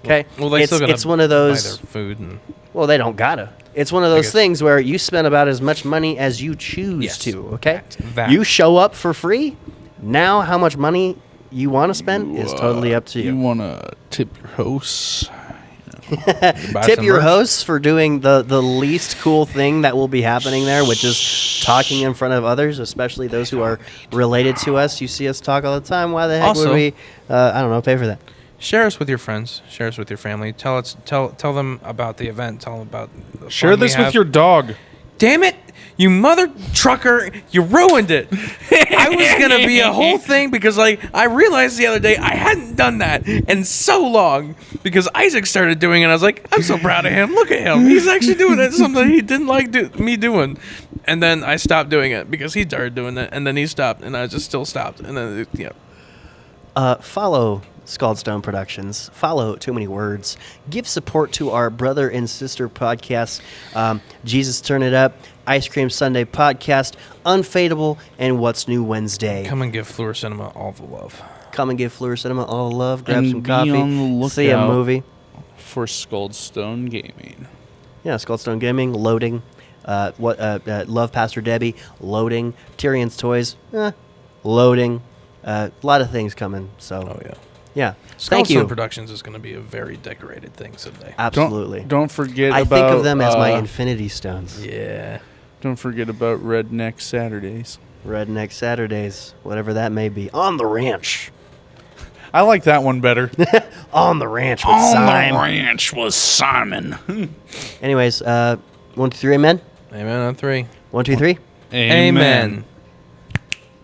Okay? Well, they still gotta it's one of buy those... their food and Well, they don't gotta. It's one of those guess. things where you spend about as much money as you choose Yes. to, okay? That. You show up for free. Now how much money you want to spend is totally up to You you. want to tip your hosts? buy Tip some your merch. hosts for doing the least cool thing that will be happening there, which is talking in front of others, especially those who are related to us. You see us talk all the time. Why the heck Also- would we, I don't know, pay for that? Share us with your friends. Share us with your family. Tell them about the event. Tell them about the Share fun we this with have. your dog. damn it, you mother trucker, you ruined it. I was going to be a whole thing because, like, I realized the other day I hadn't done that in so long because Isaac started doing it. I was like, I'm so proud of him. Look at him. He's actually doing it, something he didn't like me doing. And then I stopped doing it because he started doing it, and then he stopped, and I just still stopped. And then, Follow Scald Stone Productions. Follow Too Many Words. Give support to our brother and sister podcasts, Jesus Turn It Up, Ice Cream Sunday Podcast, Unfadable, and What's New Wednesday. come and give Fleur Cinema all the love. Come and give Fleur Cinema all the love. Grab And some be coffee. on the See a lookout. movie. For Scaldstone Gaming. Yeah, Scald Stone Gaming, loading. Love Pastor Debbie, loading. Tyrion's Toys, loading. A lot of things coming. So, Oh, yeah. yeah. Thank Skullstone you. Productions is going to be a very decorated thing someday. Absolutely. Don't forget I about... think of them as my Infinity Stones. Yeah. Don't forget about Redneck Saturdays. Redneck Saturdays, whatever that may be. On the ranch. I like that one better. On the ranch with Simon. ranch was Simon. Anyways, 1, 2, 3, amen. Amen on 3. 1, 2, 3. Amen.